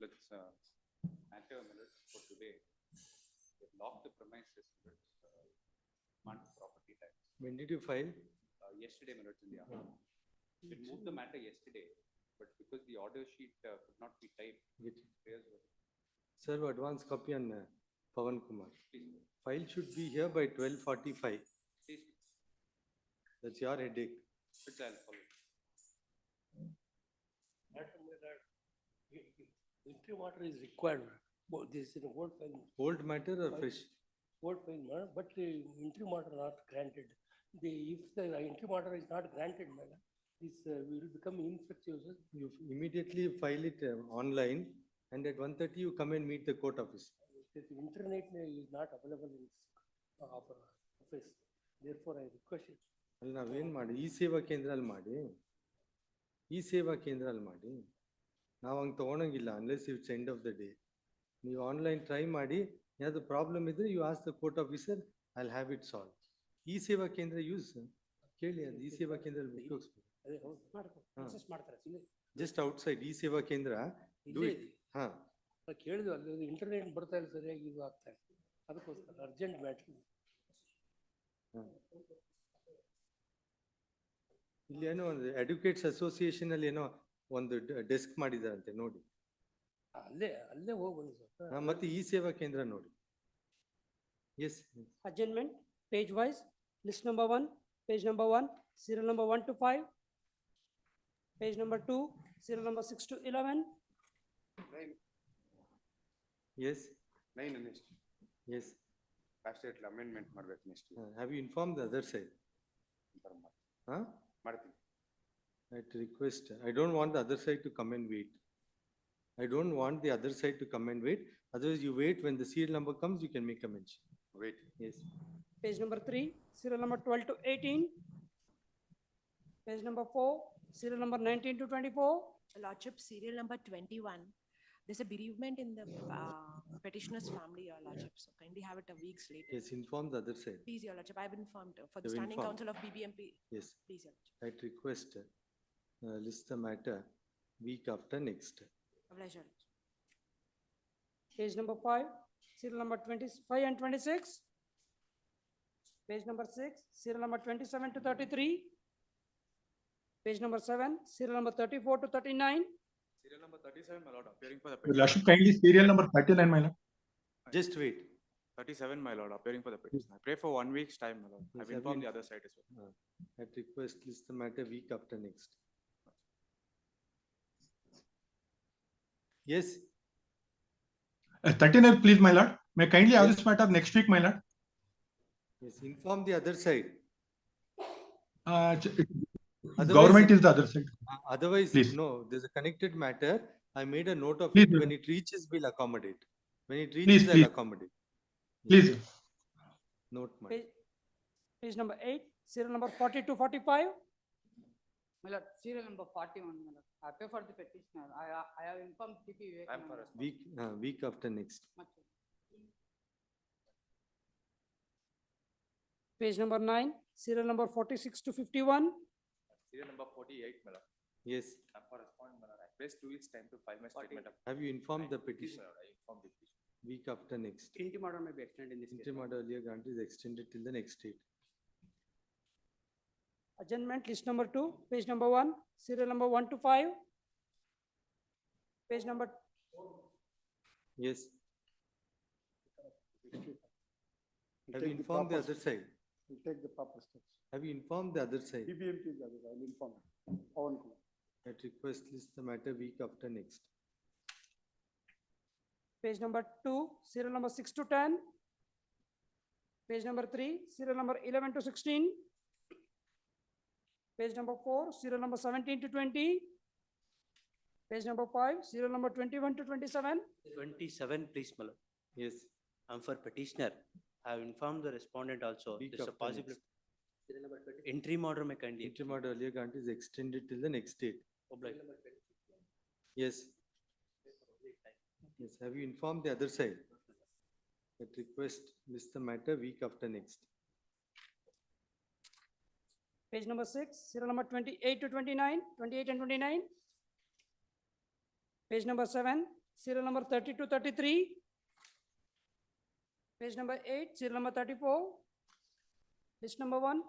Let's matter minutes for today. Lock the premises. Month property tax. When did you file? Yesterday minutes in the afternoon. We moved the matter yesterday, but because the order sheet could not be typed. Sir, advance copy on Pawan Kumar. Please. File should be here by 12:45. Please. That's your headache. Which I'll follow. Interim order is required. This is an old file. Old matter or fresh? Old file, but interim order not granted. If the interim order is not granted, this will become infectious. You immediately file it online, and at 1:30 you come and meet the court office. The internet is not available in office. Therefore, I request it. ಅಲ್ಲಿ ನಾವೇನ್ ಮಾಡಿ ಈ ಸೇವಾ ಕೇಂದ್ರಲ್ಲಿ ಮಾಡಿ ಈ ಸೇವಾ ಕೇಂದ್ರಲ್ಲಿ ಮಾಡಿ ನಾವು ಹಂಗೆ ತೊಗೊಳಂಗಿಲ್ಲ unless it's end of the day. ನೀವು ಆನ್ಲೈನ್ ಟ್ರೈ ಮಾಡಿ, ಏನಾದ್ರು ಪ್ರಾಬ್ಲಮ್ ಇದ್ರೆ you ask the court officer, I will have it solve. ಈ ಸೇವಾ ಕೇಂದ್ರ ಯೂಸ್ ಕೇಳಿ, ಅದು ಈ ಸೇವಾ ಕೇಂದ್ರದಲ್ಲಿ ಜಸ್ಟ್ ಔಟ್ಸೈಡ್ ಈ ಸೇವಾ ಕೇಂದ್ರ ಕೇಳಿದ್ವಿ, ಅಲ್ಲಿ ಇಂಟರ್ನೆಟ್ ಬರ್ತಾ ಇಲ್ಲ ಸರಿಯಾಗಿ, ಇದು ಆಗ್ತಾ ಇದೆ. ಅದಕ್ಕೋಸ್ಕರ ಅರ್ಜೆಂಟ್ ಮ್ಯಾಟ್ರ್. ಇಲ್ಲಿ ಏನೋ ಒಂದು ಅಡ್ವೊಕೇಟ್ಸ್ ಅಸೋಸಿಯೇಷನ್ ಅಲ್ಲಿ ಏನೋ ಒಂದು ಡೆಸ್ಕ್ ಮಾಡಿದಾರಂತೆ ನೋಡಿ. ಅಲ್ಲೇ ಹೋಗ್ಬೋದು ಸರ್. ಮತ್ತೆ ಈ ಸೇವಾ ಕೇಂದ್ರ ನೋಡಿ. Yes Adjournment, page wise, list number 1, page number 1, serial number 1 to 5, page number 2, serial number 6 to 11. 9. Yes. 9 next. Yes. Pastate amendment ಮಾಡಬೇಕು next. Have you informed the other side? ಮಾಡ್ತೀನಿ. At request, I don't want the other side to come and wait. I don't want the other side to come and wait. Otherwise, you wait, when the serial number comes, you can make a mention. Wait. Yes. Page number 3, serial number 12 to 18. Page number 4, serial number 19 to 24. Lordship, serial number 21. There's a bereavement in the petitioner's family, Your Lordship. So kindly have it a week's later. Yes, inform the other side. Please, Your Lordship. I've informed for the You've Standing informed. Council of BBMP. Yes. Please, Your Lordship. At request, list the matter week after next. Oblige, Your Lordship. Page number 5, serial number 25 and 26. Page number 6, serial number 27 to 33. Page number 7, serial number 34 to 39. Serial number 37, my lord, appearing for the Your Lordship, kindly serial number 39, my lord. Just wait. 37, my lord, appearing for the petition. I pray for 1 week's time, my lord. Yes, I've have informed you- the other side as well. At request, list the matter week after next. Yes. 39, please, my lord. May kindly have this matter next week, my lord. Yes, inform the other side. Government is the other side. Otherwise, Please. no, there's a connected matter. I made a note of Please, it. sir. When it reaches, we'll accommodate. When it Please, reaches, I'll please. accommodate. Please. Note, madam. Page number 8, serial number 40 to 45. My lord, serial number 41, my lord. I pay for the petitioner. I have informed TP. I'm for response. Week after next. Page number 9, serial number 46 to 51. Serial number 48, my lord. Yes. I'm for response, my lord. I placed 2 weeks time to file my statement of. Have you informed the Please, petition? my lord, I informed the petition. Week after next. Interim order may be extended in this case. Interim order earlier granted is extended till the next date. Adjournment, list number 2, page number 1, serial number 1 to 5. Page number, Yes. Have you informed the other side? We'll take the proper steps. Have you informed the other side? BBMP is the other, I'll inform. Pawan Kumar. At request, list the matter week after next. page number 2, serial number 6 to 10. Page number 3, serial number 11 to 16. Page number 4, serial number 17 to 20. Page number 5, serial number 21 to 27. 27, please, my lord. Yes. I'm for petitioner. I have informed the respondent also. Week There's a after possibility. Interim order may kindly. Interim order earlier granted is extended till the next date. Oblige. Yes. Yes. Have you informed the other side? At request, list the matter week after next. Page number 6, serial number 28 to 29, 28 and 29. Page number 7, serial number 30 to 33. Page number 8, serial number 34. List number 1,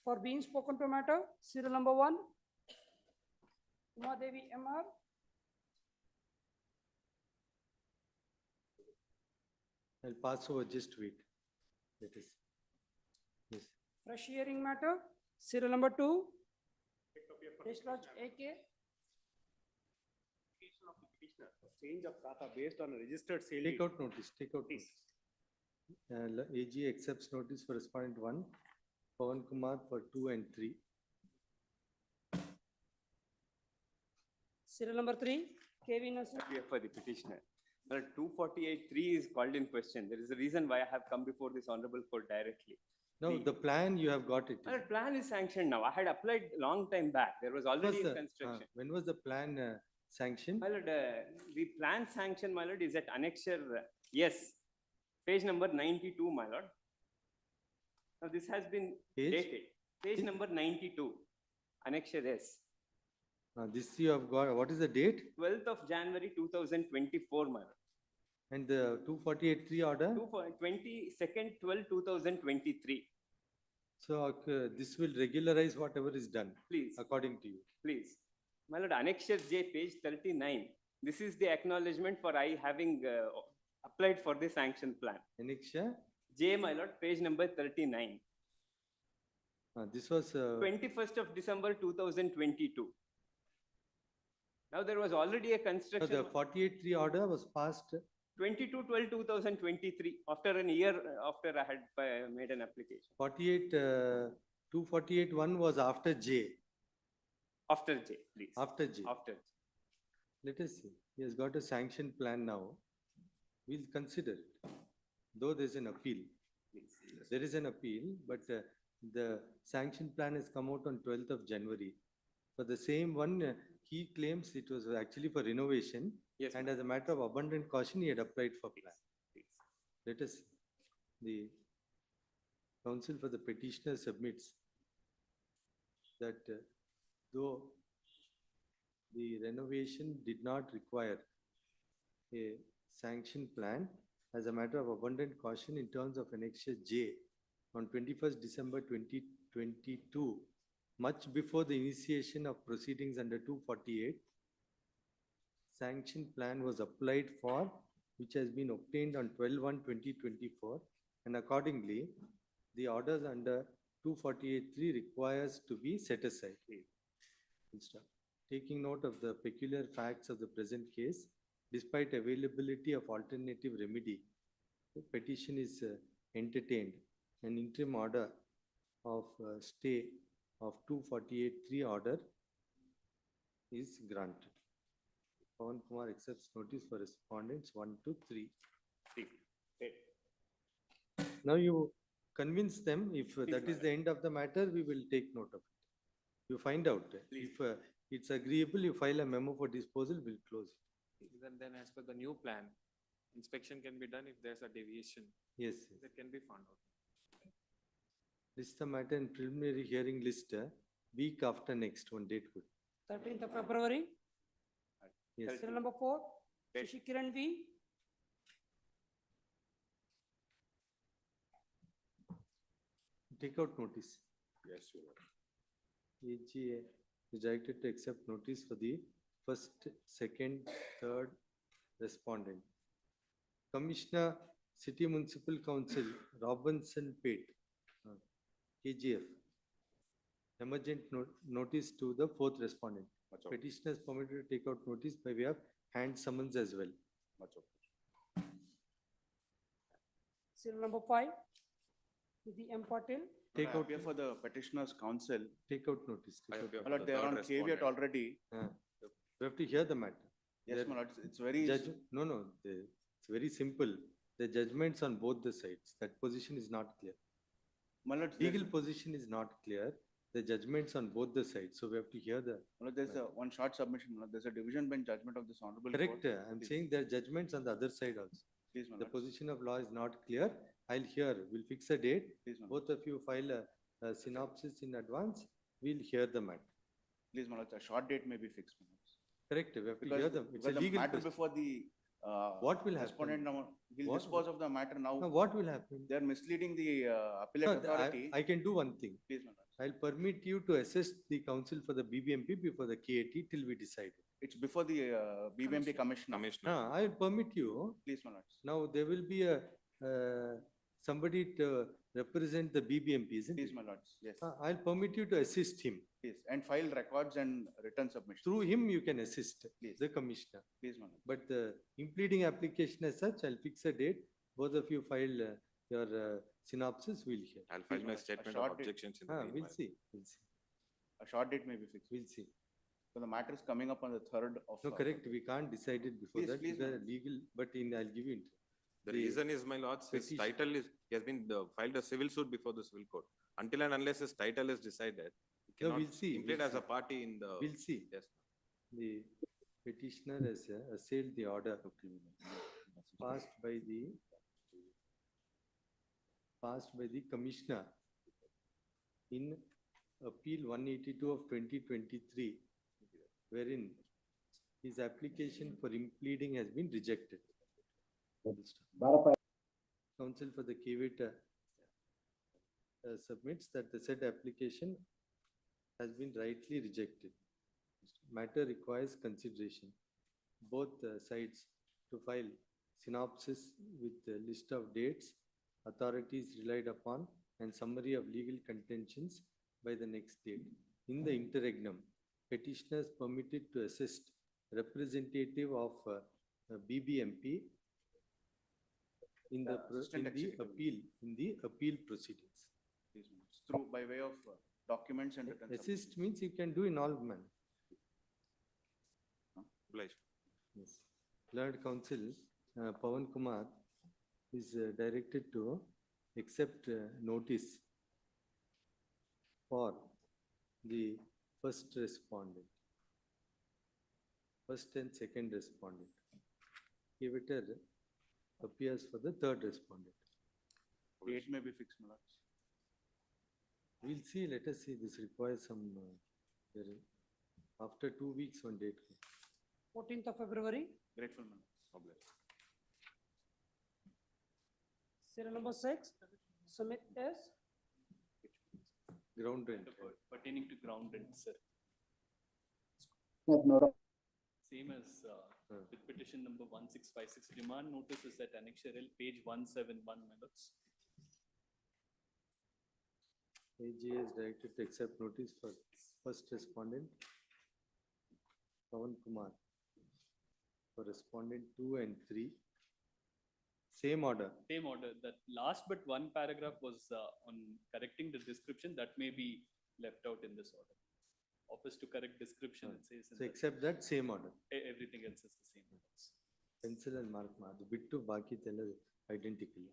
for being spoken to matter, serial number 1. Uma Devi MR. I'll pass over, just wait. Let us. Yes. Fresh hearing matter, serial number 2. Case lodge AK. Change of Tata based on a registered sale. Take deed. out notice, take out Please. notice. AG accepts notice for respondent 1, Pawan Kumar for 2 and 3. Serial number 3, KV Nasir. For the petitioner. Well, 248(3) is called in question. There is a reason why I have come before this honorable court directly. No, the plan you have got it. Well, plan is sanctioned now. I had applied long time back. There was When was already the- a construction. when was the plan sanctioned? My lord, the plan sanction, my lord, is at annexure, yes, page number 92, my lord. Now, this has been Page? dated. Page number 92, annexure S, This you have got, what is the date? 12th of January 2024, my lord. And the 248(3) order? 22nd, 12/2023. So this will regularize whatever is done, Please, according to you. please. My lord, annexure J, page 39. This is the acknowledgement for I having applied for the sanction plan. Annexure, J, my lord, page number 39. this was, 21st of December 2022. Now there was already a the construction, 48(3) order was passed 22/12/2023, after an year after I had made an application, 248(1) was after J, after J, please, after J. after J. Let us see, he has got a sanction plan now. We'll consider it, though there's an appeal. Please. There is an appeal, but the sanction plan has come out on 12th of January. For the same one, he claims it was actually for renovation, Yes, and ma'am. as a matter of abundant caution, he had applied for Please, plan. please. Let us, the counsel for the petitioner submits that though the renovation did not require a sanction plan, as a matter of abundant caution in terms of annexure J on 21st December 2022, much before the initiation of proceedings under 248, sanction plan was applied for, which has been obtained on 12/1/2024, and accordingly, the orders under 248(3) requires to be set aside. Full stop. Taking note of the peculiar facts of the present case, despite availability of alternative remedy, the petition is entertained. An interim order of stay of 248(3) order is granted. Pawan Kumar accepts notice for respondents 1 to 3. Now you convince them, if that is the end of the matter, we will take note of it. You find out, Please. if it's agreeable, you file a memo for disposal, we'll close it. Then as per the new plan, inspection can be done if there's a deviation, Yes, yes. that can be found out. List the matter and preliminary hearing list, week after next, one date good. 13th of February, Yes, serial number 4, Date. Shashi Kiran V. take out notice. Yes, Your Honor. AGA is directed to accept notice for the first, second, third respondent. Commissioner, City Municipal Council, Robinson Pate, KGF. Emergent notice to the fourth respondent. Much obliged. Petitioner is permitted to take out notice by way of hand summons as well. Much obliged. Serial number 5, the M Patil. Take out, Appear for the petitioner's counsel. take out notice. I Take out. appear My lord, they are on caveat already. We have to hear the matter. Yes, There- my lord, it's very. No, no, it's very simple. The judgments on both the sides, that position is not clear. My lord, Legal position is not clear, the judgments on both the sides, so we have to hear the, my lord, there's a one short submission. My lord. There's a division bench judgment of this honorable court. correct, I'm Please. saying there are judgments on the other side also. Please, my The lord. position of law is not clear, I'll hear, we'll fix a date, Please, my lord. both of you file a synopsis in advance, we'll hear the matter. Please, my lord, a short date may be fixed. My lord. Correct, we have to Because, hear them, it's a because the legal matter question. before the What will happen? respondent now, he'll What- dispose of the matter now. Now, what will happen? They are misleading the No, appellate authority. I can do one thing. Please, my lord. I'll permit you to assist the council for the BBMP before the KAT till we decide. It's before the BBMP commissioner. Commissioner. I'll permit you. Please, my lord. Now, there will be somebody to represent the BBMP, isn't Please, it? my lords. Yes. I'll permit you to assist him. Please. And file records and return submission. Through him, you can assist Please. the commissioner. Please, my lord. But the impleading application as such, I'll fix a date. Both of you file your synopsis, we'll hear. I'll file my A statement short of date. objections in the We'll meanwhile. see, we'll see, A short date may be fixed. we'll see. So the matter is coming up on the 3rd of. No, correct, we can't decide it before Please, that, please, because ma'am. legal, but I'll give you. The The reason is, my lords, his petition- title is, he has been filed a civil suit before the civil court. Until and unless his title is decided, he No, cannot we'll see, implead we'll as a see. party in the. We'll see. Yes. The petitioner has assailed the order passed by the commissioner in Appeal 182 of 2023, wherein his application for impleading has been rejected. Counsel for the KVT submits that the said application has been rightly rejected. Matter requires consideration. Both sides to file synopsis with a list of dates, authorities relied upon, and summary of legal contentions by the next date. In the interregnum, petitioners permitted to assist representative of BBMP in the Assistant executive. appeal proceedings. Please, my lords. Through by way of documents and return. Assist means you can do in all manner. Obliged. Yes. Learned Counsel, Pawan Kumar is directed to accept notice for the first respondent, first and second respondent. Kiveter appears for the third respondent. Date may be fixed, my lords. We'll see, let us see, this requires some, hearing. After 2 weeks, one date. 14th of February, Grateful, my lords. Obliged. serial number 6, Sumit S. Ground rent. Pertaining to ground rent, sir. Same as with petition number 1656, demand notices at annexure L, page 171, minutes. AGA is directed to accept notice for first respondent, Pawan Kumar, for respondent 2 and 3. Same order. Same order, that last but one paragraph was on correcting the description, that may be left out in this order. Office to correct description, it says. in So the- except that same order. Everything else is the same. Pencil and mark ಅದು ಬಿಟ್ಟು ಬಾಕಿದೆಲ್ಲ identical.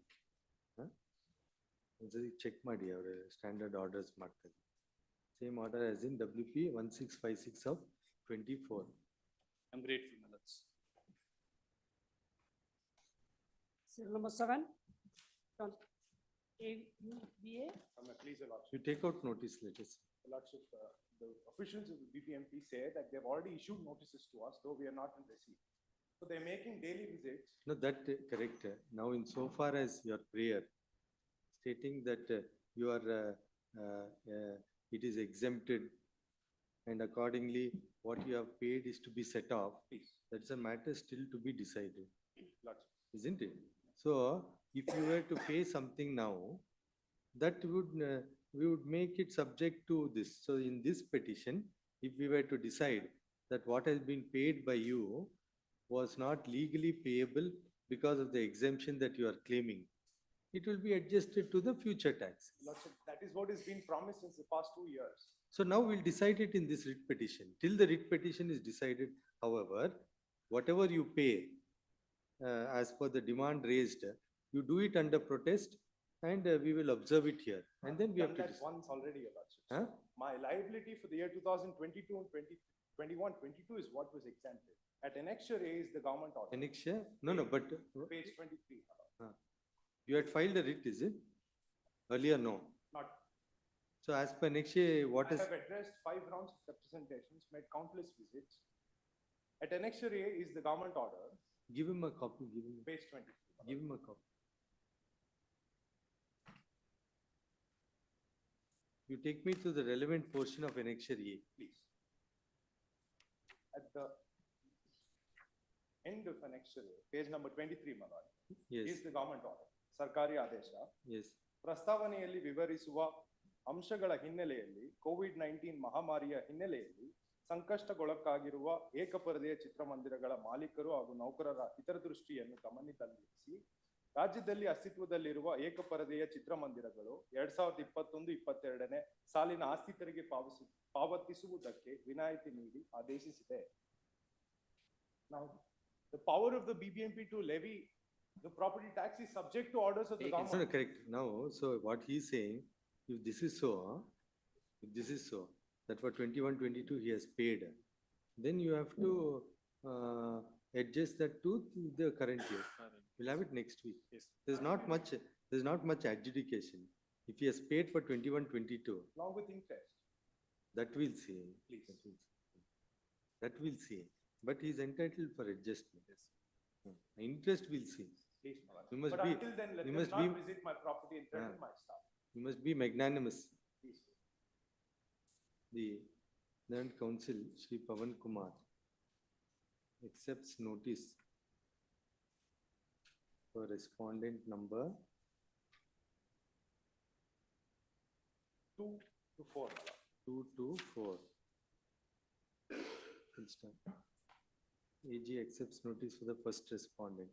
ಒಂದ್ಸರಿ check ಮಾಡಿ ಅವರ standard orders ಮಾಡ್ತಾರೆ. Same order as in WP 1656 of 24. I'm grateful, my lords. Serial number 7, from AUBA. Please, Your Lordship. You take out notice, let us. Your Lordship, the officials of the BPMP say that they've already issued notices to us, though we are not in receipt. So they're making daily visits. No, that correct. Now, in so far as your prayer stating that you are, it is exempted and accordingly what you have paid is to be set off, that's a matter still to be decided, Lordship. isn't it? So, if you were to pay something now, that would, we would make it subject to this. So, in this petition, if we were to decide that what has been paid by you was not legally payable because of the exemption that you are claiming, it will be adjusted to the future tax. Lordship, that is what has been promised since the past 2 years. So now we'll decide it in this writ petition. Till the writ petition is decided, however, whatever you pay as per the demand raised, you do it under protest and we will observe it here. And then we have Done to that decide. once already, Your Lordship. Huh? My liability for the year 2022 and 2021-22 is what was exempted. At annexure A is the government order. Annexure? No, no, but Page 23. my lord. you had filed a writ, is it? Earlier, no. Not, So as per annexure, what I is, have addressed 5 rounds of representations, made countless visits. At annexure A is the government order. Give him a copy, give him, Page 23. give him a copy. You take me to the relevant portion of Annexure A. Please. At the end of annexure, page number 23, my lord, Yes, is the government order, ಸರ್ಕಾರಿ ಆದೇಶ. yes. ಪ್ರಸ್ತಾವನೆಯಲ್ಲಿ ವಿವರಿಸುವ ಅಂಶಗಳ ಹಿನ್ನೆಲೆಯಲ್ಲಿ COVID-19 ಮಹಾಮಾರಿಯ ಹಿನ್ನೆಲೆಯಲ್ಲಿ ಸಂಕಷ್ಟಕ್ಕೊಳಗಾಗಿರುವ ಏಕಪರದೆಯ ಚಿತ್ರಮಂದಿರಗಳ ಮಾಲೀಕರು ಹಾಗೂ ನೌಕರರ ಹಿತದೃಷ್ಟಿಯನ್ನು ಗಮನದಲ್ಲಿರಿಸಿ ರಾಜ್ಯದಲ್ಲಿ ಅಸ್ತಿತ್ವದಲ್ಲಿರುವ ಏಕಪರದೆಯ ಚಿತ್ರಮಂದಿರಗಳು 2021-22ನೇ ಸಾಲಿನ ಆಸ್ತಿ ತೆರಿಗೆ ಪಾವತಿಸುವುದಕ್ಕೆ ವಿನಾಯಿತಿ ನೀಡಿ ಆದೇಶಿಸಿದೆ. Now, the power of the BBMP to levy the property tax is subject to orders of the It's government. not correct. Now, so what he's saying, if this is so, if this is so, that for 21-22 he has paid, then you have to adjust that to the current year. We'll have it next week. Yes. There's not much adjudication. If he has paid for 21-22, Along with interest. that we'll see. Please. That we'll see. But he's entitled for adjustment. Interest we'll see. Please, my lord. You must But be, until then, let you them must not be, visit my property and threaten my staff. you must be magnanimous. Please. The Learned Council, Shri Pavan Kumar, accepts notice for respondent number 2 to 4, my lord. 2 to 4. Full stop. AG accepts notice for the first respondent.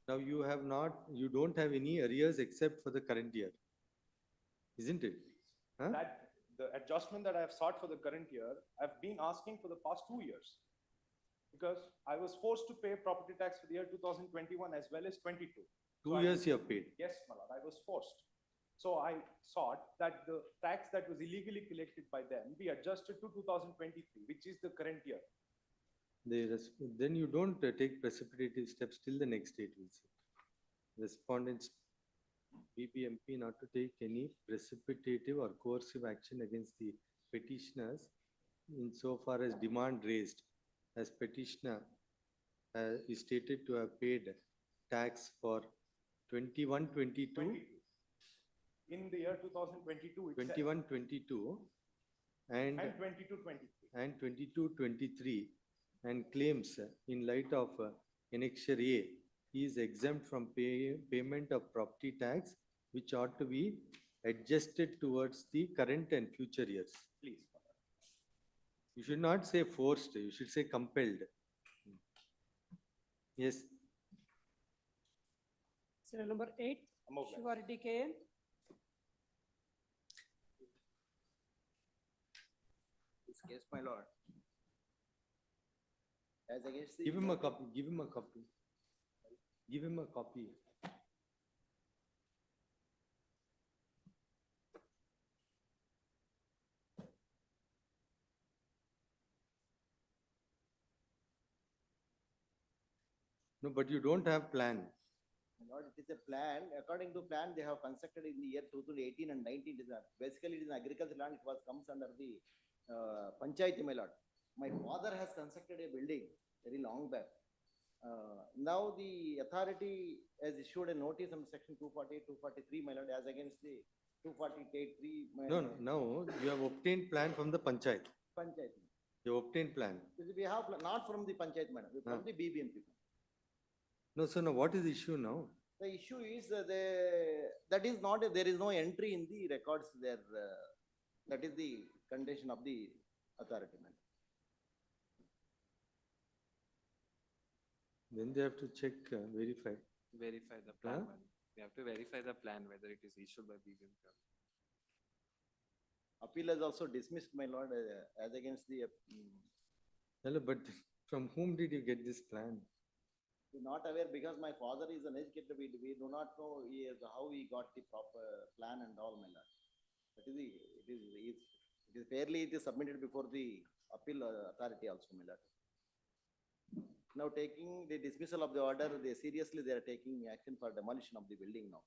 Now you don't have any arrears except for the current year, isn't it? Huh? That the adjustment that I have sought for the current year, I've been asking for the past 2 years. Because I was forced to pay property tax for the year 2021 as well as 22. 2 years you have paid. Yes, my lord, I was forced. So I sought that the tax that was illegally collected by them be adjusted to 2023, which is the current year. Then you don't take precipitative steps till the next date, we'll see. Respondents, BBMP not to take any precipitative or coercive action against the petitioners insofar as demand raised, as petitioner is stated to have paid tax for 21-22, 22. In the year 2022 itself. 21-22 and 22-23. and 22-23, and claims in light of Annexure A, he is exempt from payment of property tax, which ought to be adjusted towards the current and future years. Please, my lord. You should not say forced, you should say compelled. Yes, Serial number 8, I'm okay. Shivariti KN. This case, my lord. As against the. give him a copy, give him a copy. Give him a copy. No, but you don't have plan. My lord, it is a plan. According to plan, they have constructed in the year 2018 and 19. Basically, it is an agricultural land. It comes under the panchayati, my lord. My father has constructed a building very long back. Now the authority has issued a notice under section 248, 243, my lord, as against the 248.3. No, now you have obtained plan from the panchayat. Panchayat. You obtained plan. We have not from the panchayat, madam, from the BBMP. No, so now what is the issue now? The issue is that is not, there is no entry in the records there. That is the condition of the authority, madam. Then they have to check, verify. Verify the plan. Huh? We have to verify the plan, whether it is issued by BBMP. Appeal is also dismissed, my lord, as against the. Hello, but from whom did you get this plan? Not aware, because my father is an educator. We do not know how he got the proper plan and all, my lord. That is it is fairly submitted before the appeal authority also, my lord. Now taking the dismissal of the order, they are taking action for demolition of the building now.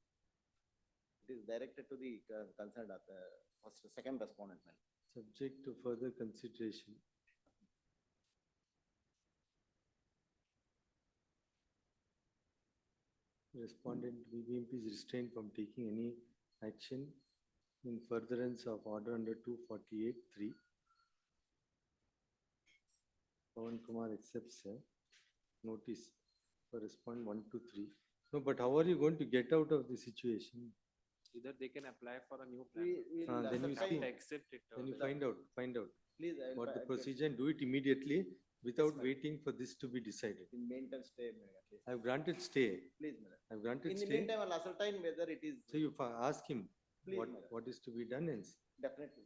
It is directed to the concerned second respondent, my lord. Subject to further consideration. Respondent BBMP is restrained from taking any action in furtherance of order under 248(3). Pawan Kumar accepts notice for respond 1 to 3. No, but how are you going to get out of the situation? Either they can apply for a new plan. Then you see, Accept it. then you find out Please, I will what the I'll get procedure and do it immediately without ma'am. waiting for this to be decided. in meantime stay, madam, please. I've granted stay. Please, madam. I've granted In the stay. meantime, I'll ascertain whether it is. So you ask him Please, what, madam. what is to be done and Definitely.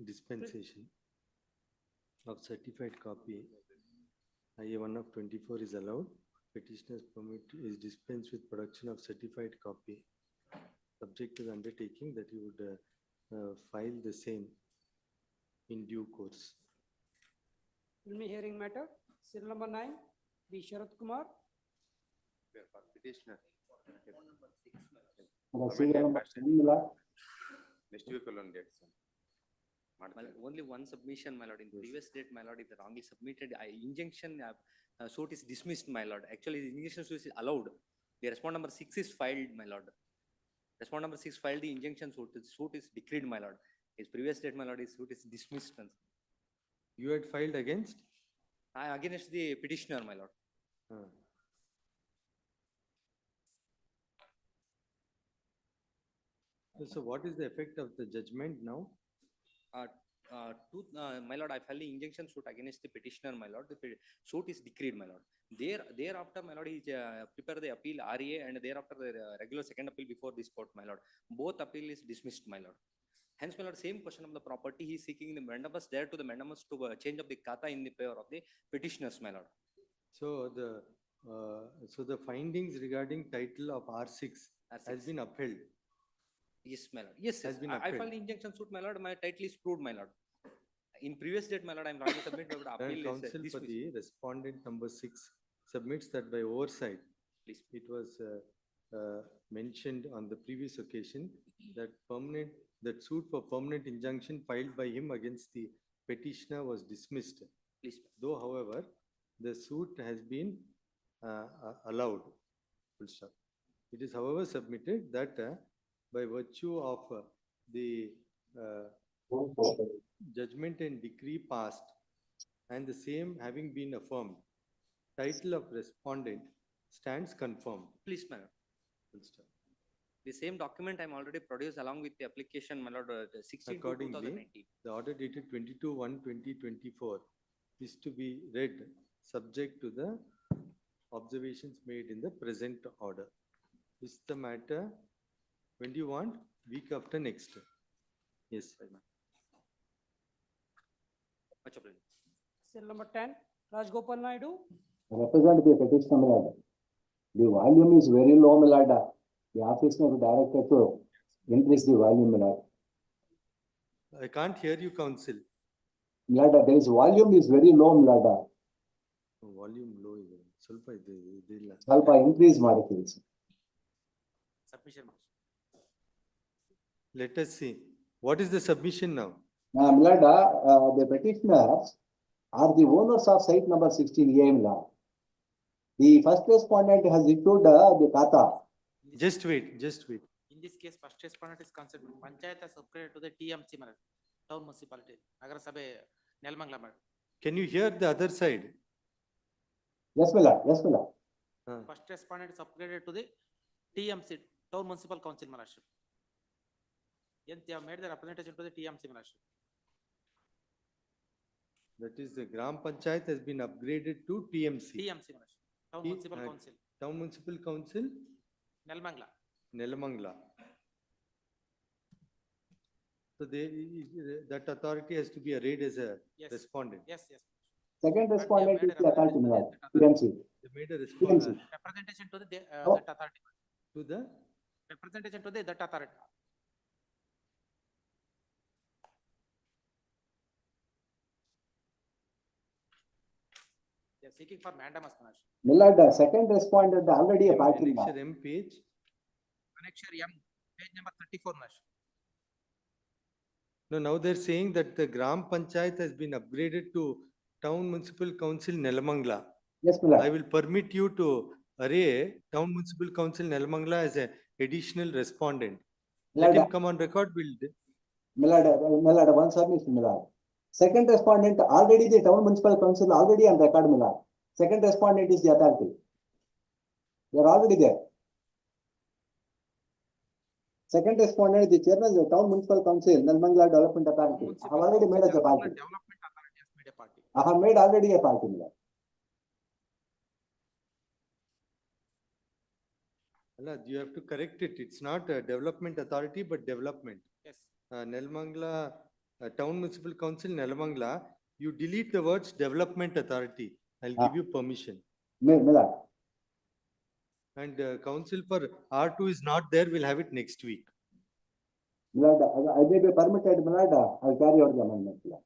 dispensation of certified copy. IA 1 of 24 is allowed. Petitioner's permit is dispensed with production of certified copy. Subject to the undertaking that he would file the same in due course. Will be hearing matter, serial number 9, B. Sharat Kumar. Petitioner. Next week alone dates. Only one submission, my lord. In previous date, my lord, if wrongly submitted, injunction suit is dismissed, my lord. Actually, the injunction suit is allowed. The respondent number 6 is filed, my lord. Respondent number 6 filed the injunction suit. The suit is decreed, my lord. His previous date, my lord, his suit is dismissed. You had filed against? Against the petitioner, my lord. So what is the effect of the judgment now? My lord, I filed the injunction suit against the petitioner, my lord. The suit is decreed, my lord. Thereafter, my lord, he prepared the appeal RA and thereafter the regular second appeal before this court, my lord. Both appeal is dismissed, my lord. Hence, my lord, same question of the property, he is seeking the mandamus there to the mandamus to change of the kata in the favor of the petitioners, my lord. So the findings regarding title of R6 has been upheld. Yes, my lord. Yes, Has been I upheld. filed the injunction suit, my lord. My title is proved, my lord. In previous date, my lord, I am wrongly submitted, but appeal is Counsel for dismissed. the respondent number 6 submits that by oversight, Please. it was mentioned on the previous occasion that suit for permanent injunction filed by him against the petitioner was dismissed. Please. Though, however, the suit has been allowed. Full stop. It is, however, submitted that by virtue of the judgment and decree passed and the same having been affirmed, title of respondent stands confirmed. Please, my lord. Full stop. The same document I am already produced along with the application, my lord, 16 to Accordingly, 2019. the order dated 22/1/2024 is to be read subject to the observations made in the present order. Is the matter, when do you want? Week after next. Yes. Much obliged. Serial number 10, Raj Gopal Naidu. Represent the petitioner, my lord. The volume is very low, my lord. The office of the director to increase the volume, my lord. I can't hear you, counsel. My lord, there is volume is very low, my lord. Volume low ಇದೆ. ಸ್ವಲ್ಪ ಇದಿಲ್ಲ. ಸ್ವಲ್ಪ increase ಮಾಡ್ತೀವಿ. Submission. Let us see. What is the submission now? My lord, the petitioners are the owners of site number 16A, my lord. The first respondent has issued the kata. Just wait. In this case, first respondent is considered. Panchayat has upgraded to the TMC, madam, town municipality, Nagar Sabhe, Nelmangla, madam. Can you hear the other side? Yes, my lord. Yes, my lord. First respondent is upgraded to the TMC, town municipal council, madam. Yes, they have made the representation to the TMC, madam. That is, the Gram Panchayat has been upgraded to TMC. TMC, madam, town municipal council, Town Municipal Council, Nelmangla. Nelamangla. So that authority has to be arrayed as a Yes. respondent. Yes. Second But respondent they is have the made a authority, my lord. representation TMC. They made a response Representation to the Oh. that authority. to the Representation to the that authority. They are seeking for mandamus, madam. My lord, second respondent already a party, my Annexure lord. M page. Annexure M, page number 34, madam. No, now they're saying that the Gram Panchayat has been upgraded to Town Municipal Council Nelamangla. Yes, my lord. I will permit you to array Town Municipal Council Nelmangla as a additional respondent. Let Lord, him come on record, my lord, one submission, my lord. Second respondent, already the town municipal council already on record, my lord. Second respondent is the authority. They are already there. Second respondent, the chairman of the town municipal council, Nelmangla Development Authority. I have already made as a party. Development authority has made a party. I have made already a party, my lord. Allah, you have to correct it. It's not a development authority, but development. Yes. Nelmangla, Town Municipal Council, Nelmangla, you delete the words development authority. I'll give you permission. My lord. And council for R2 is not there. We'll have it next week. My lord, I may be permitted, my lord. I'll carry out the amendment, my lord.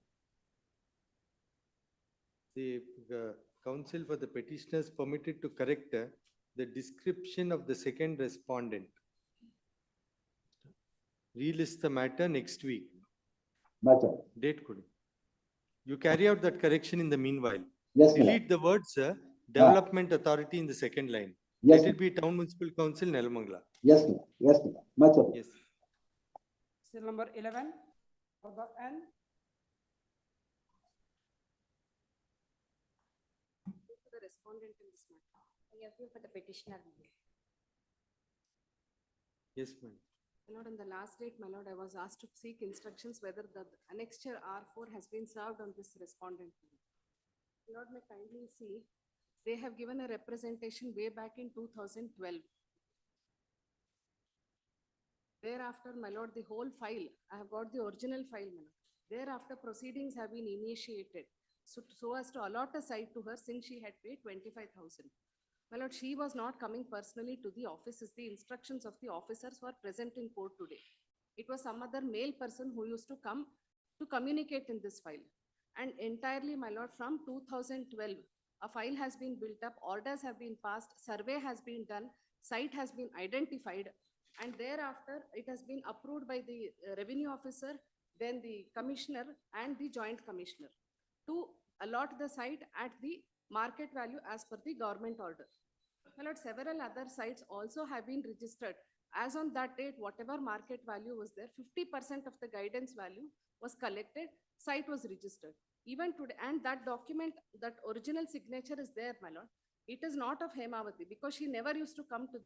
The council for the petitioners permitted to correct the description of the second respondent. Relist the matter next week. Matter. Date could. You carry out that correction in the meanwhile. Yes, ma'am. Delete the words development authority in the second line. Yes, Let it be Town Municipal Council, Nelmangla. Yes, ma'am. Yes, ma'am. Matter. Yes. Serial number 11 for the N. The respondent in this matter. I appeal for the petitioner. Yes, ma'am. My lord, on the last date, my lord, I was asked to seek instructions whether the annexure R4 has been served on this respondent. My lord, may kindly see, they have given a representation way back in 2012. Thereafter, my lord, the whole file, I have got the original file, my lord. Thereafter, proceedings have been initiated so as to allot a site to her since she had paid 25,000. My lord, she was not coming personally to the office as the instructions of the officers were present in court today. It was some other male person who used to come to communicate in this file. And entirely, my lord, from 2012, a file has been built up, orders have been passed, survey has been done, site has been identified, and thereafter it has been approved by the revenue officer, then the commissioner and the joint commissioner to allot the site at the market value as per the government order. My lord, several other sites also have been registered. As on that date, whatever market value was there, 50% of the guidance value was collected, site was registered. Even today, and that document, that original signature is there, my lord. It is not of Hemavati because she never used to come to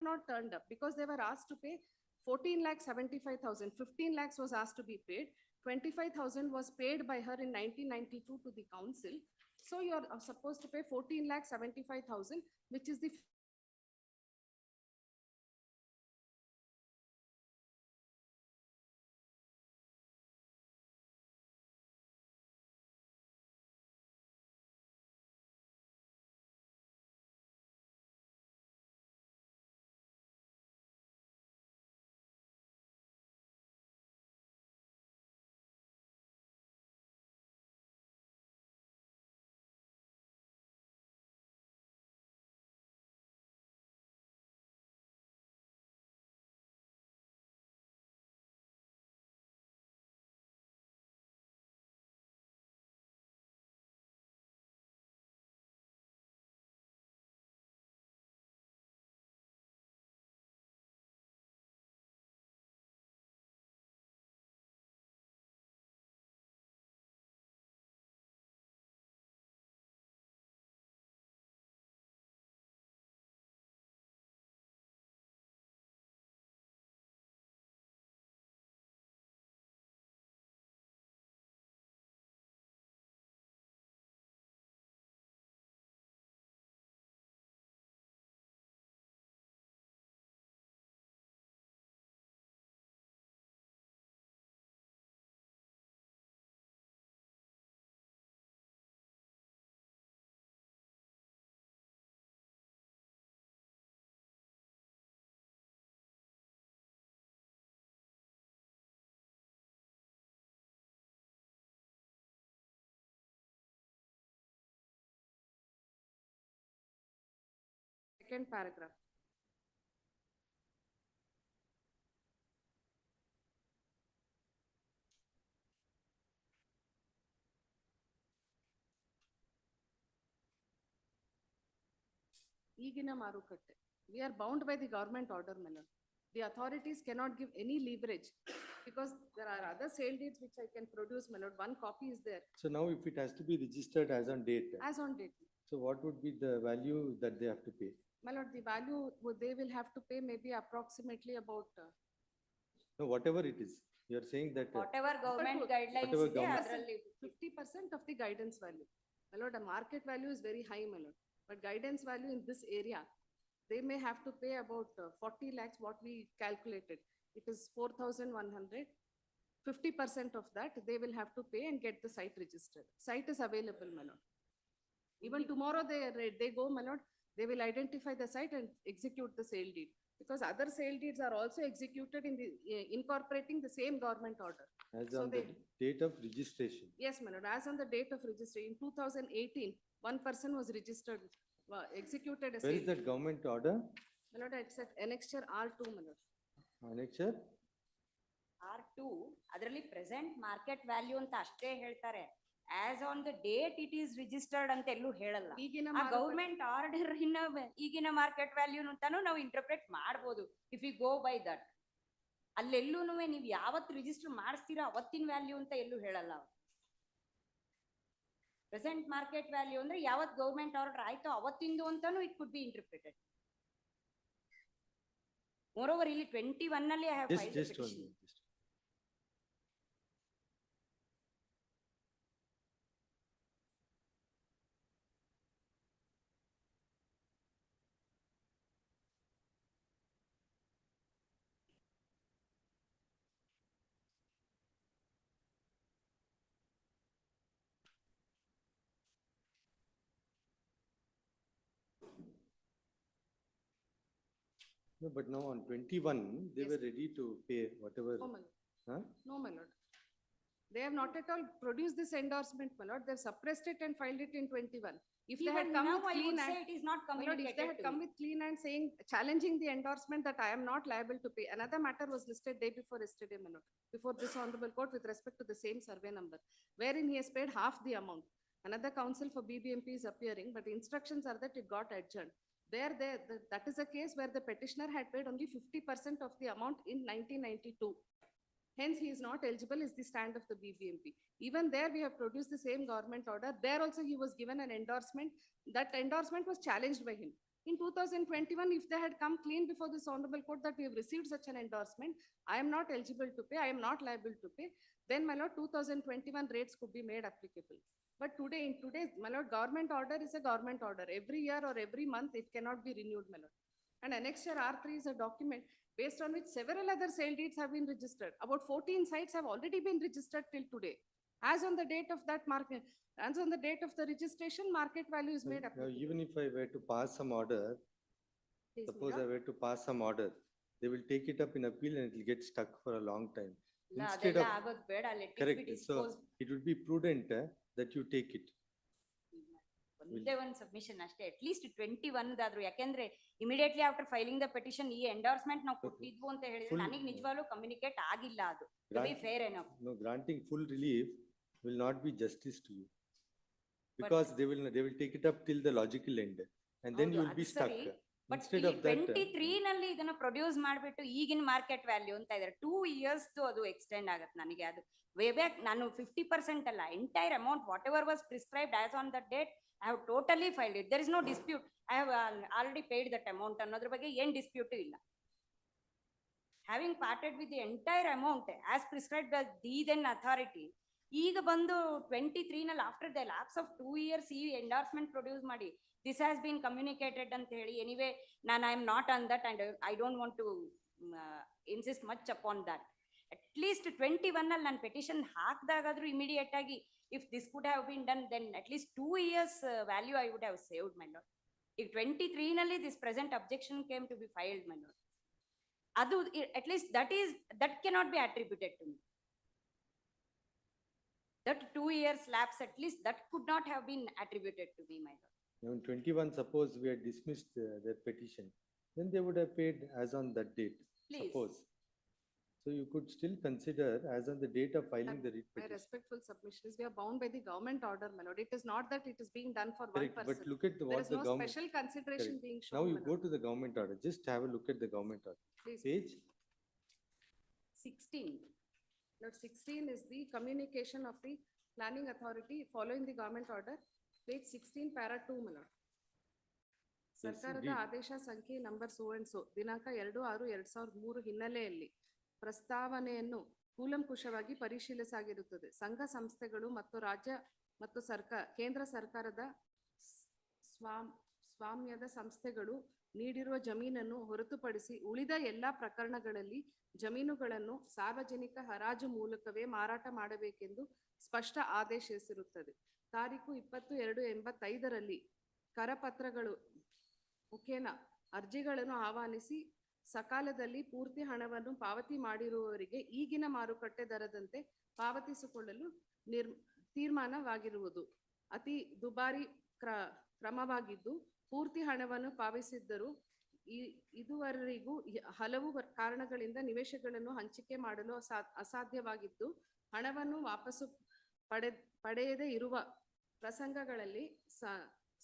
not turned up because they were asked to pay 14,75,000. 15 lakhs was asked to be paid. 25,000 was paid by her in 1992 to the council. So you are supposed to pay 14,75,000, which is the second paragraph. ಈಗಿನ ಮಾರುಕಟ್ಟೆ. We are bound by the government order, my lord. The authorities cannot give any leverage because there are other sale deeds which I can produce, my lord. One copy is there. So now if it has to be registered as on date, As on date. so what would be the value that they have to pay? My lord, the value they will have to pay maybe approximately about No, whatever it is, you are saying that. Whatever government But guidelines whatever ಇದೆ government- ಅದರಲ್ಲಿ 50% of the guidance value. My lord, the market value is very high, my lord. But guidance value in this area, they may have to pay about 40 lakhs, what we calculated. It is 4,100. 50% of that, they will have to pay and get the site registered. Site is available, my lord. Even tomorrow they go, my lord, they will identify the site and execute the sale deed. Because other sale deeds are also executed in the, incorporating the same government order. As So on the they- date of registration. Yes, my lord, as on the date of registration, in 2018, one person was registered, executed a Where sale. is that government order? My lord, it's at annexure R2, my lord. Annexure? R2 ಅದರಲ್ಲಿ present market value ಅಂತ ಅಷ್ಟೇ ಹೇಳ್ತಾರೆ. As on the date it is registered ಅಂತ ಎಲ್ಲೂ ಹೇಳಲ್ಲ. ಈಗಿನ ಆ government order ಈಗಿನ ಮಾರ್ಕೆಟ್ ವ್ಯಾಲ್ಯೂ ಅಂತಾನು ನಾವು ಇಂಟರ್ಪ್ರೆಟ್ ಮಾಡ್ಬೋದು if you go by that. ಅಲ್ಲೆಲ್ಲೂ ನೀವು ಯಾವತ್ತು ರಿಜಿಸ್ಟರ್ ಮಾಡಿಸ್ತೀರಾ ಅವತ್ತಿನ ವ್ಯಾಲ್ಯೂ ಅಂತ ಎಲ್ಲೂ ಹೇಳಲ್ಲ. ಪ್ರೆಸೆಂಟ್ ಮಾರ್ಕೆಟ್ ವ್ಯಾಲ್ಯೂ ಅಂದ್ರೆ ಯಾವತ್ತು ಗೌರ್ಮೆಂಟ್ ಆರ್ಡರ್ ಆಯ್ತೋ ಅವತ್ತಿಂದು ಅಂತಾನು it could be interpreted. Moreover ಇಲ್ಲಿ 21 ನಲ್ಲಿ I have filed Just one petition. minute. No, but now on 21, they Yes. were ready to pay whatever. No, my lord. Huh? No, my lord. They have not at all produced this endorsement, my lord. They've suppressed it and filed it in 21. If they had Even come now with I clean would say hand, it is not my lord, if they communicated had to come me. with clean hand saying, challenging the endorsement that I am not liable to pay. Another matter was listed day before yesterday, my lord, before this honorable court with respect to the same survey number, wherein he has paid half the amount. Another counsel for BBMP is appearing, but the instructions are that it got adjourned. That is a case where the petitioner had paid only 50% of the amount in 1992. Hence, he is not eligible is the stand of the BBMP. Even there, we have produced the same government order. There also, he was given an endorsement. That endorsement was challenged by him. In 2021, if they had come clean before this honorable court that we have received such an endorsement, I am not eligible to pay, I am not liable to pay, then, my lord, 2021 rates could be made applicable. But today, in today's, my lord, government order is a government order. Every year or every month, it cannot be renewed, my lord. And annexure R3 is a document based on which several other sale deeds have been registered. About 14 sites have already been registered till today. As on the date of that market, as on the date of the registration, market value is made Now, applicable. even if I were to pass some order, Please, suppose my I lord. were to pass some order, they will take it up in appeal and it will get stuck for a long time. ಇಲ್ಲ Instead ಅದೆಲ್ಲ of, ಆಗೋದು ಬೇಡ. Let it be correct, so disposed. it would be prudent that you take it. ಒಂದೇ ಒಂದು submission ಅಷ್ಟೇ. At least 21 ಆದ್ರೂ, ಯಾಕೆಂದ್ರೆ immediately after filing the petition ಈ ಎಂಡೋರ್ಸ್ಮೆಂಟ್ ನಾವು ಕೊಟ್ಟಿದ್ವು ಅಂತ ಹೇಳಿದ್ರೆ Full- ನನಗೆ ನಿಜವಾಗ್ಲೂ ಕಮ್ಯುನಿಕೇಟ್ ಆಗಿಲ್ಲ ಅದು. To be Grant- fair enough. No, granting full relief will not be justice to you. Because they will take it up till the logical end and then ಹೌದು, you will be ಅದು stuck. ಸರಿ. But Instead ಇಲ್ಲಿ of that. 23 ನಲ್ಲಿ ಇದನ್ನ produce ಮಾಡ್ಬಿಟ್ಟು ಈಗಿನ market value ಅಂತ ಇದಾರೆ. 2 years ಅದು ಎಕ್ಸ್ಟೆಂಡ್ ಆಗತ್ತೆ ನನಗೆ. ಅದು ವೇ ಬ್ಯಾಕ್ ನಾನು 50% ಅಲ್ಲ, entire amount what ever was prescribed as on that date I have totally filed it. There is no dispute. I have already paid that amount. ಅನ್ನೋದ್ರ ಬಗ್ಗೆ ಏನ್ ಡಿಸ್ಪ್ಯೂಟ್ ಇಲ್ಲ. Having parted with the entire amount as prescribed by the then authority, ಈಗ ಬಂದು 23 ನಲ್ಲಿ after the lapse of 2 years ಈ endorsement produce ಮಾಡಿ this has been communicated ಅಂತ ಹೇಳಿ, ಎನಿವೇ ನಾನು I am not on that and I don't want to insist much upon that. At least 21 ಅಲ್ಲಿ ನಾನು ಪೆಟಿಷನ್ ಹಾಕಿದಾಗಾದ್ರೂ ಇಮಿಡಿಯೇಟ್ ಆಗಿ if this could have been done, then at least 2 years value I would have saved, my lord. If 23 ನಲ್ಲಿ this present objection came to be filed, my lord, adu at least that cannot be attributed to me. That 2 years lapse, at least that could not have been attributed to me, my lord. Now in 21, suppose we had dismissed their petition, then they would have paid as on that date, Please. suppose. So you could still consider as on the date of filing the writ My petition. respectful submission is we are bound by the government order, my lord. It is not that it is being done for one Correct, person. but look at There what is the no government. special consideration Correct. being shown. Now you my go lord. to the government order, just have a look at the government order. Please. Page, 16. Lord, 16 is the communication of the planning authority following the government order. Page 16, para 2, my lord. ಸರ್ಕಾರದ read. ಆದೇಶ ಸಂಖ್ಯೆ number so and so ದಿನಾಂಕ 2/6/2003 ಹಿನ್ನೆಲೆಯಲ್ಲಿ ಪ್ರಸ್ತಾವನೆಯನ್ನು ಕೂಲಂಕುಷವಾಗಿ ಪರಿಶೀಲಿಸಲಾಗಿರುತ್ತದೆ. ಸಂಘ ಸಂಸ್ಥೆಗಳು ಮತ್ತು ರಾಜ್ಯ ಮತ್ತು ಕೇಂದ್ರ ಸರ್ಕಾರದ ಸ್ವಾಮ್ಯದ ಸಂಸ್ಥೆಗಳು ನೀಡಿರುವ ಜಮೀನನ್ನು ಹೊರತುಪಡಿಸಿ ಉಳಿದ ಎಲ್ಲಾ ಪ್ರಕರಣಗಳಲ್ಲಿ ಜಮೀನುಗಳನ್ನು ಸಾರ್ವಜನಿಕ ಹರಾಜು ಮೂಲಕವೇ ಮಾರಾಟ ಮಾಡಬೇಕೆಂದು ಸ್ಪಷ್ಟ ಆದೇಶಿಸಿರುತ್ತದೆ. ತಾರೀಕು 20/2/85ರಲ್ಲಿ ಕರಪತ್ರಗಳು ಮುಖೇನ ಅರ್ಜಿಗಳನ್ನು ಆಹ್ವಾನಿಸಿ ಸಕಾಲದಲ್ಲಿ ಪೂರ್ತಿ ಹಣವನ್ನು ಪಾವತಿ ಮಾಡಿರುವವರಿಗೆ ಈಗಿನ ಮಾರುಕಟ್ಟೆ ದರದಂತೆ ಪಾವತಿಸಿಕೊಳ್ಳಲು ತೀರ್ಮಾನವಾಗಿರುವುದು ಅತಿ ದುಬಾರಿ ಕ್ರಮವಾಗಿದ್ದು ಪೂರ್ತಿ ಹಣವನ್ನು ಪಾವತಿಸಿದ್ದರೂ ಇದುವರೆಗೂ ಹಲವು ಕಾರಣಗಳಿಂದ ನಿವೇಶಗಳನ್ನು ಹಂಚಿಕೆ ಮಾಡಲು ಅಸಾಧ್ಯವಾಗಿದ್ದು ಹಣವನ್ನು ವಾಪಸ್ಸು ಪಡೆಯದೇ ಇರುವ ಪ್ರಸಂಗಗಳಲ್ಲಿ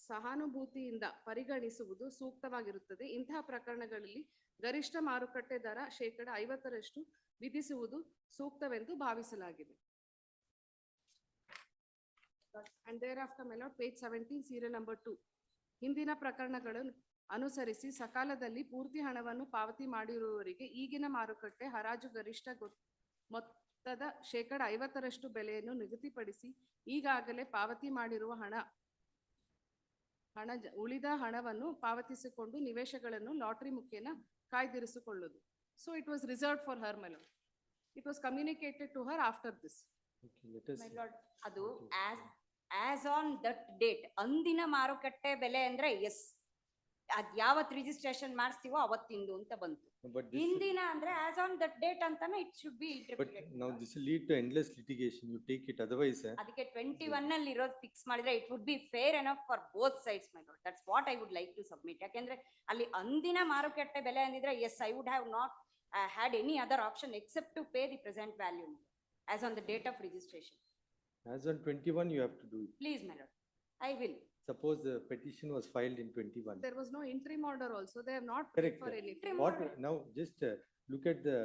ಸಹಾನುಭೂತಿಯಿಂದ ಪರಿಗಣಿಸುವುದು ಸೂಕ್ತವಾಗಿರುತ್ತದೆ. ಇಂತಹ ಪ್ರಕರಣಗಳಲ್ಲಿ ಗರಿಷ್ಠ ಮಾರುಕಟ್ಟೆ ದರ 50% ವಿಧಿಸುವುದು ಸೂಕ್ತವೆಂದು ಭಾವಿಸಲಾಗಿದೆ. And thereafter, my lord, page 17, serial number 2. ಹಿಂದಿನ ಪ್ರಕರಣಗಳನ್ನು ಅನುಸರಿಸಿ ಸಕಾಲದಲ್ಲಿ ಪೂರ್ತಿ ಹಣವನ್ನು ಪಾವತಿ ಮಾಡಿರುವವರಿಗೆ ಈಗಿನ ಮಾರುಕಟ್ಟೆ ಹರಾಜು ಗರಿಷ್ಠ ಮೊತ್ತದ 50% ಬೆಲೆಯನ್ನು ನಿಗದಿಪಡಿಸಿ ಈಗಾಗಲೇ ಪಾವತಿ ಮಾಡಿರುವ ಉಳಿದ ಹಣವನ್ನು ಪಾವತಿಸಿಕೊಂಡು ನಿವೇಶಗಳನ್ನು ಲಾಟರಿ ಮುಖೇನ ಕಾಯ್ದಿರಿಸಿಕೊಳ್ಳುವುದು. So it was reserved for her, my lord. It was communicated to her after this. Okay, let us. My lord, ಅದು as on that date ಅಂದಿನ ಮಾರುಕಟ್ಟೆ ಬೆಲೆ ಅಂದ್ರೆ ಎಸ್ ಅದ್ ಯಾವತ್ ರಿಜಿಸ್ಟ್ರೇಷನ್ ಮಾಡಿಸ್ತೀವೋ ಅವತ್ತಿಂದು ಅಂತ ಬಂತು. But this, ಹಿಂದಿನ ಅಂದ್ರೆ as on that date ಅಂತಾನೆ it should be but interpreted. now this will lead to endless litigation. You take it otherwise. ಅದಕ್ಕೆ 21 ಅಲ್ಲಿ ಇರೋದು ಫಿಕ್ಸ್ ಮಾಡಿದ್ರೆ it would be fair enough for both sides, my lord. That's what I would like to submit. ಯಾಕೆಂದ್ರೆ ಅಲ್ಲಿ ಅಂದಿನ ಮಾರುಕಟ್ಟೆ ಬೆಲೆ ಅಂದಿದ್ರೆ yes, I would have not had any other option except to pay the present value as on the date of registration. As on 21, you have to do it. Please, my lord, I will. Suppose the petition was filed in 21. There was no interim order also. They have not paid Correct. for anything. What now? Just look at the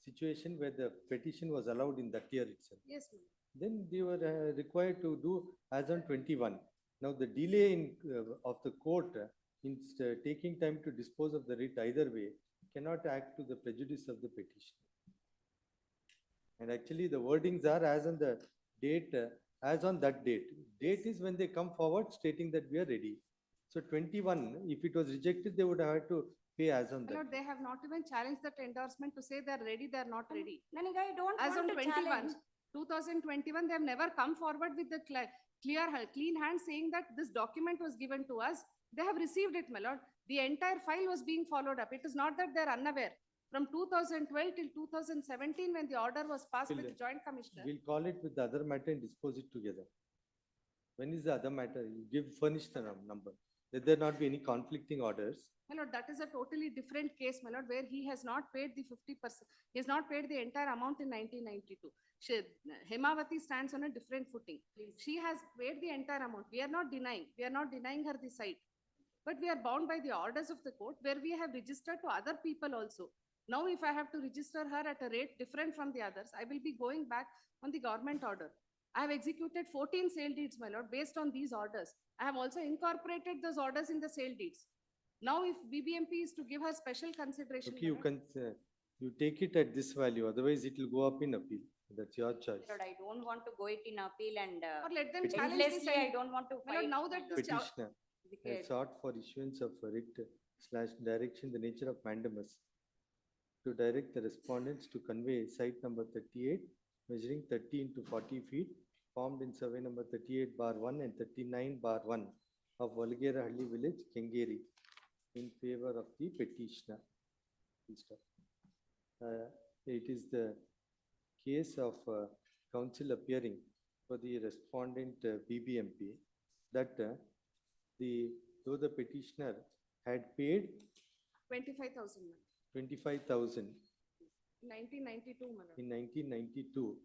situation where the petition was allowed in that year itself. Yes, ma'am. Then they were required to do as on 21. Now the delay in of the court in taking time to dispose of the writ either way cannot act to the prejudice of the petition. And actually the wordings are as on the date, as on that date. Date is when they come forward stating that we are ready. So 21, if it was rejected, they would have to pay as on My that. lord, they have not even challenged that endorsement to say they are ready, they are not ready. ನನಗೆ I don't As on want to 21, challenge. 2021, they have never come forward with the clean hand saying that this document was given to us. They have received it, my lord. The entire file was being followed up. It is not that they are unaware. From 2012 till 2017, when the order was passed with the joint commissioner. We'll call it with the other matter and dispose it together. When is the other matter? You furnish the number. Let there not be any conflicting orders. My lord, that is a totally different case, my lord, where he has not paid the 50%. He has not paid the entire amount in 1992. Hemavati stands on a different footing. She has paid the entire amount. We are not denying. We are not denying her the site. But we are bound by the orders of the court where we have registered to other people also. Now, if I have to register her at a rate different from the others, I will be going back on the government order. I have executed 14 sale deeds, my lord, based on these orders. I have also incorporated those orders in the sale deeds. Now, if BBMP is to give her special consideration. Okay, you can, you take it at this value, otherwise it will go up in appeal. That's your choice. Lord, I don't want to go it in appeal and Or let them challenge this. endlessly I don't want to My lord, fight. now that this Petitioner has sought for issuance of writ / direction the nature of mandamus to direct the respondents to convey site number 38 measuring 30 into 40 feet formed in survey number 38/1 and 39/1 of Valgerahalli village, Kengeri, in favor of the petitioner. It is the case of counsel appearing for the respondent BBMP that the though the petitioner had paid 25,000, 25,000 1992, my lord. in 1992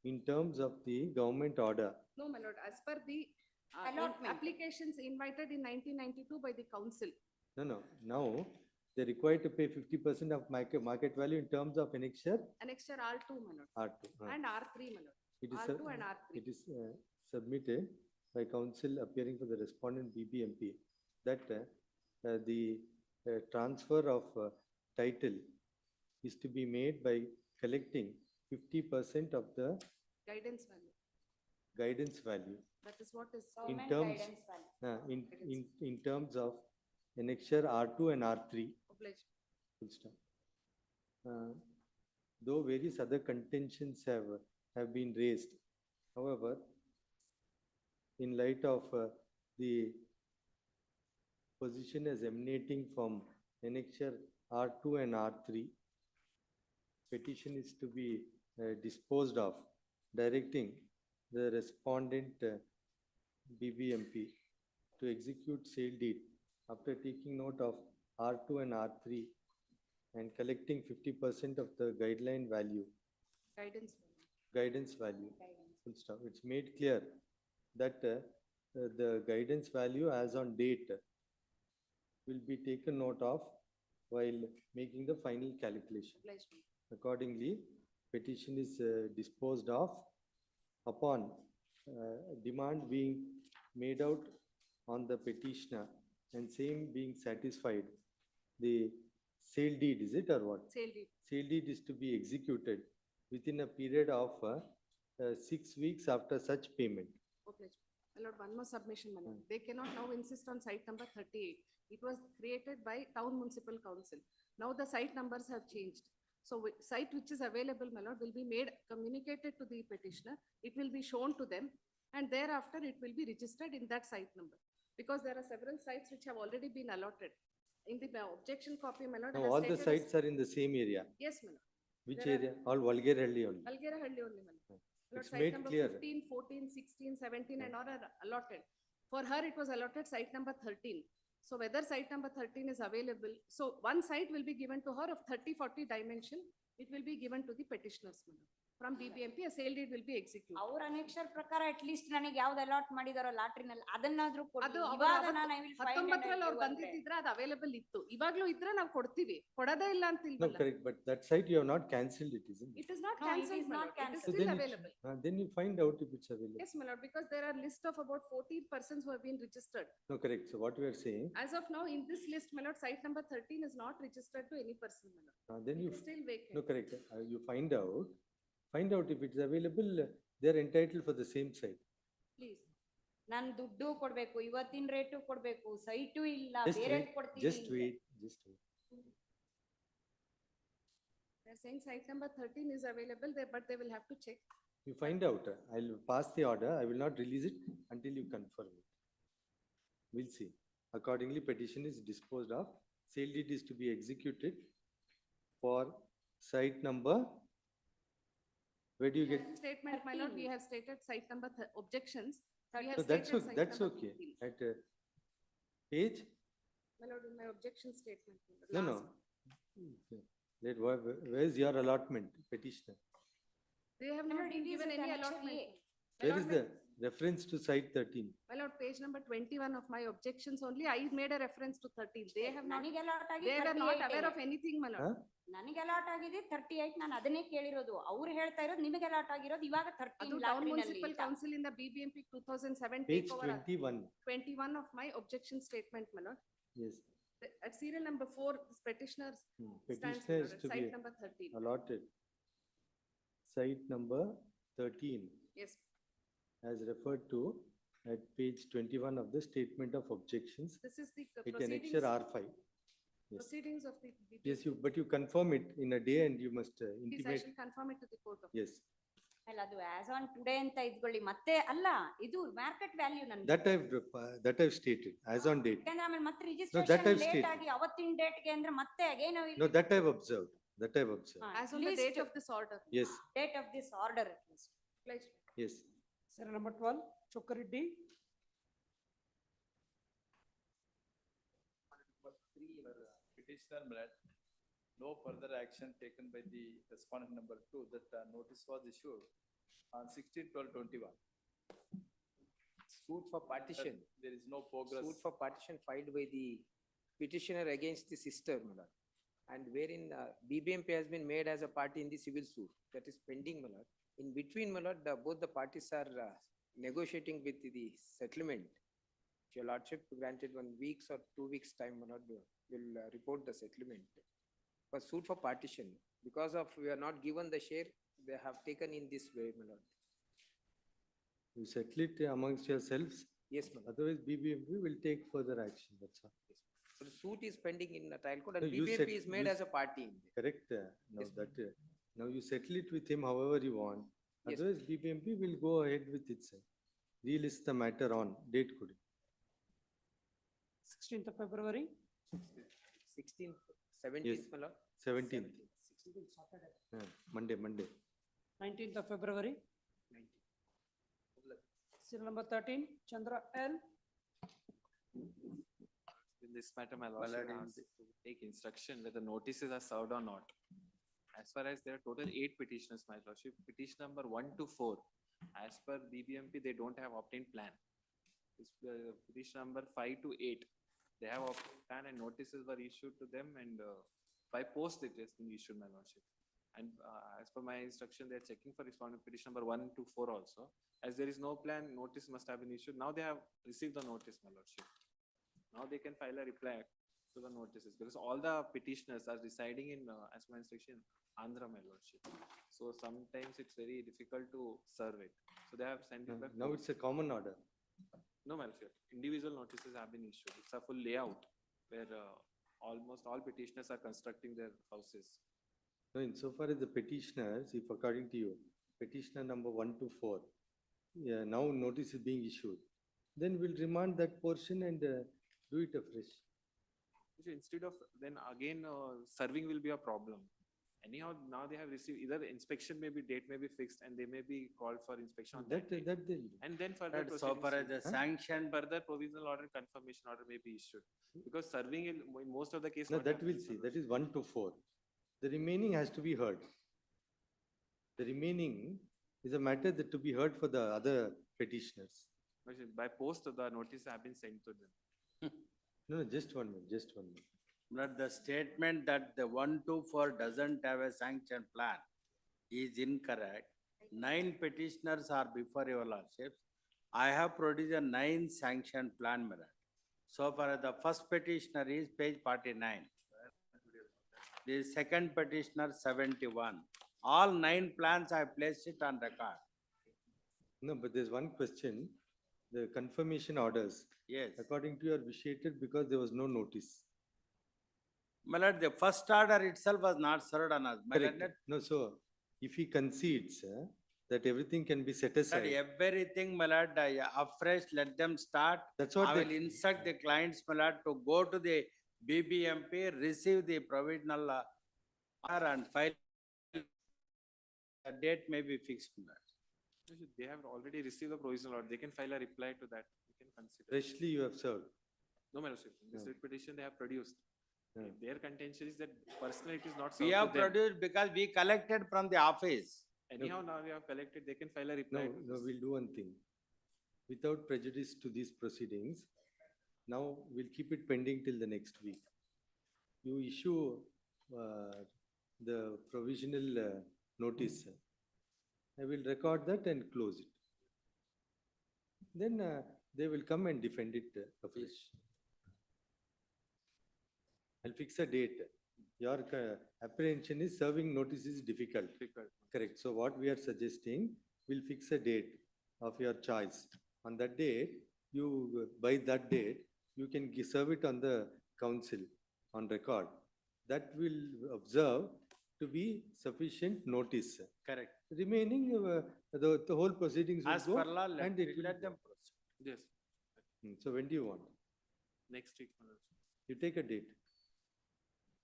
in terms of the government order. No, my lord, as per the Allotment. applications invited in 1992 by the council. No, now they're required to pay 50% of market value in terms of annexure Annexure R2, my lord, R2. and R3, my lord. It is, R2 and R3. it is submitted by council appearing for the respondent BBMP that the transfer of title is to be made by collecting 50% of the Guidance value. guidance value That is what is. in Government terms guidance value. in terms of annexure R2 and R3. Obliged. Full stop. Though various other contentions have been raised, however, in light of the position as emanating from annexure R2 and R3, petition is to be disposed of, directing the respondent BBMP to execute sale deed after taking note of R2 and R3 and collecting 50% of the guideline value, Guidance value. guidance value. Full stop. It's made clear that the guidance value as on date will be taken note of while making the final calculation. Obliged. Accordingly, petition is disposed of upon demand being made out on the petitioner and same being satisfied. The sale deed, is it or what? Sale deed. Sale deed is to be executed within a period of 6 weeks after such payment. Obliged. My lord, one more submission, my lord. They cannot now insist on site number 38. It was created by town municipal council. Now the site numbers have changed. So site which is available, my lord, will be made, communicated to the petitioner. It will be shown to them and thereafter it will be registered in that site number. Because there are several sites which have already been allotted. In the objection copy, my lord. I Now have all the stated as- sites are in the same area. Yes, my lord. Which There are- area? All Valgarehalli only. Algerahalli only, my lord. Lord, It's site made number clear. 15, 14, 16, 17 and all are allotted. For her, it was allotted site number 13. So whether site number 13 is available, so one site will be given to her of 30, 40 dimension. It will be given to the petitioners, my lord. From BBMP, a sale deed will be executed. ಅವ್ರ annexure ಪ್ರಕಾರ at least ನನಗೆ ಯಾವ್ದು allot ಮಾಡಿದಾರೋ ಲಾಟ್ರಿನಲ್ಲಿ ಅದನ್ನಾದ್ರೂ ಅದು ಕೊಡ್ಲಿ. ಅವ್ರು ಇವಾಗ ಅವತ್ತು ನಾನು I will find and I 19ರಲ್ಲಿ ಅವ್ರು give ಅಂದ್ರೆ. ಬಂದಿದ್ರೆ ಅದು ಅವೈಲೇಬಲ್ ಇತ್ತು. ಇವಾಗ್ಲೂ ಇದ್ರೆ ನಾವು ಕೊಡ್ತೀವಿ. ಕೊಡದೇ ಇಲ್ಲ ಅಂತ No, ಇಲ್ವಲ್ಲ. correct, but that site you have not cancelled it, isn't it? It is not No, it cancelled, is my not lord. It is cancelled. So still then available. then you find out if it's available. Yes, my lord, because there are list of about 14 persons who have been registered. No, correct. So what we are saying, As of now, in this list, my lord, site number 13 is not registered to any person, my lord. then It you, is still vacant. no, correct. You find out if it's available, they are entitled for the same site. Please. ನಾನು ದುಡ್ಡು ಕೊಡ್ಬೇಕು, ಇವತ್ತಿನ rate ಕೊಡ್ಬೇಕು, site ಇಲ್ಲ, Just ಬೇರೆ wait, ಕೊಡ್ತೀವಿ just ಅಂದ್ರೆ. wait, just wait. They are saying site number 13 is available there, but they will have to check. You find out, I'll pass the order, I will not release it until you confirm it. We'll see. Accordingly, petition is disposed of, sale deed is to be executed for site number. Where do you get? Statement, my lord, we have stated site number objections. We have No, that's stated okay, site that's number okay. 15. At page? My lord, in my objection statement. my lord, No, no. last one. Okay. Where's your allotment, petitioner? They have My not lord, been it is given at any annexure allotment. A. My Where lord, is the reference to site 13? My lord, page number 21 of my objections only, I made a reference to 13. They have not, ನನಗೆ allot ಆಗಿ they were not 38 aware ಇದೆ. of anything, my lord. Huh? ನನಗೆ allot ಆಗಿದೆ 38, ನಾನು ಅದನ್ನೇ ಕೇಳಿರೋದು. ಅವ್ರು ಹೇಳ್ತಾ ಇರೋದು ನಿಮಗೆ ಅಲಾಟ್ ಆಗಿರೋದು ಇವಾಗ 13 ಅದು town ಲಾಟ್ರಿನಲ್ಲಿ municipal ಅಂತ. council in the BBMP 2007 Page takeover. 21, 21 of my objection statement, my lord. yes. At serial number 4, this petitioners stands, my Petitioner lord, is at to be site number 13. allotted. Site number 13, Yes, as referred to at page 21 of the statement of objections, this is the it proceedings, annexure R5. Yes. proceedings of the BBMP. Yes, but you confirm it in a day and you must Please, I intimate. shall confirm it to the court of. Yes, ಅಲ್ಲ ಅದು as on today ಅಂತ ಇದ್ಕೊಳ್ಳಿ. ಮತ್ತೆ ಅಲ್ಲ ಇದು market value ನನ್ಗೆ. that I've stated, as on date. ಯಾಕಂದ್ರೆ ಆಮೇಲೆ ಮತ್ತೆ that registration I've late stated. ಆಗಿ ಅವತ್ತಿನ ಡೇಟ್ಗೆ ಅಂದ್ರೆ ಮತ್ತೆ again No, that I've observed, that I've observed. As on the date of this order. Yes, date of this order at least. Please. yes. Serial number 12, Chokkareddy. Petitioner, my lord, no further action taken by the respondent number 2, that notice was issued on 16/12/21. Suit for partition. There is no progress. Suit for partition filed by the petitioner against the sister, my lord. And wherein BBMP has been made as a party in the civil suit that is pending, my lord. In between, my lord, both the parties are negotiating with the settlement. If your lordship granted 1 week or 2 weeks time, my lord, will report the settlement. For suit for partition, because of we are not given the share, they have taken in this way, my lord. You settle it amongst yourselves. Yes, my lord. Otherwise, BBMP will take further action. That's all. So the suit is pending in the trial court No, and you BBMP set- is made you as a party in there. Correct. Now Yes, ma'am. that now you settle it with him however you want. Yes, Otherwise, BBMP will go ahead with itself. Relist the matter on date. Could 16th of February. 16th, 17th, Yes. my lord. 17th. 16th Saturday. Monday. 19th of February. Serial number 13, Chandra L. In this matter, my lordship lord, has to take instruction whether notices are served or not. As far as there are total 8 petitioners, my lordship, petition number 1 to 4, as per BBMP, they don't have obtained plan. This petition number 5 to 8, they have obtained plan and notices were issued to them, and by post it has been issued, my lordship. And as per my instruction, they are checking for respondent petition number 1 to 4 also. As there is no plan, notice must have been issued. Now they have received the notice, my lordship. Now they can file a reply to the notices, because all the petitioners are residing in, as per my instruction, Andhra, my lordship. So sometimes it's very difficult to serve it. So they have sent it back. Now it's a common order. No, my lordship. Individual notices have been issued. It's a full layout where almost all petitioners are constructing their houses. No, insofar as the petitioners, if according to you, petitioner number 1 to 4, now notice is being issued, then we'll remand that portion and do it afresh. Instead of then again serving will be a problem. Anyhow, now they have received either inspection date may be fixed and they may be called for inspection. On That date. they'll do. And then further Right, so far as the proceedings- sanction- further provisional order, confirmation order may be issued, because serving in most of the case. No, not that we'll happening, see. my That is 1 to 4. The remaining has to be heard. The remaining is a matter that to be heard for the other petitioners. lordship. By post, the notice have been sent to them. No, just 1 minute, just 1 minute. But the statement that the 1 to 4 doesn't have a sanction plan is incorrect. 9 petitioners are before your lordships. I have produced a 9 sanction plan, my lord. So far as the first petitioner is page 49. The second petitioner 71. All 9 plans I placed it on record. No, but there's one question. The confirmation orders. Yes. According to you, are vitiated because there was no notice. My lord, the first order itself was not served on us. My lord, Correct. No, so if he concedes that everything can be set that aside, everything, my lord, afresh, let them start. That's what I they- will instruct the clients, my lord, to go to the BBMP, receive the provisional order and file. The date may be fixed, my lord. Lordship, they have already received the provisional order. They can file a reply to that. We can consider. freshly you have served. No, my lordship. This No. petition they have produced. Yeah. Their contention is that personally it is not We served have to them. produced because we collected from the office. Anyhow, now we have collected, they can file a No, reply. to no, this. we'll do one thing. Without prejudice to these proceedings, now we'll keep it pending till the next week. You issue the provisional notice. I will record that and close it. Then they will come and defend it afresh. I'll fix a date. Your apprehension is serving notice is difficult. Correct. So what we are suggesting, we'll fix a date of your choice. On that date, by that date, you can serve it on the council on record. That will observe to be sufficient notice. Correct. Remaining, the whole proceedings will As go per law, and it will. let them proceed. Yes, So when do you want? next week, my lordship. You take a date.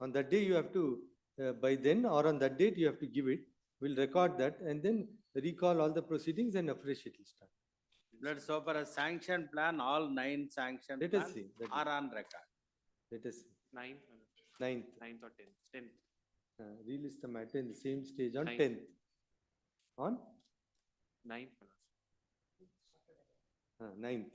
On that day, you have to, by then or on that date, you have to give it. We'll record that and then recall all the proceedings and afresh it will start. Let's so for a sanction plan, all 9 sanction Let us plans see. That are on record. Let us, Ninth, my lord. 9th, Ninth or tenth. relist the matter in the same stage on 9th. 10th. On 9th, my lord. 9th.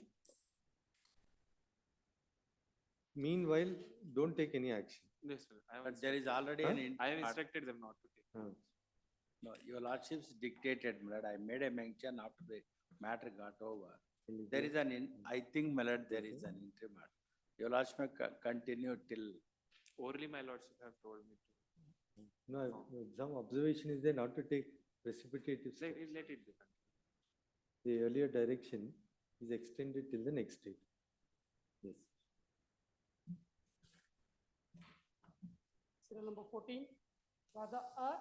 Meanwhile, don't take any action. Yes, sir. I have But there is instructed- already Huh? an. I have instructed them not to take. No, your lordships dictated, my lord. I made a mention after the matter got over. There is I think, my lord, there is an interim matter. Your lordship may continue till. Orally, my lordship have told me to. No, some observation is there not to take precipitative Let steps. let it be. The earlier direction is extended till the next date. Yes. Serial number 14, Radha R.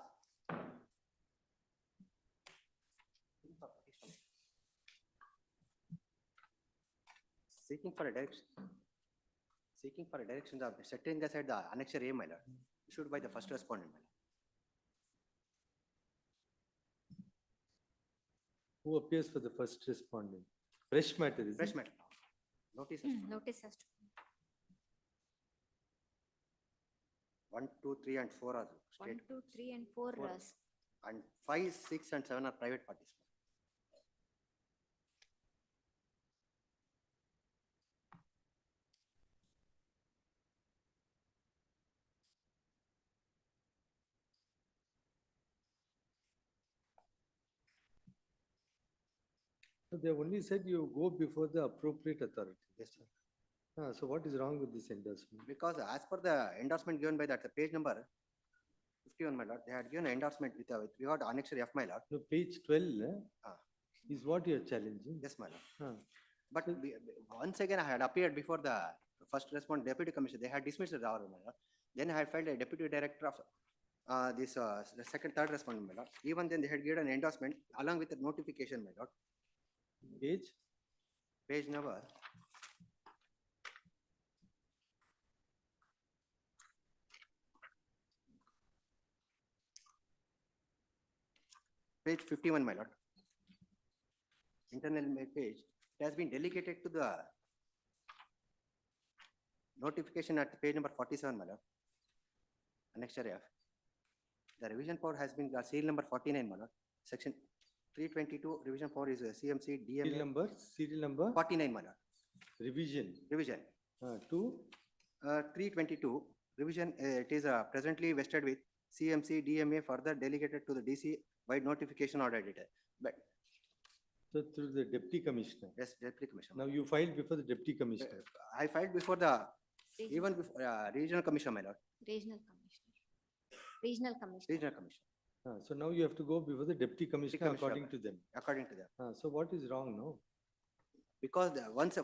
Seeking for a direction, the setting aside the annexure A, my lord, issued by the first respondent, my lord. Who appears for the first respondent? Fresh matter, is Fresh it? matter. Notice. Notice has to. 1, 2, 3, and 4 are 1, state, 2, 3, and 4 Four. Ras. and 5, 6, and 7 are private parties. So they only said you go before the appropriate authority. Yes, sir. So what is wrong with this endorsement? Because as per the endorsement given by that page number 51, my lord, they had given endorsement with regard to annexure F, my lord. No, page 12 is what you are challenging. Yes, my lord. Ah. But once again, I had appeared before the first respondent deputy commissioner. They had dismissed the order, my lord. Then I had filed a deputy director of the second, third respondent, my lord. Even then, they had given an endorsement along with the notification, my lord. Page number. Page 51, my lord. Internal page. It has been delegated to the notification at page number 47, my lord. Annexure F. The revision power has been serial number 49, my lord. Section 322 revision power is CMC DMA. Serial number 49, my lord. Revision. To 322 revision. It is presently vested with CMC DMA, further delegated to the DC by notification order editor. But So through the deputy commissioner. yes, deputy commissioner. Now you filed before the deputy commissioner. I filed before the even before regional commissioner, my lord. Regional commissioner. Regional commissioner. Regional commissioner. So now you have to go before the deputy commissioner commissioner, according to them. According to them. So what is wrong now? Because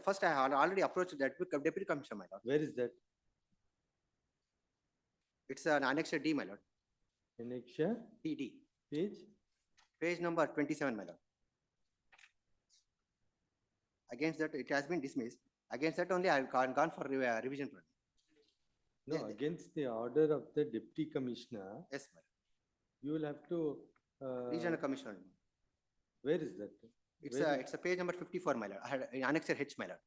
first I had already approached the deputy commissioner, my lord. Where is that? It's an annexure D, my lord. Annexure D. Page number 27, my lord. Against that, it has been dismissed. Against that only I have gone for revision. No, Yes. against the order of the deputy commissioner. Yes, my lord. You will have to. Regional commissioner. Where is that? It's a page number 54, my lord. I had annexure H, my lord.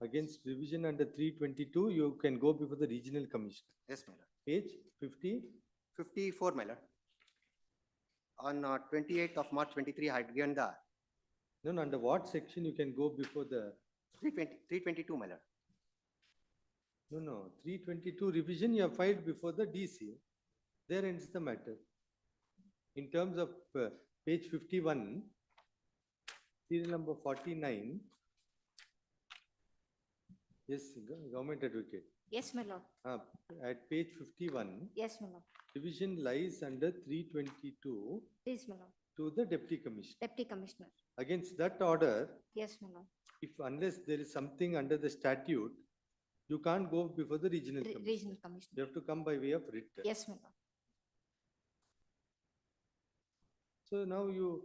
Against revision under 322, you can go before the regional commissioner. Yes, my lord. Page 54, my lord. On 28th of March 23, I had given the. No, under what section you can go before the. 322, my lord. No, 322 revision you have filed before the DC. There ends the matter. In terms of page 51, serial number 49. Yes, government advocate. Yes, my lord. At page 51. Yes, my lord. Division lies under 322 Yes, my lord. to the deputy commissioner. Deputy commissioner. Against that order, Yes, my lord. if unless there is something under the statute, you can't go before the regional commissioner. Regional commissioner. You have to come by way of writ. Yes, my lord. So now you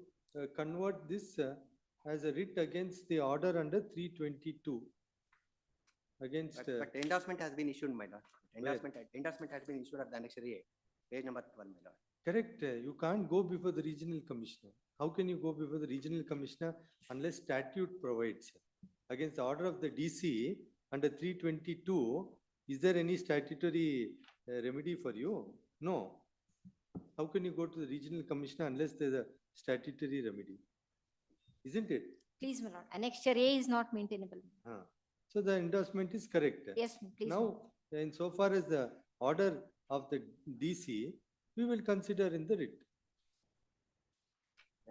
convert this as a writ against the order under 322. Against. But endorsement has been issued, my lord. Endorsement has been issued at the annexure A, page number 1, my lord. Correct. You can't go before the regional commissioner. How can you go before the regional commissioner unless statute provides? against the order of the DC under 322, is there any statutory remedy for you? No. How can you go to the regional commissioner unless there's a statutory remedy? Isn't it? Please, my lord, annexure A is not maintainable. So the endorsement is correct. Yes, please. Now, in so far as the order of the DC, we will consider in the writ.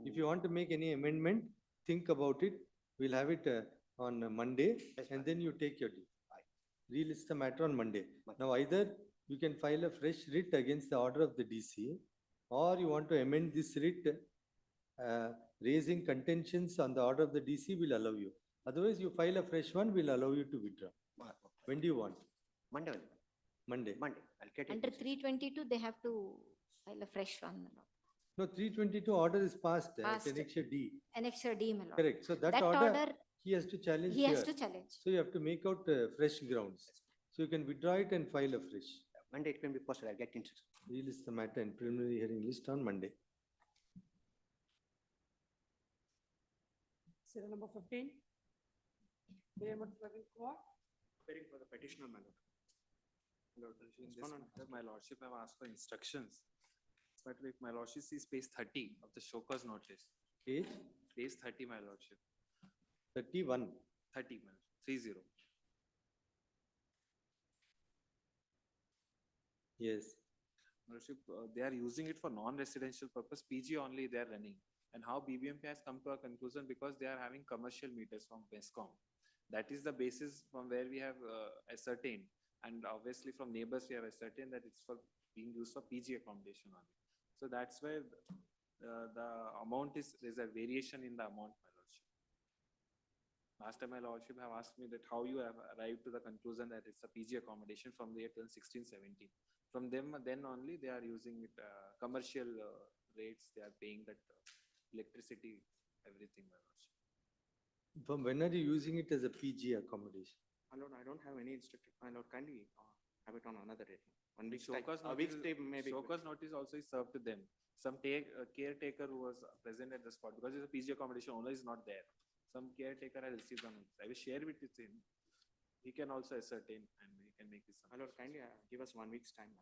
If you want to make any amendment, think about it. We'll have it on Monday, and then you take your leave. Relist the matter on Monday. Now, either you can file a fresh writ against the order of the DC, or you want to amend this writ, raising contentions on the order of the DC will allow you. Otherwise, you file a fresh one, we'll allow you to withdraw. When do you want? Monday. Monday. Monday. I'll get it. Under 322, they have to file a fresh one, my lord. No, 322 order is passed, Passed. Annexure D. Annexure D, my lord. Correct. So that order, he has to challenge He has here. to challenge. So you have to make out fresh grounds. So you can withdraw it and file a fresh. Monday it can be posted. I'll get into it. Relist the matter in preliminary hearing list on Monday. Serial number 15. Payment Praveen Kumar. Preparing for the petitioner, my lord. Lord, in this matter, my lordship have asked for instructions. But if my lordship sees page 30 of the show cause notice. Page? Page 30, my lordship. 31. 30, my lordship. 30. Yes. Lordship, they are using it for non-residential purpose, PG only they are running. And how BBMP has come to a conclusion because they are having commercial meters from BESCOM. That is the basis from where we have ascertained. And obviously from neighbors we have ascertained that it's for being used for PG accommodation only. So that's where the amount is, there's a variation in the amount, my lordship. Last time my lordship have asked me that how you have arrived to the conclusion that it's a PG accommodation from the year 2016-17. From them, then only they are using it, commercial rates, they are paying that electricity, everything, my lordship. From when are you using it as a PG accommodation? My lord, I don't have any instructed. My lord, kindly have it on another date. 1 week. Show cause A week's notice, time maybe. show cause notice also is served to them. Some caretaker who was present at the spot because it's a PG accommodation owner is not there. Some caretaker has received the notice. I will share it with him. He can also ascertain and he can make his. My lord, kindly give us 1 week's time.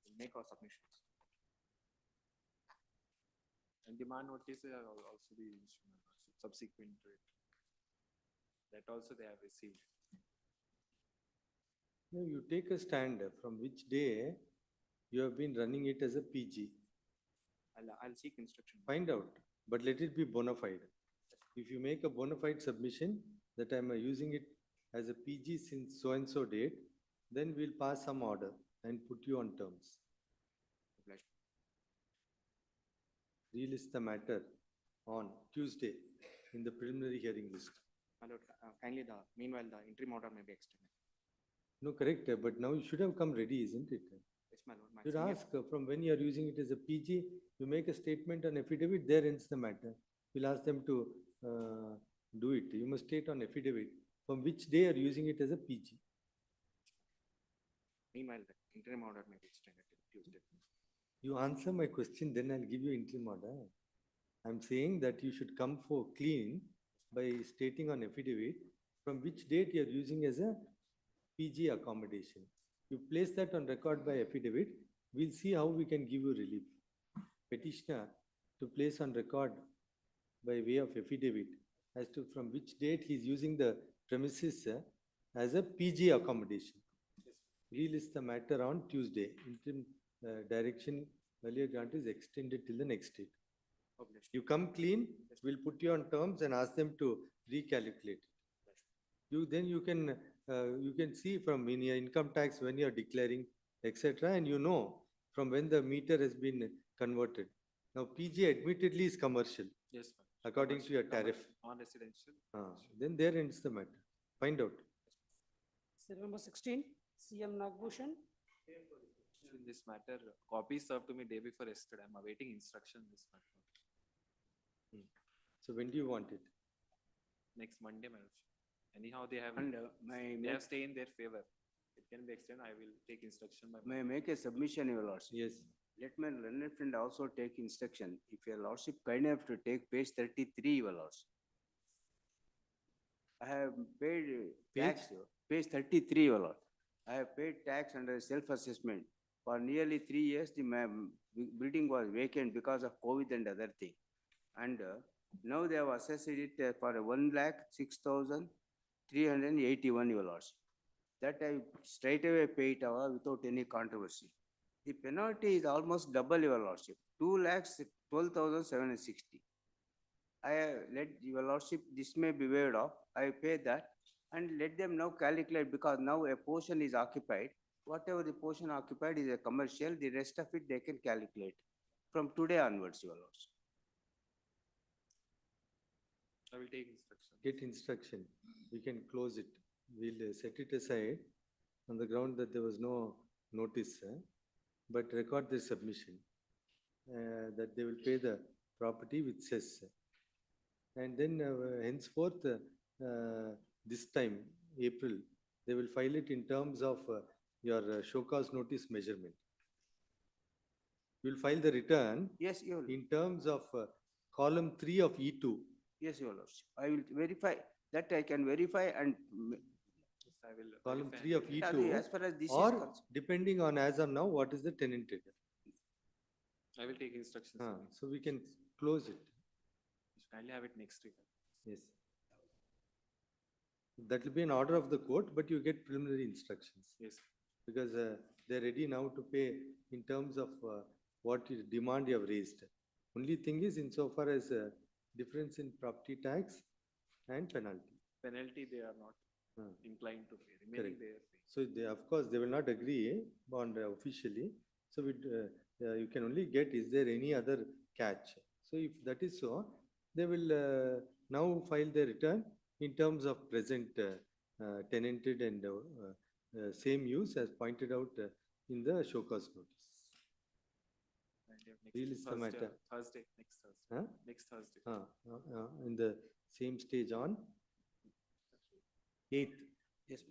We'll make our submissions. And demand notice will also be issued subsequent to it. That also they have received. No, you take a stand from which day you have been running it as a PG. I'll seek instruction. Find out, but let it be bona fide. If you make a bona fide submission that I am using it as a PG since so and so date, then we'll pass some order and put you on terms. Relist the matter on Tuesday in the preliminary hearing list. My lord, kindly meanwhile the interim order may be extended. No, correct, but now you should have come ready, isn't it? Yes, my lord. My You senior- ask from when you are using it as a PG, you make a statement on affidavit, there ends the matter. We'll ask them to do it. You must state on affidavit from which day you are using it as a PG. Meanwhile, the interim order may be extended till Tuesday. You answer my question, then I'll give you interim order. I'm saying that you should come for clean by stating on affidavit from which date you are using as a PG accommodation. You place that on record by affidavit, we'll see how we can give you relief. Petitioner to place on record by way of affidavit as to from which date he is using the premises as a PG accommodation. Relist the matter on Tuesday. Interim direction earlier grant is extended till the next date. You come clean, we'll put you on terms and ask them to recalculate. Then you can see from in your income tax when you are declaring, etc. And you know from when the meter has been converted. Now PG admittedly is commercial. Yes, ma'am. According to your tariff. Non-residential. Then there ends the matter. Find out. Serial number 16, CM Nagbhushan. In this matter, copy served to me day before yesterday. I'm awaiting instruction in this matter. So when do you want it? Next Monday, my lordship. Anyhow, they have And they have stayed in their favor. It can be extended. I will take instruction by. May I make a submission, your lordship? Yes. Let my learned friend also take instruction. If your lordship kind enough to take page 33, your lordship. I have paid Page? tax, page 33, your lord. I have paid tax under self-assessment. For nearly 3 years, the building was vacant because of COVID and other thing. And now they have assessed it for 1,06,381, your lords. That I straight away pay it without any controversy. The penalty is almost double, your lordship, 2,12,760. Let your lordship, this may be waived off. I pay that and let them now calculate, because now a portion is occupied. Whatever the portion occupied is a commercial, the rest of it they can calculate from today onwards, your lords. I will take instruction. Get instruction. We can close it. We'll set it aside on the ground that there was no notice, but record the submission, that they will pay the property with cess. And then henceforth, this time, April, they will file it in terms of your show cause notice measurement. You will file the return. Yes, your lord. In terms of column 3 of E2. Yes, your lordship. I will verify that. I can verify and Yes, I will. Column verify 3 of It E2. as far as this is or concerned. depending on as of now, what is the tenanted. I will take instructions. So we can close it. Kindly have it next week. Yes. That will be an order of the court, but you get preliminary instructions. Yes. Because they're ready now to pay in terms of what demand you have raised. Only thing is, insofar as difference in property tax and penalty. Penalty they are not inclined to pay. Remaining Correct. they are paying. So they, of course, they will not agree on officially. So you can only get, is there any other catch? So if that is so, they will now file their return in terms of present tenanted and same use as pointed out in the show cause notice. Release the matter. Thursday, next Thursday. Huh? Next Thursday. In the same stage on 8th. Yes,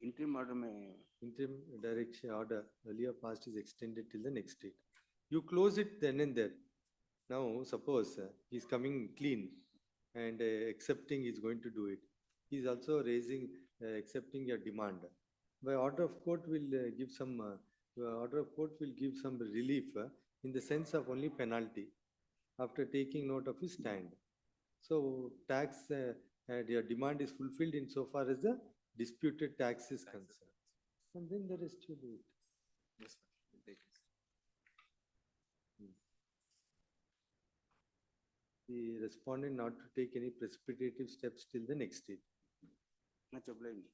interim order may. Interim direction order earlier passed is extended till the next date. You close it then and there. Now, suppose he's coming clean and accepting he's going to do it. He's also raising, accepting your demand. By order of court will give some, order of court will give some relief in the sense of only penalty after taking note of his stand. So tax, your demand is fulfilled insofar as the disputed tax is concerned. And then the rest you do it. Yes, we'll take it. The respondent not to take any precipitative steps till the next date. Much obliged.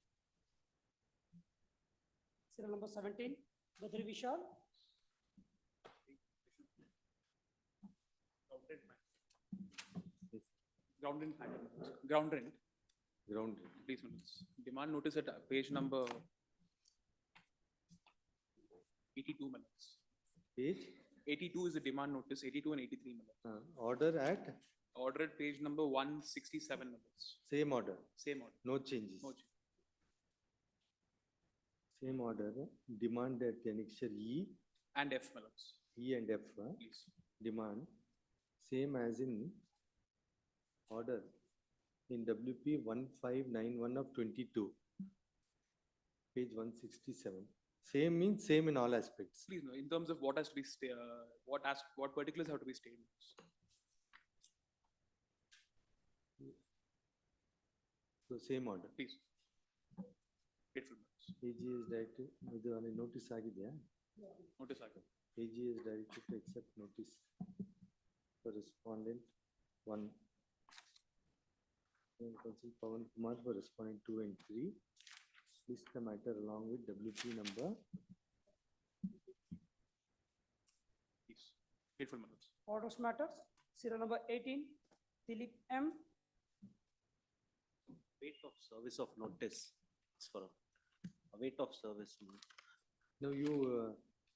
Serial number 17, Badri Vishal. Ground rent. Ground rent. Ground rent. Please notice. Demand notice at page number 82 minutes. Page? 82 is the demand notice, 82 and 83 minutes. Order at? Order at page number 167 minutes. Same order? Same order. No changes? No change. Same order, demand at annexure E. And F minutes. E and F. Please. Demand, same as in order in WP 1591 of 22, page 167. Same means same in all aspects. Please know in terms of what has to be what particulars have to be stated. So same order. Please. Grateful. AG is directed, notice ಆಗಿದೆಯಾ? Notice ಆಗಿದೆ. AG is directed to accept notice for respondent 1. Council Pawan Kumar for respondent 2 and 3. List the matter along with WP number. Please. Grateful minutes. Orders matters. Serial number 18, Dilip M. Weight of service of notice. It's for a weight of service. Now you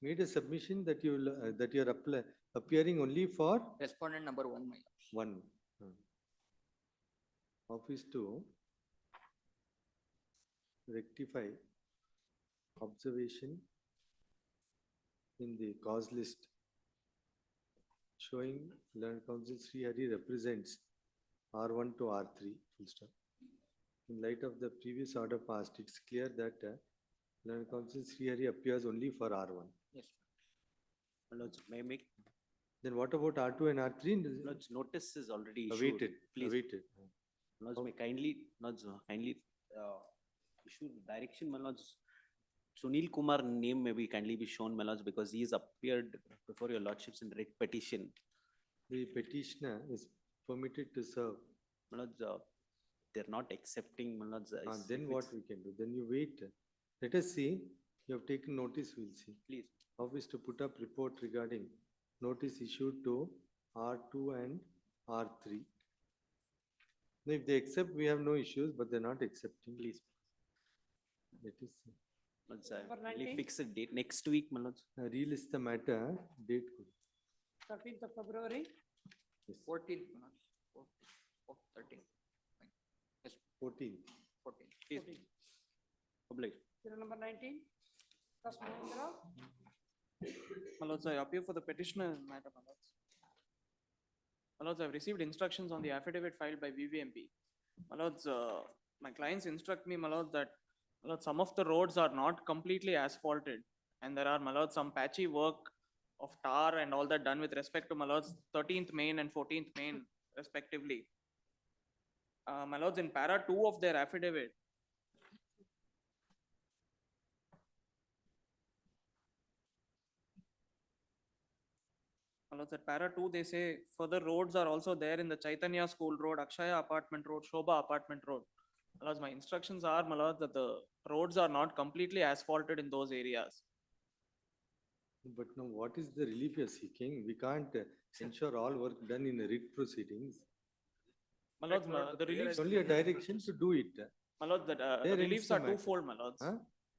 made a submission that you that you are appearing only for Respondent number 1, my lord. 1. Office to rectify observation in the cause list showing Learned Counsel Sri Hari represents R1 to R3. Full stop. in light of the previous order passed, it's clear that Learned Counsel Srihari appears only for R1. Yes. My lords, may I make, Then what about R2 and R3? lords, notice is already issued. Awaited, Please. awaited. Lords, may kindly, lords, kindly issue direction, my lords. Sunil Kumar name may be kindly be shown, my lords, because he has appeared before your lordships in writ petition. The petitioner is permitted to serve. My lords, they're not accepting, my lords. Then what we can do? Then you wait. Let us see. You have taken notice, we'll see. Please. Office to put up report regarding notice issued to R2 and R3. Now, if they accept, we have no issues, but they're not accepting. Please. Let us see. Lords, Number kindly 19. fix a date next week, my lords. Relist the matter, date. 13th of February. Yes. 14th, 13th. Yes, 14th. 14th. Please. Public. Serial number 19. Trust Mahindra. My lords, I appear for the petitioner matter, my lords. My lords, I've received instructions on the affidavit filed by VVMP. My lords, my clients instruct me, my lords, that my lords, some of the roads are not completely asphalted, and there are, my lords, some patchy work of tar and all that done with respect to, my lords, 13th Main and 14th Main respectively. My lords, in para 2 of their affidavit, my lords, at para 2 they say further roads are also there in the Chaitanya School Road, Akshaya Apartment Road, Shobha Apartment Road. My lords, my instructions are, my lords, that the roads are not completely asphalted in those areas. But now what is the relief you're seeking? We can't ensure all work done in writ proceedings. My lords, the reliefs. It's only a direction to do it. My lords, that There the ends reliefs the are matter. twofold, my lords. Huh?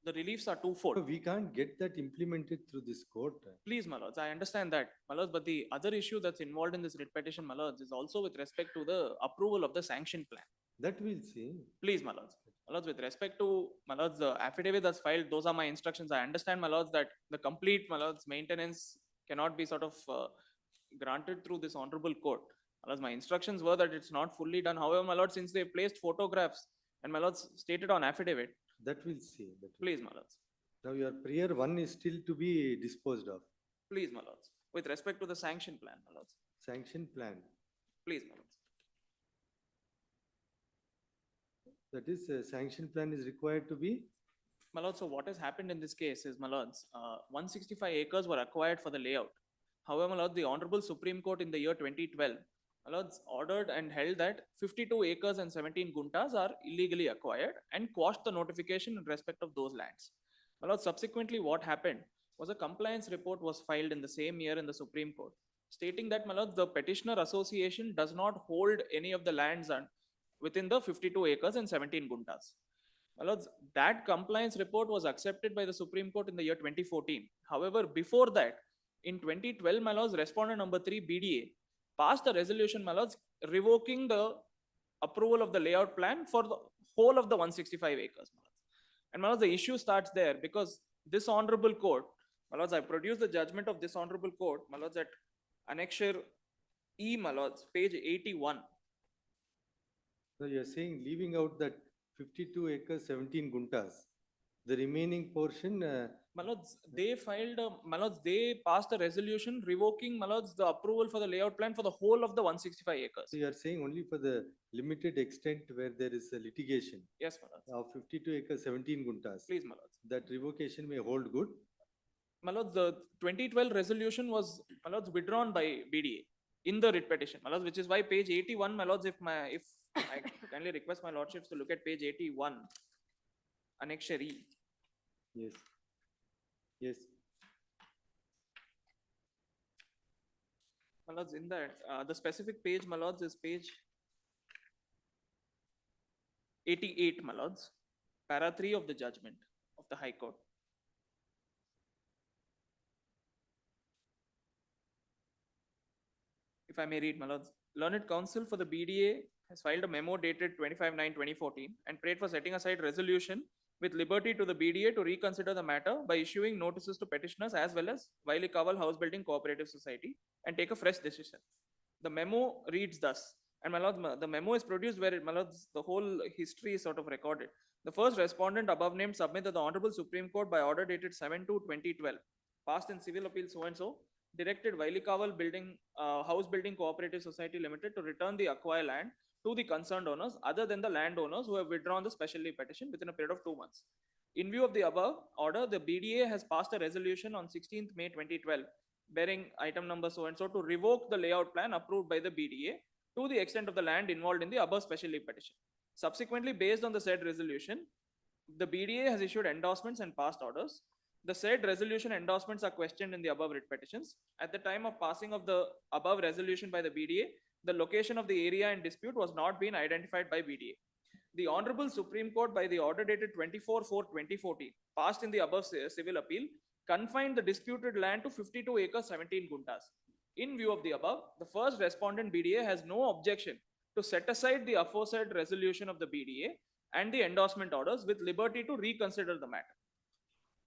The reliefs are twofold. No, we can't get that implemented through this court. Please, my lords, I understand that, my lords, but the other issue that's involved in this writ petition, my lords, is also with respect to the approval of the sanction plan. That we'll see. Please, my lords. My lords, with respect to, my lords, the affidavit that's filed, those are my instructions. I understand, my lords, that the complete, my lords, maintenance cannot be sort of granted through this honorable court. My lords, my instructions were that it's not fully done. However, my lords, since they placed photographs and my lords stated on affidavit. That we'll see. Please, my lords. Now your prayer 1 is still to be disposed of. Please, my lords. With respect to the sanction plan, my lords. Sanction plan. Please, my lords. That is, sanction plan is required to be? My lords, so what has happened in this case is, my lords, 165 acres were acquired for the layout. However, my lord, the Honorable Supreme Court in the year 2012, my lords, ordered and held that 52 acres and 17 guntas are illegally acquired and quashed the notification in respect of those lands. My lord, subsequently what happened was a compliance report was filed in the same year in the Supreme Court, stating that, my lord, the petitioner association does not hold any of the lands within the 52 acres and 17 guntas. My lords, that compliance report was accepted by the Supreme Court in the year 2014. However, before that, in 2012, my lords, respondent number 3 BDA passed a resolution, my lords, revoking the approval of the layout plan for the whole of the 165 acres. My lords. And my lords, the issue starts there because this honorable court, my lords, I produced the judgment of this honorable court, my lords, at annexure E, my lords, page 81. So you're saying leaving out that 52 acres, 17 guntas, the remaining portion. My lords, they filed, my lords, they passed a resolution revoking, my lords, the approval for the layout plan for the whole of the 165 acres. So you are saying only for the limited extent where there is a litigation. Yes, my lords. Of 52 acres, 17 guntas. Please, my lords. That revocation may hold good. My lords, the 2012 resolution was, my lords, withdrawn by BDA in the writ petition, my lords, which is why page 81, my lords, if I kindly request my lordships to look at page 81, annexure E. Yes. Yes. My lords, in that, the specific page, my lords, is page 88, my lords, para 3 of the judgment of the High Court. If I may read, my lords, Learned Counsel for the BDA has filed a memo dated 25/9/2014 and prayed for setting aside resolution with liberty to the BDA to reconsider the matter by issuing notices to petitioners as well as Wiley Kawal House Building Cooperative Society and take a fresh decision. The memo reads thus: And my lords, the memo is produced where my lords, the whole history is sort of recorded. The first respondent above named submit that the Honorable Supreme Court by order dated 7/2/2012 passed in civil appeal so and so directed Vailikawal House Building Cooperative Society Limited to return the acquired land to the concerned owners other than the landowners who have withdrawn the special leave petition within a period of 2 months. In view of the above order, the BDA has passed a resolution on 16th May 2012 bearing item number so and so to revoke the layout plan approved by the BDA to the extent of the land involved in the above special leave petition. Subsequently, based on the said resolution, the BDA has issued endorsements and passed orders. The said resolution endorsements are questioned in the above writ petitions. At the time of passing of the above resolution by the BDA, the location of the area in dispute was not being identified by BDA. The Honorable Supreme Court, by the order dated 24/4/2014, passed in the above civil appeal, confined the disputed land to 52 acres 17 guntas. In view of the above, the first respondent BDA has no objection to set aside the aforesaid resolution of the BDA and the endorsement orders with liberty to reconsider the matter.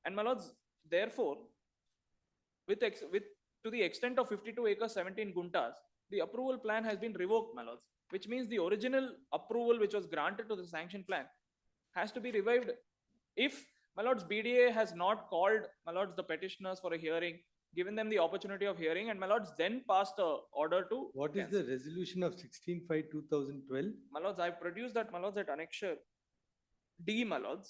And my lords, therefore, to the extent of 52 acres 17 guntas, the approval plan has been revoked, my lords, which means the original approval which was granted to the sanction plan has to be revived if, my lords, BDA has not called, my lords, the petitioners for a hearing, given them the opportunity of hearing, and my lords then passed a order to What is the resolution of 16/5/2012? My lords, I've produced that, my lords, at annexure D, my lords.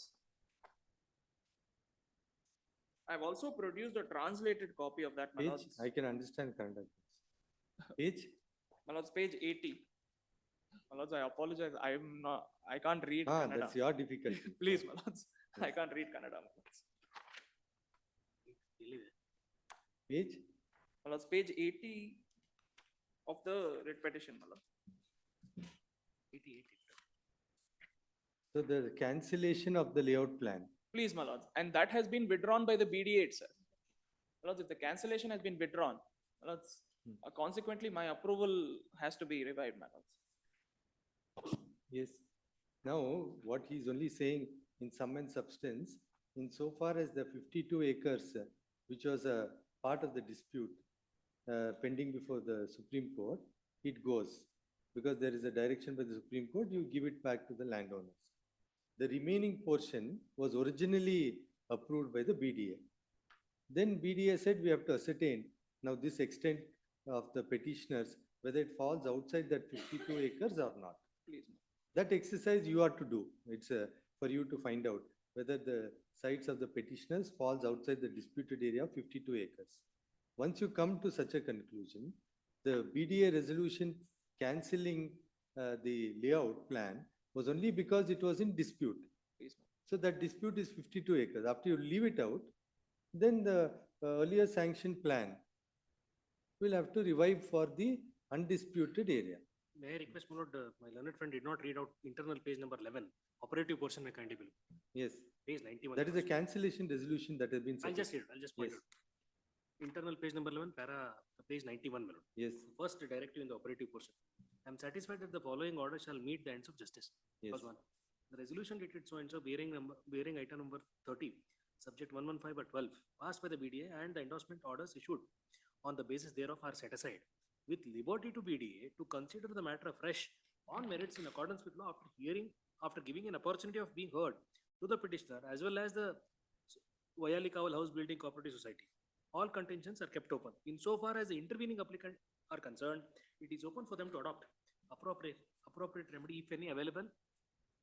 I've also produced a translated copy of that, my Page, lords. I can understand Kannada. Page? My lords, page 80. My lords, I apologize. I can't read Kannada. That's your difficulty. Please, my lords. I can't read Kannada, my lords. Page? My lords, page 80 of the writ petition, my lords. 80. So the cancellation of the layout plan. Please, my lords. And that has been withdrawn by the BDA itself. My lords, if the cancellation has been withdrawn, my lords, consequently, my approval has to be revived, my lords. Yes. Now, what he is only saying in sum and substance, insofar as the 52 acres, which was a part of the dispute pending before the Supreme Court, it goes. Because there is a direction by the Supreme Court, you give it back to the landowners. The remaining portion was originally approved by the BDA. Then BDA said we have to ascertain now this extent of the petitioners, whether it falls outside that 52 acres or not. Please. That exercise you are to do. It's for you to find out whether the sites of the petitioners falls outside the disputed area of 52 acres. Once you come to such a conclusion, the BDA resolution cancelling the layout plan was only because it was in dispute. Please. So that dispute is 52 acres. After you leave it out, then the earlier sanctioned plan will have to revive for the undisputed area. May I request, my lord, my learned friend did not read out internal page number 11, operative portion may kindly below. Yes. Page 91. That is a cancellation resolution that has been I'll just read it, I'll just point Yes. out. Internal page number 11, page 91, my lord. Yes. First directive in the operative portion. I am satisfied that the following order shall meet the ends of justice. Yes. First one, the resolution dated so and so bearing item number 30, subject 115/12, passed by the BDA and the endorsement orders issued on the basis thereof are set aside with liberty to BDA to consider the matter afresh on merits in accordance with law after giving an opportunity of being heard to the petitioner as well as the Vailikawal House Building Cooperative Society. All contentions are kept open. Insofar as the intervening applicant are concerned, it is open for them to adopt appropriate remedy, if any, available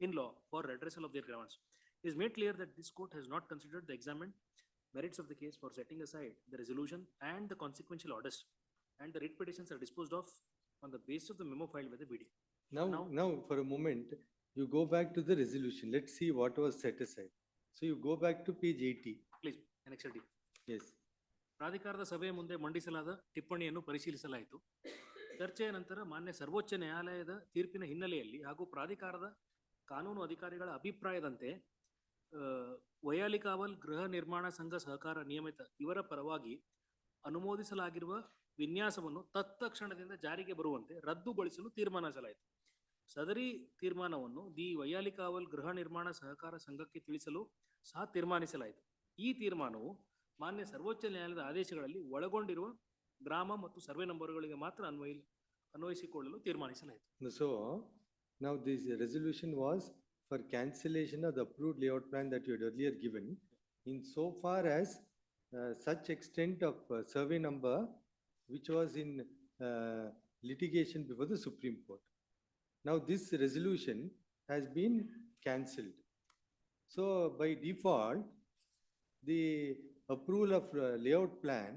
in law for redressal of their grounds. It is made clear that this court has not considered the examined merits of the case for setting aside the resolution and the consequential orders, and the writ petitions are disposed of on the basis of the memo filed by the BDA. Now, for a moment, you go back to the resolution. Let's see what was set aside. So you go back to page 80. Please, annexure D. Yes. ಪ್ರಾಧಿಕಾರದ ಸಭೆಯ ಮುಂದೆ ಮಂಡಿಸಲಾದ ಟಿಪ್ಪಣಿಯನ್ನು ಪರಿಶೀಲಿಸಲಾಯಿತು. ಚರ್ಚೆಯ ನಂತರ ಮಾನ್ಯ ಸರ್ವೋಚ್ಚ ನ್ಯಾಯಾಲಯದ ತೀರ್ಪಿನ ಹಿನ್ನೆಲೆಯಲ್ಲಿ ಹಾಗೂ ಪ್ರಾಧಿಕಾರದ ಕಾನೂನು ಅಧಿಕಾರಿಗಳ ಅಭಿಪ್ರಾಯದಂತೆ ವೈಯಾಲಿಕಾವಲ್ ಗೃಹ ನಿರ್ಮಾಣ ಸಂಘ ಸಹಕಾರ ನಿಯಮಿತ ಇವರ ಪರವಾಗಿ ಅನುಮೋದಿಸಲಾಗಿರುವ ವಿನ್ಯಾಸವನ್ನು ತತ್ಕ್ಷಣದಿಂದ ಜಾರಿಗೆ ಬರುವಂತೆ ರದ್ದುಗೊಳಿಸಲು ತೀರ್ಮಾನಿಸಲಾಯಿತು. ಸದರಿ ತೀರ್ಮಾನವನ್ನು ದಿ ವೈಯಾಲಿಕಾವಲ್ ಗೃಹ ನಿರ್ಮಾಣ ಸಹಕಾರ ಸಂಘಕ್ಕೆ ತಿಳಿಸಲು ಸಹ ತೀರ್ಮಾನಿಸಲಾಯಿತು. ಈ ತೀರ್ಮಾನವು ಮಾನ್ಯ ಸರ್ವೋಚ್ಚ ನ್ಯಾಯಾಲಯದ ಆದೇಶಗಳಲ್ಲಿ ಒಳಗೊಂಡಿರುವ ಗ್ರಾಮ ಮತ್ತು ಸರ್ವೆ ನಂಬರ್ಗಳಿಗೆ ಮಾತ್ರ ಅನ್ವಯಿಸಿಕೊಳ್ಳಲು ತೀರ್ಮಾನಿಸಲಾಯಿತು. So now this resolution was for cancellation of the approved layout plan that you had earlier given, in so far as such extent of survey number which was in litigation before the Supreme Court. Now this resolution has been cancelled. So by default, the approval of layout plan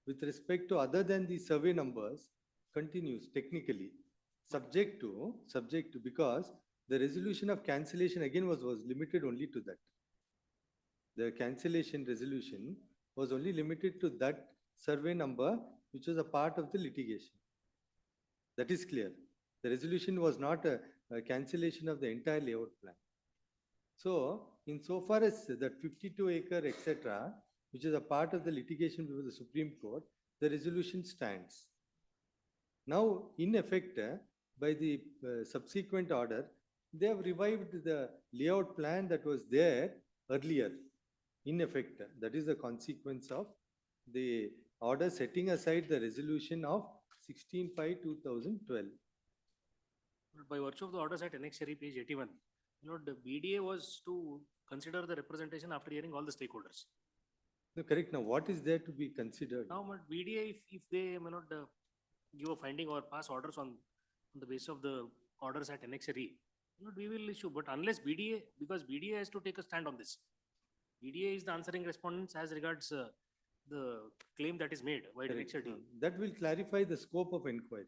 with respect to other than the survey numbers continues technically, subject to, because the resolution of cancellation again was limited only to that. The cancellation resolution was only limited to that survey number which was a part of the litigation. That is clear. The resolution was not a cancellation of the entire layout plan. So, in so far as that 52 acre, etc., which is a part of the litigation before the Supreme Court, the resolution stands. Now, in effect, by the subsequent order, they have revived the layout plan that was there earlier. In effect, that is the consequence of the order setting aside the resolution of 16/5/2012. By virtue of the orders at annexure page 81, the BDA was to consider the representation after hearing all the stakeholders. No, correct. Now, what is there to be considered? Now, but BDA, if they may not give a finding or pass orders on the basis of the orders at annexure, we will issue. But unless BDA, because BDA has to take a stand on this. BDA is the answering respondents as regards the claim that is made by annexure D. That will clarify the scope of inquiry.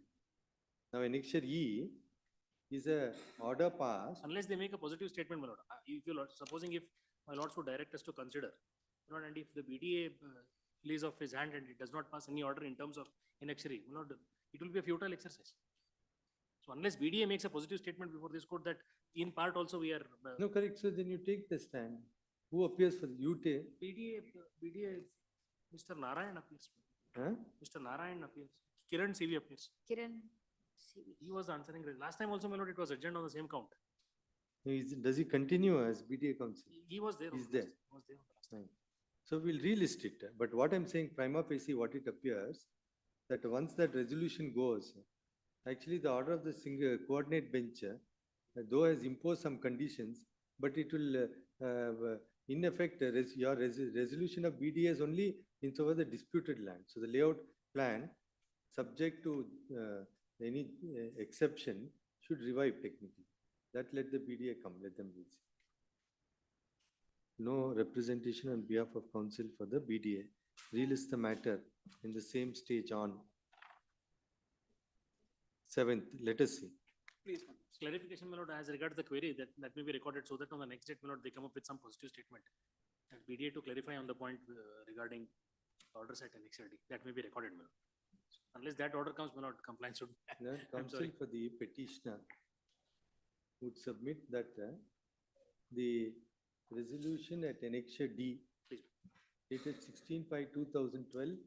Now, annexure E is a order passed. Unless they make a positive statement, my lord. If you supposing if my lords would direct us to consider, and if the BDA lays off his hand and it does not pass any order in terms of annexure, it will be a futile exercise. So unless BDA makes a positive statement before this court that in part also we are. No, correct. So then you take the stand. Who appears for the UTA? BDA, Mr. Narayan appears. Huh? Mr. Narayan appears. Kiran CV appears. Kiran CV. He was answering. Last time also, my lord, it was adjourned on the same count. Does he continue as BDA counsel? He was there. He's there. Was there on the last time. So we'll relist it. But what I'm saying, prima facie, what it appears, that once that resolution goes, actually the order of the single coordinate bench, though has imposed some conditions, but it will, in effect, your resolution of BDA is only insofar the disputed land. So the layout plan, subject to any exception, should revive technically. That let the BDA come, let them reach. No representation on behalf of counsel for the BDA. Relist the matter in the same stage on 7th. Let us see. Please, clarification, my lord, as regards the query that may be recorded so that on the next date, my lord, they come up with some positive statement. That BDA to clarify on the point regarding orders at annexure D. That may be recorded, my lord. Unless that order comes, my lord, compliance should. Counsel for the petitioner would submit that the resolution at annexure D, dated 16/5/2012,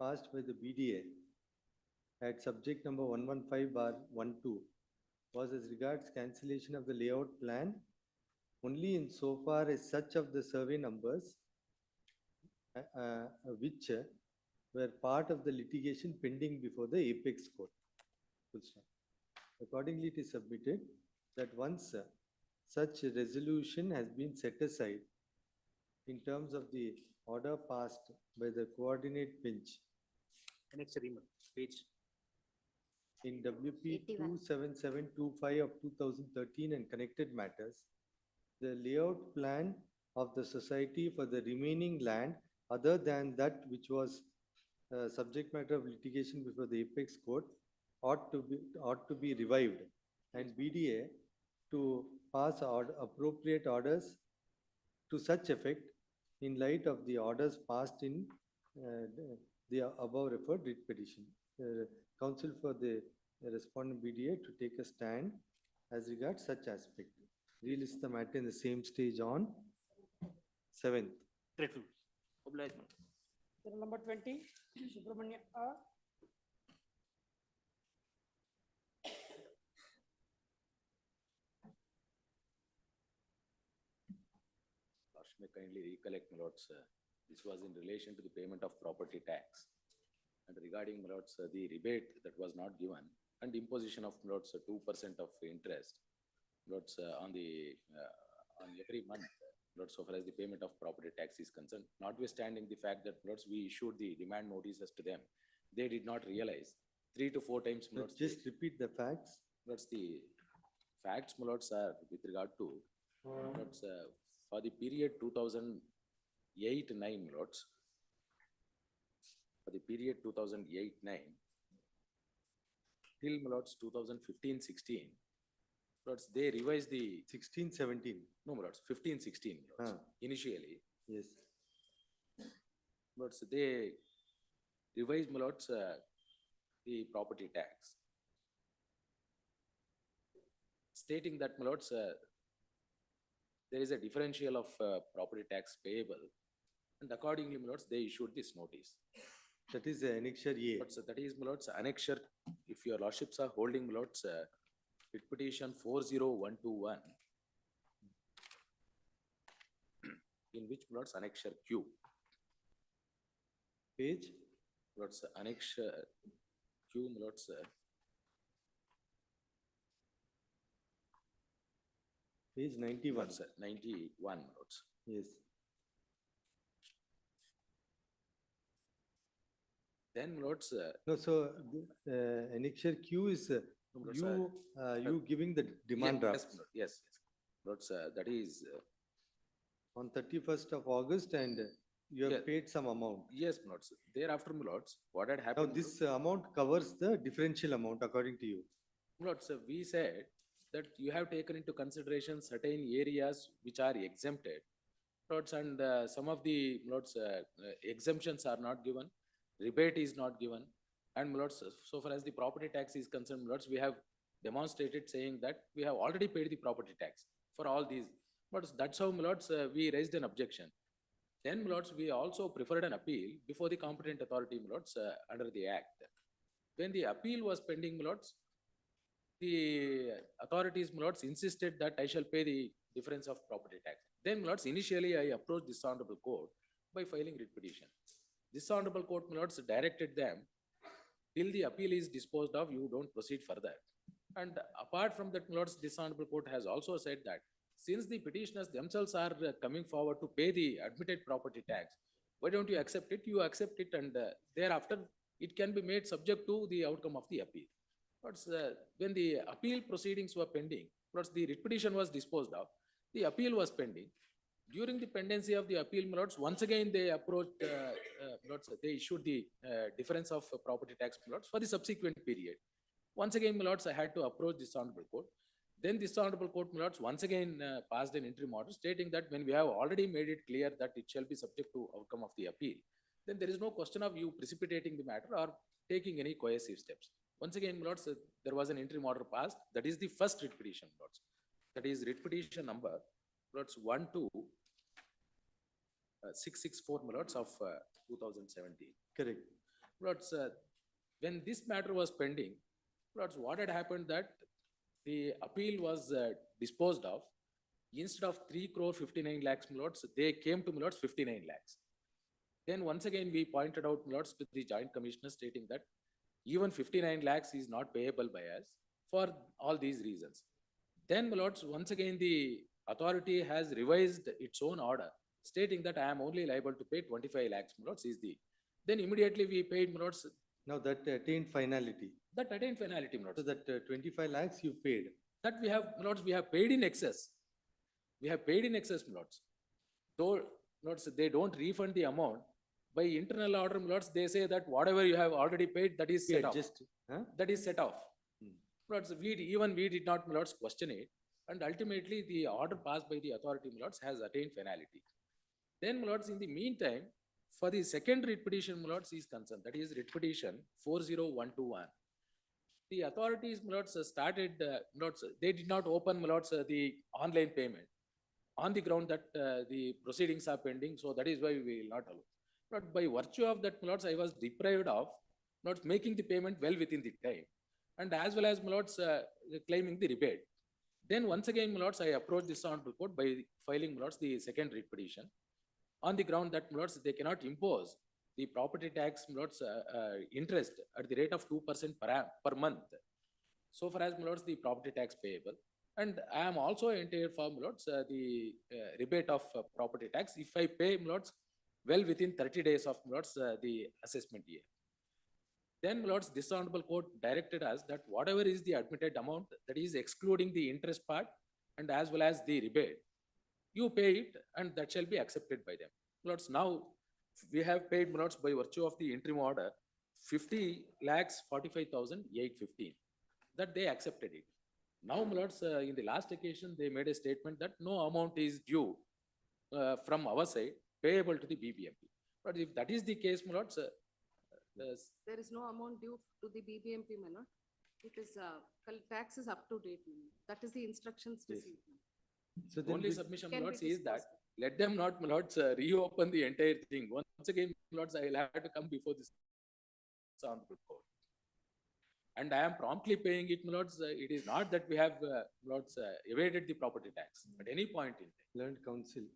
passed by the BDA at subject number 115/12, was as regards cancellation of the layout plan only in so far as such of the survey numbers which were part of the litigation pending before the apex court. Full stop. Accordingly, it is submitted that once such a resolution has been set aside in terms of the order passed by the coordinate bench annexure page in WP 27725 of 2013 and connected matters, the layout plan of the society for the remaining land other than that which was subject matter of litigation before the apex court ought to be revived, and BDA to pass appropriate orders to such effect in light of the orders passed in the above referred writ petition. Counsel for the respondent BDA to take a stand as regards such aspect. Relist the matter in the same stage on 7th. Grateful. Obligement. Number 20, Subramania R. Lordship may kindly recollect, my lords, this was in relation to the payment of property tax. And regarding, my lords, the rebate that was not given, and imposition of lots 2% of interest lots on every month lots so far as the payment of property tax is concerned, notwithstanding the fact that lots we issued the demand notices to them, they did not realize 3 to 4 times So lots just repeat the facts. lots the facts lots are with regard to lots for the period 2008-9 lots, for the period 2008-9 till lots 2015-16 lots they revised the 16-17. no lots 15-16 lots initially. Yes. Lots they revised lots the property tax, stating that lots there is a differential of property tax payable, and accordingly lots they issued this notice. That is annexure A. But that is lots annexure, if your lordships are holding lots writ petition 40121 in which lots annexure Q. Page? Lots annexure Q lots Page 91. lots 91 lots. Yes. Then lots No, so annexure Q is lots, you giving the demand draft yes. Lots that is on 31st of August, and you have Yeah. paid some amount. yes lots. Thereafter lots what had Now happened this amount covers the differential amount according to you. lots we said that you have taken into consideration certain areas which are exempted lots, and some of the lots exemptions are not given, rebate is not given, and lots so far as the property tax is concerned lots we have demonstrated saying that we have already paid the property tax for all these. But that's how lots we raised an objection. Then lots we also preferred an appeal before the competent authority lots under the act. When the appeal was pending lots, the authorities lots insisted that I shall pay the difference of property tax. Then lots initially I approached this honorable court by filing writ petition. This honorable court lots directed them till the appeal is disposed of, you don't proceed further. And apart from that lots, this honorable court has also said that since the petitioners themselves are coming forward to pay the admitted property tax, why don't you accept it? You accept it, and thereafter it can be made subject to the outcome of the appeal. But when the appeal proceedings were pending, but the writ petition was disposed of, the appeal was pending. During the pendency of the appeal, lots, once again they approached, lots, they issued the difference of property tax lots for the subsequent period. Once again, lots, I had to approach this honorable court. Then this honorable court, lots, once again passed an interim order stating that when we have already made it clear that it shall be subject to outcome of the appeal, then there is no question of you precipitating the matter or taking any coercive steps. Once again, lots, there was an interim order passed. That is the first writ petition, lots. That is writ petition number, lots, 12664 lots of 2017. Correct. Lots, when this matter was pending, lots, what had happened that the appeal was disposed of. Instead of 3 crore 59 lakhs lots, they came to lots 59 lakhs. Then once again we pointed out lots to the joint commissioner stating that even 59 lakhs is not payable by us for all these reasons. Then lots, once again the authority has revised its own order stating that I am only liable to pay 25 lakhs lots is the. Then immediately we paid lots. Now that attained finality. That attained finality lots. So that 25 lakhs you paid. That we have lots, we have paid in excess. We have paid in excess lots. Though lots, they don't refund the amount. By internal order lots, they say that whatever you have already paid, that is set off. That is set off. Lots, we did not lots question it, and ultimately the order passed by the authority lots has attained finality. Then lots, in the meantime, for the second writ petition lots is concerned, that is writ petition 40121. The authorities lots started lots, they did not open lots the online payment on the ground that the proceedings are pending, so that is why we will not allow. But by virtue of that lots, I was deprived of not making the payment well within the time, and as well as lots claiming the rebate. Then once again lots, I approached this honorable court by filing lots the second writ petition on the ground that lots, they cannot impose the property tax lots interest at the rate of 2% per month so far as, my lords, the property tax payable. And I am also entitled for, my lords, the rebate of property tax if I pay, my lords, well within 30 days of, my lords, the assessment year. Then, my lords, this honorable court directed us that whatever is the admitted amount, that is excluding the interest part and as well as the rebate, you pay it and that shall be accepted by them. My lords, now we have paid, my lords, by virtue of the interim order, 50,45,815, that they accepted it. Now, my lords, in the last occasion, they made a statement that no amount is due from our side payable to the BBMP. But if that is the case, my lords, There is no amount due to the BBMP, my lord. It is, tax is up to date, my lord. That is the instructions Yes. received. So then only we- submission, my Can be lords, is that discussed. let them not, my lords, reopen the entire thing. Once again, my lords, I will have to come before this honorable court. And I am promptly paying it, my lords. It is not that we have, my lords, evaded the property tax at any point in time. Learned counsel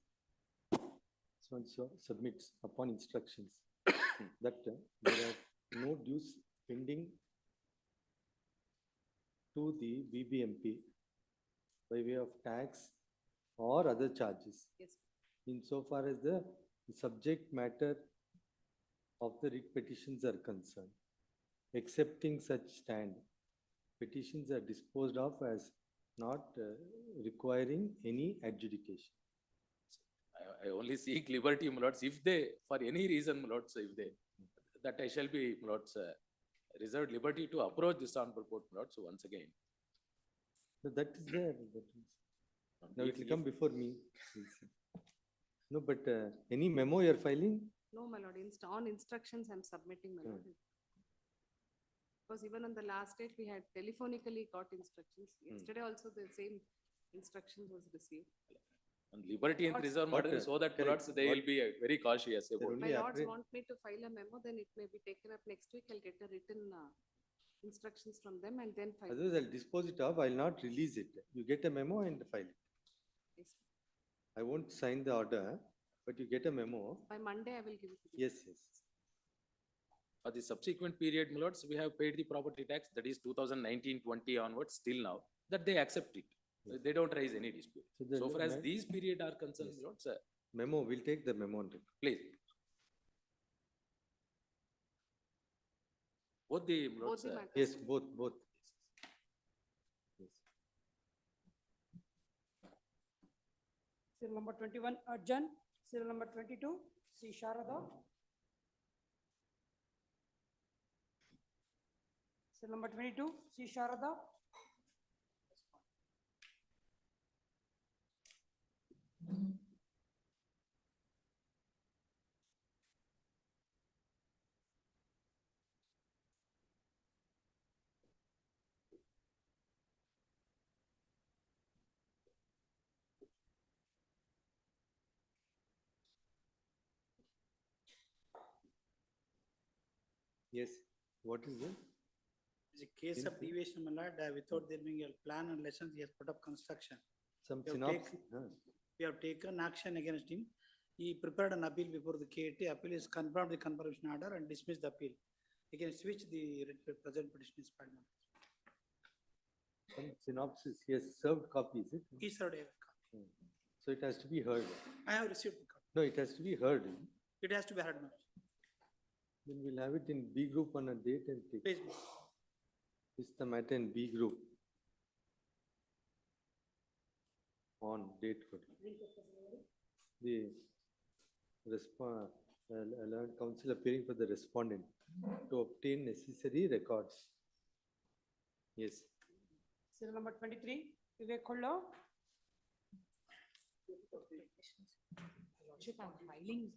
so submits upon instructions that there are no dues pending to the BBMP by way of tax or other charges. Yes. Insofar as the subject matter of the writ petitions are concerned, accepting such stand, petitions are disposed of as not requiring any adjudication. I only seek liberty, my lords, if they, for any reason, my lords, if they, that I shall be, my lords, reserved liberty to approach this honorable court, my lords, once again. So that is there. That is. Now it will If- come before me. No, but any memo you are filing? No, my lord, on instructions I'm submitting, my lord. Because even on the last date, we had telephonically got instructions. Yesterday also the same instructions was received. On liberty and Lords- reserve What, matter, so that, my correct, lords, they what- will be very cautious about it. My only lords appre- want me to file a memo, then it may be taken up next week. I'll get a written instructions from them and then file. Otherwise, I'll dispose it off. I'll not release it. You get a memo and file it. Yes. I won't sign the order, but you get a memo. By Monday, I will give it to you. Yes, yes. For the subsequent period, my lords, we have paid the property tax, that is 2019-20 onwards, till now, that they accept it. They don't raise any dispute. So the So far as ma- these period are concerned, Yes. my lords, Memo, we'll take the memo on record. please. Both the, my lords, Both the matters. Yes, both. Yes. Serial number 21, Arjan. Serial number 22, C. Sharada. Serial number 22, C. Sharada. Yes. What is it? It's a case of deviation, my lord, without there being a plan and license, he has put up construction. Some We have synopsis? We have taken action against him. He prepared an appeal before the KT. Appeal is confirmed the confirmation order and dismissed the appeal. Against which the present petition is filed. Some synopsis. Yes, served copy, is it? He served a copy. So it has to be heard. I have received the copy. No, it has to be heard. It has to be heard, my lord. Then we'll have it in B group on a date and take. Please. It's the matter in B group. On date code. The learned counsel appearing for the respondent to obtain necessary records. Yes. Serial number 23, Vivek Khulla. Lordship, I'm filing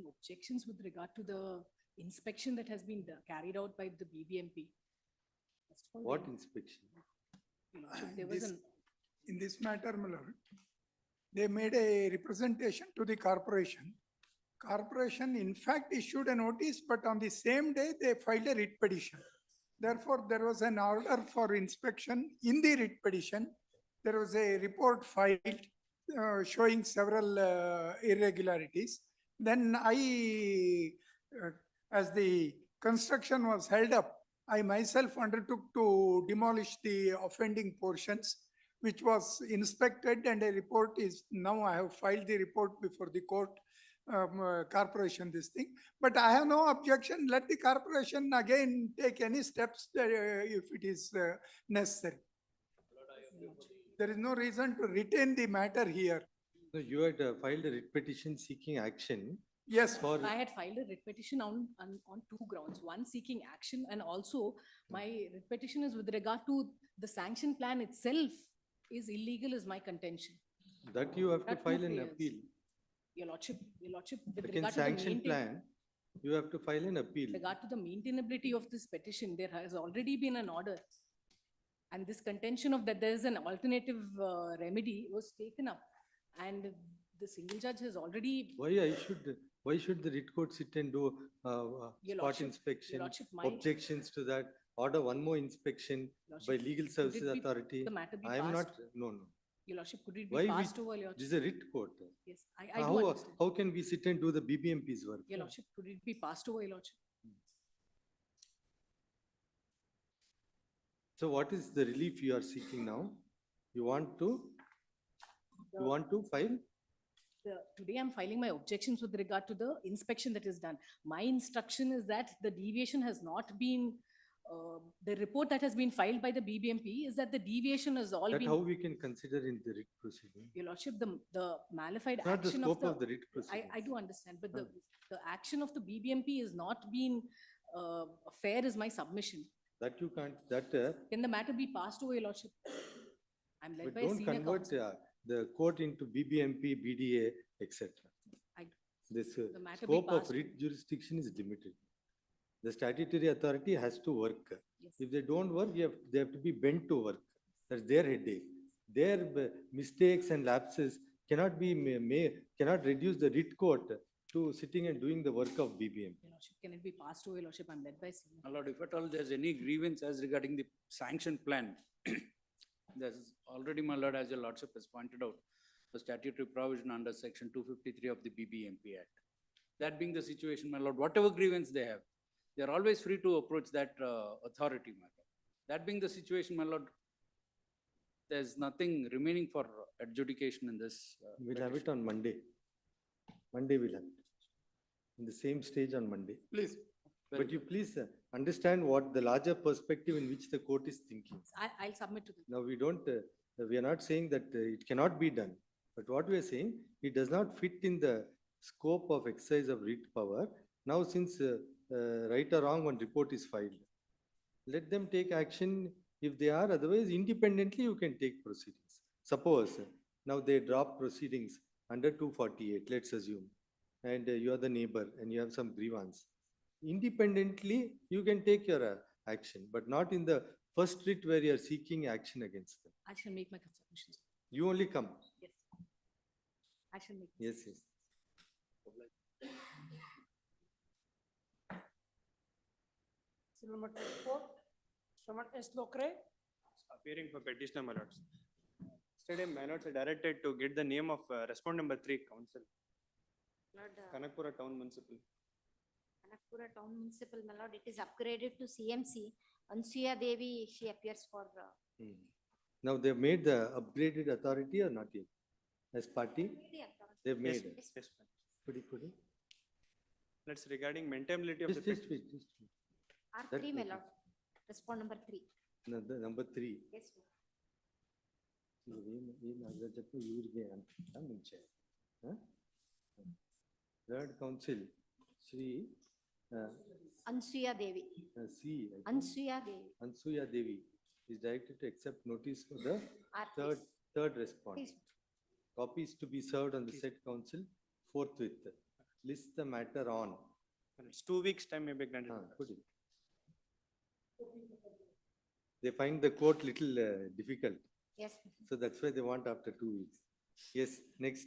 objections with regard to the inspection that has been carried out by the BBMP. First of all, What there- inspection? Your Lordship, there was an, In this matter, my lord, they made a representation to the corporation. Corporation in fact issued a notice, but on the same day they filed a writ petition. Therefore, there was an order for inspection in the writ petition. There was a report filed showing several irregularities. Then as the construction was held up, I myself undertook to demolish the offending portions, which was inspected, and a report is, now I have filed the report before the court, corporation, this thing. But I have no objection. Let the corporation again take any steps if it is necessary. There is no reason to retain the matter here. No, you had filed a writ petition seeking action. Yes. For I had filed a writ petition on two grounds. One, seeking action, and also my writ petition is with regard to the sanction plan itself is illegal is my contention. that you have to That file two an players. appeal. Your lordship, with Against regard to the sanction plan, you have to file an appeal. regard to the maintainability of this petition, there has already been an order. And this contention of that there is an alternative remedy was taken up. And the single judge has already, Why should the writ court sit and do Your spot lordship- inspection, Your lordship, my- objections to that, order one more inspection by Lordship, legal could it services be- authority? the matter be I am not, passed? no. your lordship, could it Why be we- passed over, your This is a writ court. Yes, I do How, understand. how can we sit and do the BBMP's work? Your lordship, could it be passed over, your lordship? So what is the relief you are seeking now? You want to file? Today I'm filing my objections with regard to the inspection that is done. My instruction is that the deviation has not been, the report that has been filed by the BBMP is that the deviation has all That been. how we can consider in the writ proceeding? Your lordship, the malified It's not the action scope of of the writ proceeding. I do understand, but the action of the BBMP is not been fair is my submission. That you can't, that, Can the matter be passed over, your lordship? I'm led but by a don't senior convert counsel. the court into BBMP, BDA, etc. I- This The matter be scope of passed. writ jurisdiction is limited. The statutory authority has to work. Yes. If they don't work, they have to be bent to work. That's their headache. Their mistakes and lapses cannot be cannot reduce the writ court to sitting and doing the work of BBMP. Your lordship, can it be passed over, your lordship? I'm led by senior. My lord, if at all there's any grievance as regarding the sanction plan, there's already, my lord, as your lordship has pointed out, the statutory provision under section 253 of the BBMP Act. That being the situation, my lord, whatever grievance they have, they're always free to approach that authority, my lord. That being the situation, my lord, there's nothing remaining for adjudication in this. We'll have it on Monday. Monday we'll have it. In the same stage on Monday. Please. But you please understand what the larger perspective in which the court is thinking. I'll submit to them. Now, we are not saying that it cannot be done, but what we are saying, it does not fit in the scope of exercise of writ power. Now, since right or wrong, one report is filed. Let them take action if they are, otherwise independently you can take proceedings. Suppose now they drop proceedings under 248, let's assume, and you are the neighbor and you have some grievance. Independently, you can take your action, but not in the first writ where you are seeking action against them. I shall make my submissions. You only come. Yes. I shall make. Yes, yes. Serial number 24, Shravan S. Lokre. Appearing for petitioner, my lords. Yesterday, my lords are directed to get the name of respondent number 3 council, Lord, Kanakpura Town Municipal. Kanakpura Town Municipal, my lord, it is upgraded to CMC. Ansuya Devi, she appears for, Now they've made the upgraded authority or not yet? As party? They've made. Yes, yes, ma'am. Could you? That's regarding maintainability of the. Just wait. R3, my lord, respond number 3. Number 3. Yes, ma'am. Third council, Shri Ansuya Devi. C. Ansuya Devi. Ansuya Devi is directed to accept notice for the R3. third response. Please. Copies to be served on the said council forthwith. List the matter on. It's 2 weeks time may be granted. Put it. They find the court little difficult. Yes. So that's why they want after 2 weeks. Yes, next.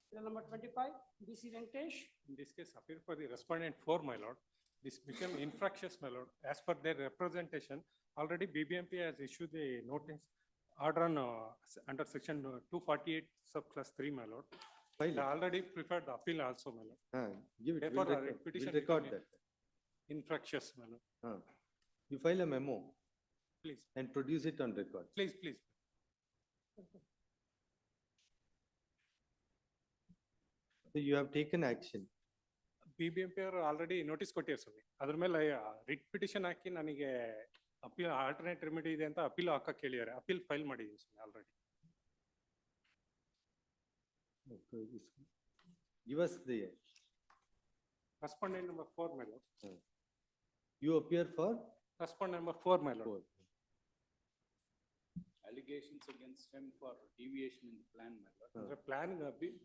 Serial number 25, BC Venkatesh. In this case, appeal for the respondent 4, my lord. This became infractious, my lord. As per their representation, already BBMP has issued a notice order on under section 248 subclass 3, my lord. They already preferred the appeal also, my lord. Give it. Therefore, We'll our record, petition we'll record became that. infractious, my lord. You file a memo Please, and produce it on record. please, please. So you have taken action. BBMP ಅವರು already notice ಕೊಟ್ಟಿದ್ದಾರೆ ಸ್ವಾಮಿ. ಅದ್ರ ಮೇಲೆ writ petition ಹಾಕಿ ನನಗೆ appeal alternate remedy ಇದೆ ಅಂತ appeal ಹಾಕಕ್ಕೆ ಹೇಳಿದ್ದಾರೆ. Appeal file ಮಾಡಿದ್ದೀನಿ ಸ್ವಾಮಿ already. Give us the, Respondent number 4, my lord. you appear for? Respondent number 4, my lord. Allegations against him for deviation in the plan, my lord. ಅಂದ್ರೆ plan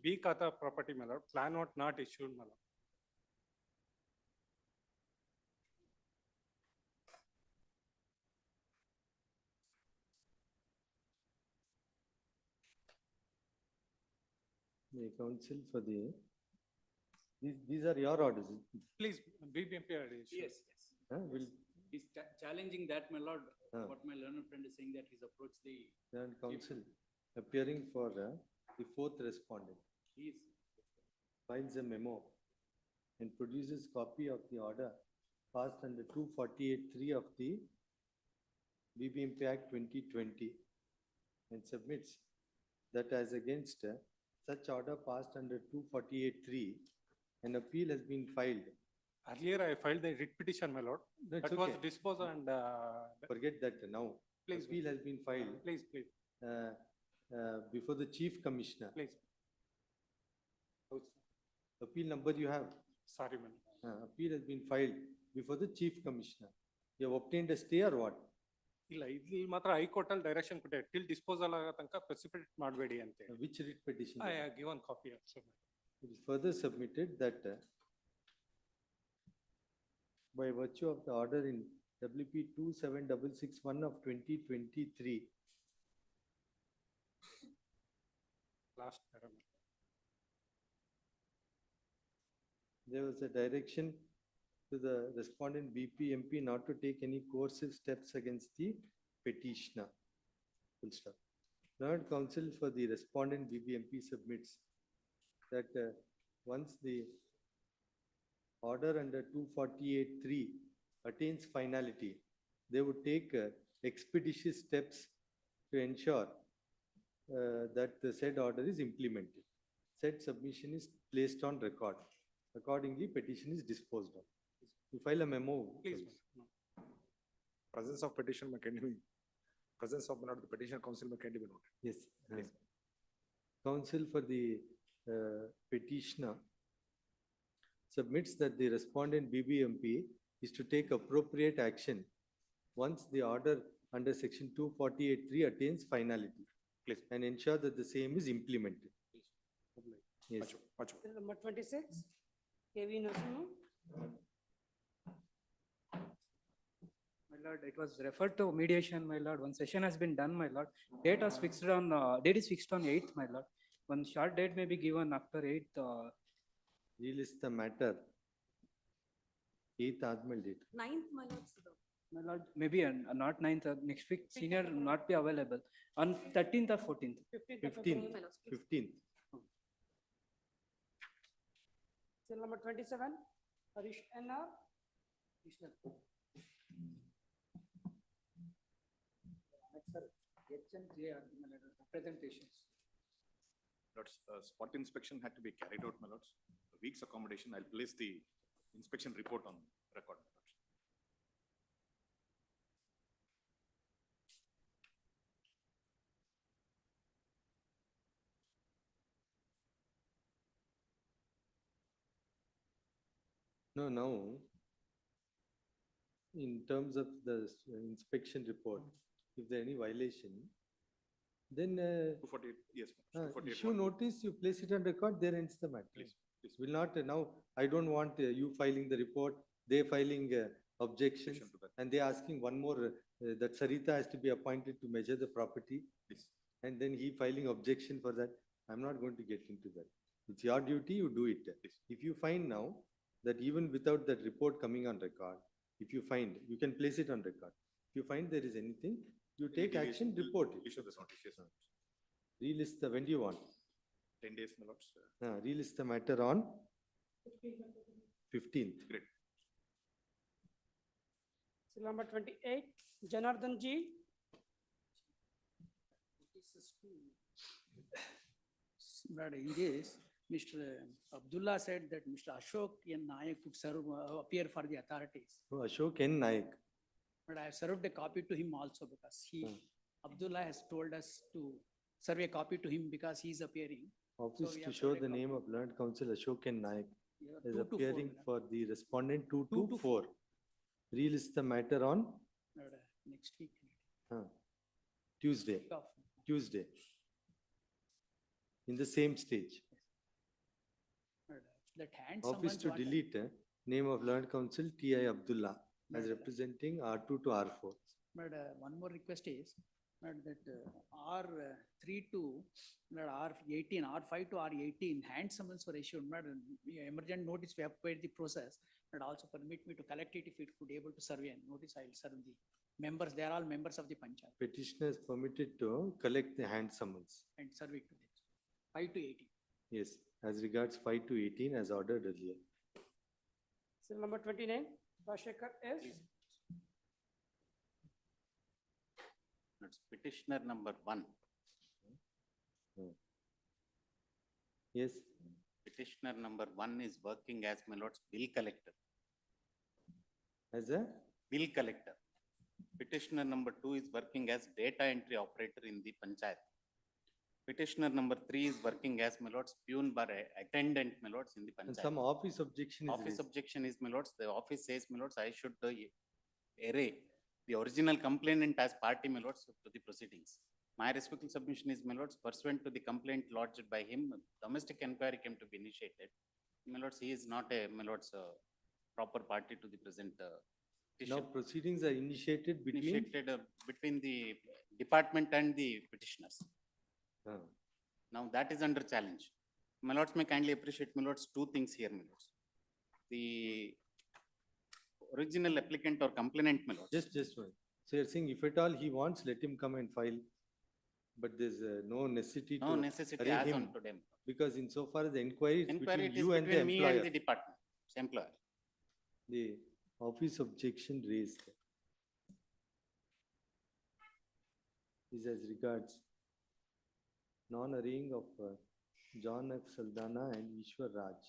B ಖಾತಾ property my lord. Plan note not issued, my lord. The counsel for the, these are your orders. Please, BBMP issue. Yes, yes. Will He's challenging that, my lord. Huh. What my learned friend is saying that he's approached the. and counsel appearing for the fourth respondent He is. files a memo and produces copy of the order passed under 248(3) of the BBMP Act 2020 and submits that as against such order passed under 248(3), an appeal has been filed. Earlier I filed the writ petition, my lord. That's That was okay. disposed and Forget that now. Please, Appeal has been filed please, please, before the chief commissioner. please. Appeal number you have. Sorry, man. Appeal has been filed before the chief commissioner. You have obtained a stay or what? ಇಲ್ಲ ಇಲ್ಲಿ ಮಾತ್ರ high court ಅಲ್ಲಿ direction ಕೊಟ್ಟೆ till disposal ಆಗೋ ತನಕ precipitate ಮಾಡಬೇಡಿ ಅಂತ ಹೇಳಿ. Which writ petition? I have given copy also. It is further submitted that by virtue of the order in WP 27661 of 2023, Last paragraph. there was a direction to the respondent BPMP not to take any coercive steps against the petitioner. Full stop. Learned counsel for the respondent BBMP submits that once the order under 248(3) attains finality, they would take expeditious steps to ensure that the said order is implemented. Said submission is placed on record. Accordingly, petition is disposed of. You file a memo. Please. Presence of petition can be, presence of the petition counsel can be noted. Yes. Counsel for the petitioner submits that the respondent BBMP is to take appropriate action once the order under section 248(3) attains finality. Please. And ensure that the same is implemented. Yes. Bill number 26, KV Narasimha. My lord, it was referred to mediation, my lord. One session has been done, my lord. Date is fixed on, date is fixed on 8th, my lord. One short date may be given after 8th. Relist the matter. 8th ಆದ್ಮೇಲೆ date. 9th, my lord. My lord, maybe not 9th, next week, senior will not be available. On 13th or 14th. 15th. 15th. Bill number 27, Harish NR. Next, sir, H&J are presentations. Lords, spot inspection had to be carried out, my lords. A week's accommodation, I'll place the inspection report on record, my lords. No, now, in terms of the inspection report, if there any violation, then 248, yes, my lords, 248. issue notice, you place it on record, there ends the matter. Please, please. Will not, now, I don't want you filing the report, they filing objections, Objection to that. and they asking one more, that Sarita has to be appointed to measure the property, Please. and then he filing objection for that. I'm not going to get into that. It's your duty, you do it. If you find now that even without that report coming on record, if you find, you can place it on record. If you find there is anything, you take Deviation, action, we'll report it. Issue this notice, yes, my lords. Relist the, when do you want? 10 days, my lords. Relist the matter on 15th. Great. Serial number 28, Janardhan G. But in this, Mr. Abdullah said that Mr. Ashok N. Nayak could serve, appear for the authorities. Oh, Ashok N. Naik. But I have served a copy to him also because Abdullah has told us to serve a copy to him because he is appearing. Office we to have show served a the name of learned counsel Ashok N. Naik Yeah, is 2 to 4, appearing madam. for the respondent 2 2 to to 4. Relist the matter on Next week. Tuesday. Off. Tuesday. In the same stage. That hand Office to delete name of learned counsel T.I. Abdullah as representing R2 to R4. But one more request is that R3 to R18, R5 to R18 hand summons were issued. Emergent notice we have paid the process. But also permit me to collect it if it could able to serve a notice. I will serve the members. They are all members of the panchayat Petitioner is permitted to collect the hand summons. and serve it to them. 5 to 18. Yes, as regards 5 to 18 as ordered earlier. Serial number 29, Rashekar S. That's petitioner number 1. Yes. Petitioner number 1 is working as my lord's bill collector. As a? Bill collector. Petitioner number 2 is working as data entry operator in the panchayat. Petitioner number 3 is working as my lord's peon bar attendant my lords in the And panchayat. some office objection is Office raised. objection is my lords, the office says my lords, I should array the original complainant as party my lords to the proceedings. My respectful submission is my lords, pursuant to the complaint lodged by him, domestic inquiry came to be initiated. My lords, he is not a my lords proper party to the present Now petition. proceedings are initiated between. Initiated between the department and the petitioners. Now that is under challenge. My lords may kindly appreciate my lords 2 things here, my lords. The original applicant or complainant, my lords. Just one. So you're saying if at all he wants, let him come and file. But there's no necessity No to necessity array as him. on today. Because insofar as the inquiry is Inquiry between it is you and the between me and employer. the department, employer. The office objection raised is as regards non-arraying of John F. Saldana and Ishwar Raj.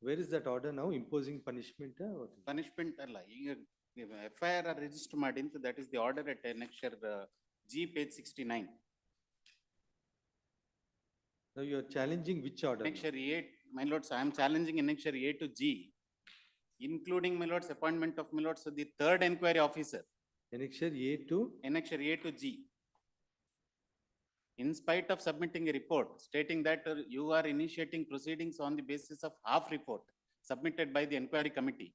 Where is that order now? Imposing punishment? What is it? Punishment ಅಲ್ಲ ಈಗ FIR register ಮಾಡಿಂತ that is the order at annexure G page 69. Now you are challenging which order? now? Annexure A, my lords, I am challenging annexure A to G, including my lords appointment of my lords the 3rd inquiry officer. Annexure A to? Annexure A to G. In spite of submitting a report stating that you are initiating proceedings on the basis of half report submitted by the inquiry committee,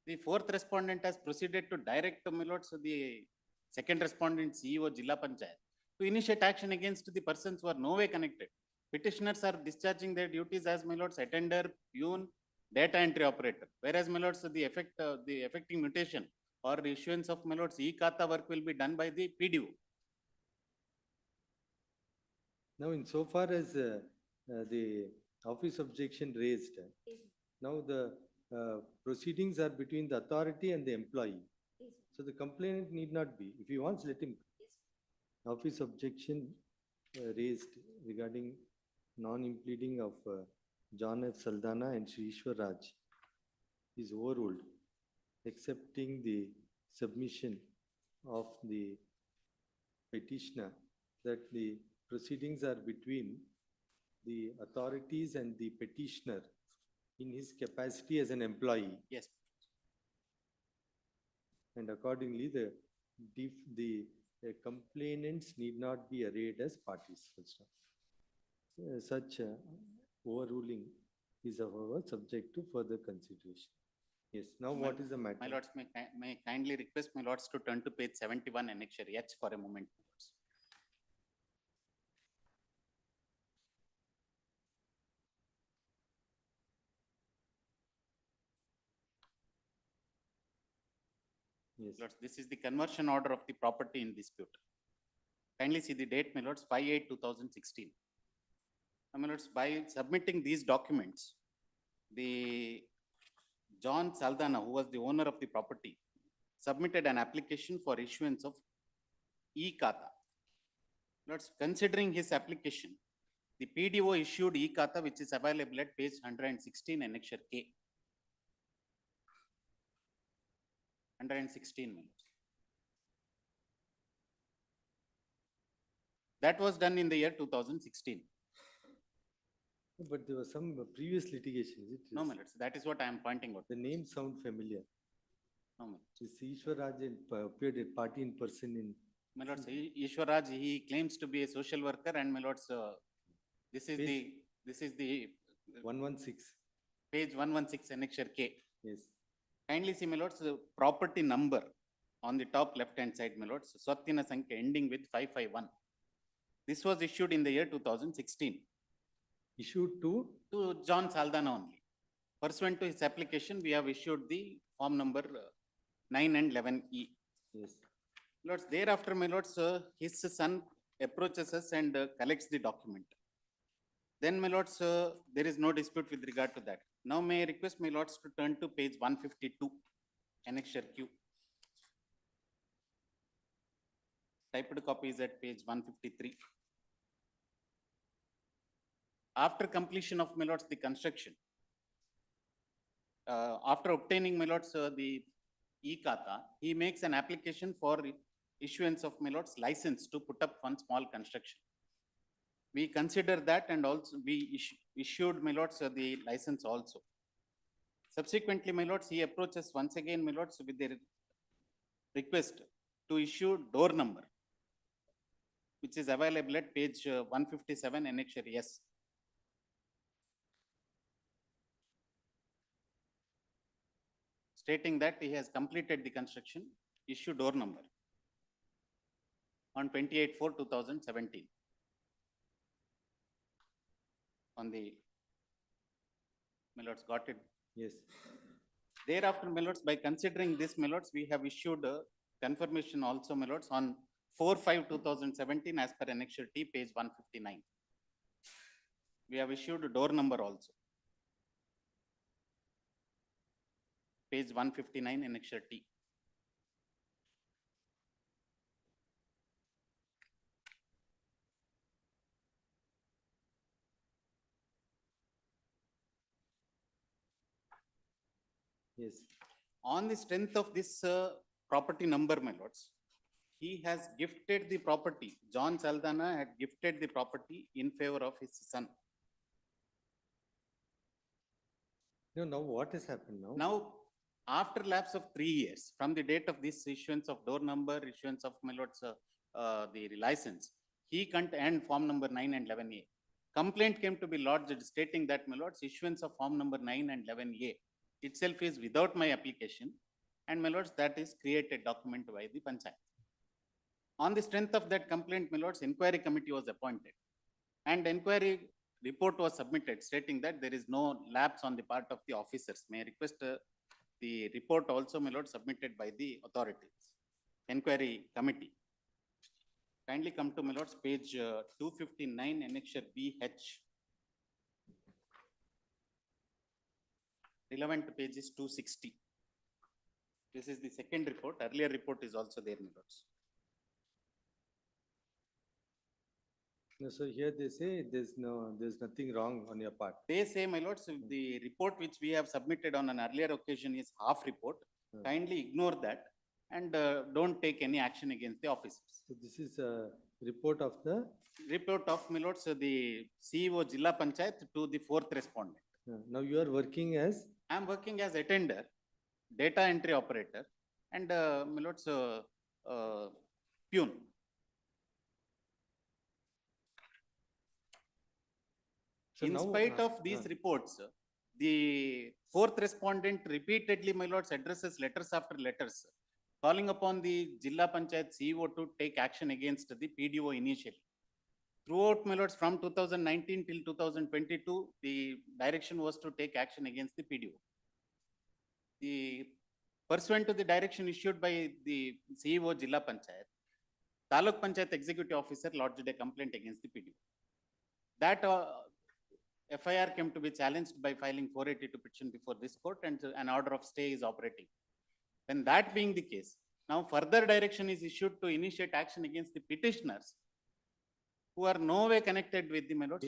the 4th respondent has proceeded to direct my lords the 2nd respondent CEO Jilla Panchayat to initiate action against the persons who are no way connected. Petitioners are discharging their duties as my lords attender, peon, data entry operator. Whereas my lords the affecting mutation or issuance of my lords e-Khata work will be done by the PDO. Now insofar as the office objection raised, now the proceedings are between the authority and the employee. So the complainant need not be. If he wants, let him. Office objection raised regarding non-impleading of John F. Saldana and Sri Ishwar Raj is overruled, accepting the submission of the petitioner that the proceedings are between the authorities and the petitioner in his capacity as an employee. Yes. And accordingly, the complainants need not be arrayed as parties. Full stop. Such overruling is however subject to further consideration. Yes, now what is the matter? My lords, may kindly request my lords to turn to page 71 annexure H for a moment. My lords. Yes. Lords, this is the conversion order of the property in dispute. Kindly see the date, my lords, 5/8/2016. My lords, by submitting these documents, the John Saldana, who was the owner of the property, submitted an application for issuance of e-Khata. Let's considering his application, the PDO issued e-Khata, which is available at page 116 annexure K. 116 minutes. That was done in the year 2016. But there was some previous litigation, is it? No, my lords, that is what I am pointing out. The name sound familiar. No, my lords. This Ishwaraj appeared at party in person in. My lords, Ishwaraj, he claims to be a social worker, and my lords, this is the 116. page 116 annexure K. Yes. Kindly see, my lords, the property number on the top left-hand side, my lords, Swatina Sankhya ending with 551. This was issued in the year 2016. Issued to? To John Saldana only. Pursuant to his application, we have issued the form number 9 and 11E. Yes. Lords, thereafter, my lords, his son approaches us and collects the document. Then, my lords, there is no dispute with regard to that. Now, may I request my lords to turn to page 152, annexure Q. Typed copy is at page 153. After completion of, my lords, the construction, after obtaining, my lords, the e-Khata, he makes an application for issuance of, my lords, license to put up one small construction. We consider that, and also we issued, my lords, the license also. Subsequently, my lords, he approaches once again, my lords, with the request to issue door number, which is available at page 157 annexure S. Stating that he has completed the construction, issue door number on 28/4/2017. On the, my lords, got it? Yes. Thereafter, my lords, by considering this, my lords, we have issued a confirmation also, my lords, on 4/5/2017 as per annexure T, page 159. We have issued a door number also. Page 159 annexure T. Yes. On the strength of this property number, my lords, he has gifted the property. John Saldana had gifted the property in favor of his son. No, now what has happened now? Now, after lapse of 3 years from the date of this issuance of door number, issuance of, my lords, the license, he and form number 9 and 11A. Complaint came to be lodged stating that, my lords, issuance of form number 9 and 11A itself is without my application, and, my lords, that is created document by the panchayat. On the strength of that complaint, my lords, inquiry committee was appointed, and inquiry report was submitted stating that there is no lapse on the part of the officers. May I request the report also, my lord, submitted by the authorities, inquiry committee. Kindly come to, my lords, page 259 annexure BH. Relevant page is 260. This is the second report. Earlier report is also there, my lords. No, so here they say there's nothing wrong on your part. They say, my lords, the report which we have submitted on an earlier occasion is half report. Kindly ignore that and don't take any action against the officers. So this is a report of the? Report of, my lords, the CEO Jilla Panchayat to the fourth respondent. Now you are working as? I am working as attender, data entry operator, and, my lords, peon. So in now, spite of these reports, the fourth respondent repeatedly, my lords, addresses letters after letters, calling upon the Jilla Panchayat CEO to take action against the PDO initially. Throughout, my lords, from 2019 till 2022, the direction was to take action against the PDO. The pursuant to the direction issued by the CEO Jilla Panchayat, Taluk Panchayat Executive Officer lodged a complaint against the PDO. That FIR came to be challenged by filing 482 petition before this court and an order of stay is operating. When that being the case, now further direction is issued to initiate action against the petitioners who are no way connected with the, my lords.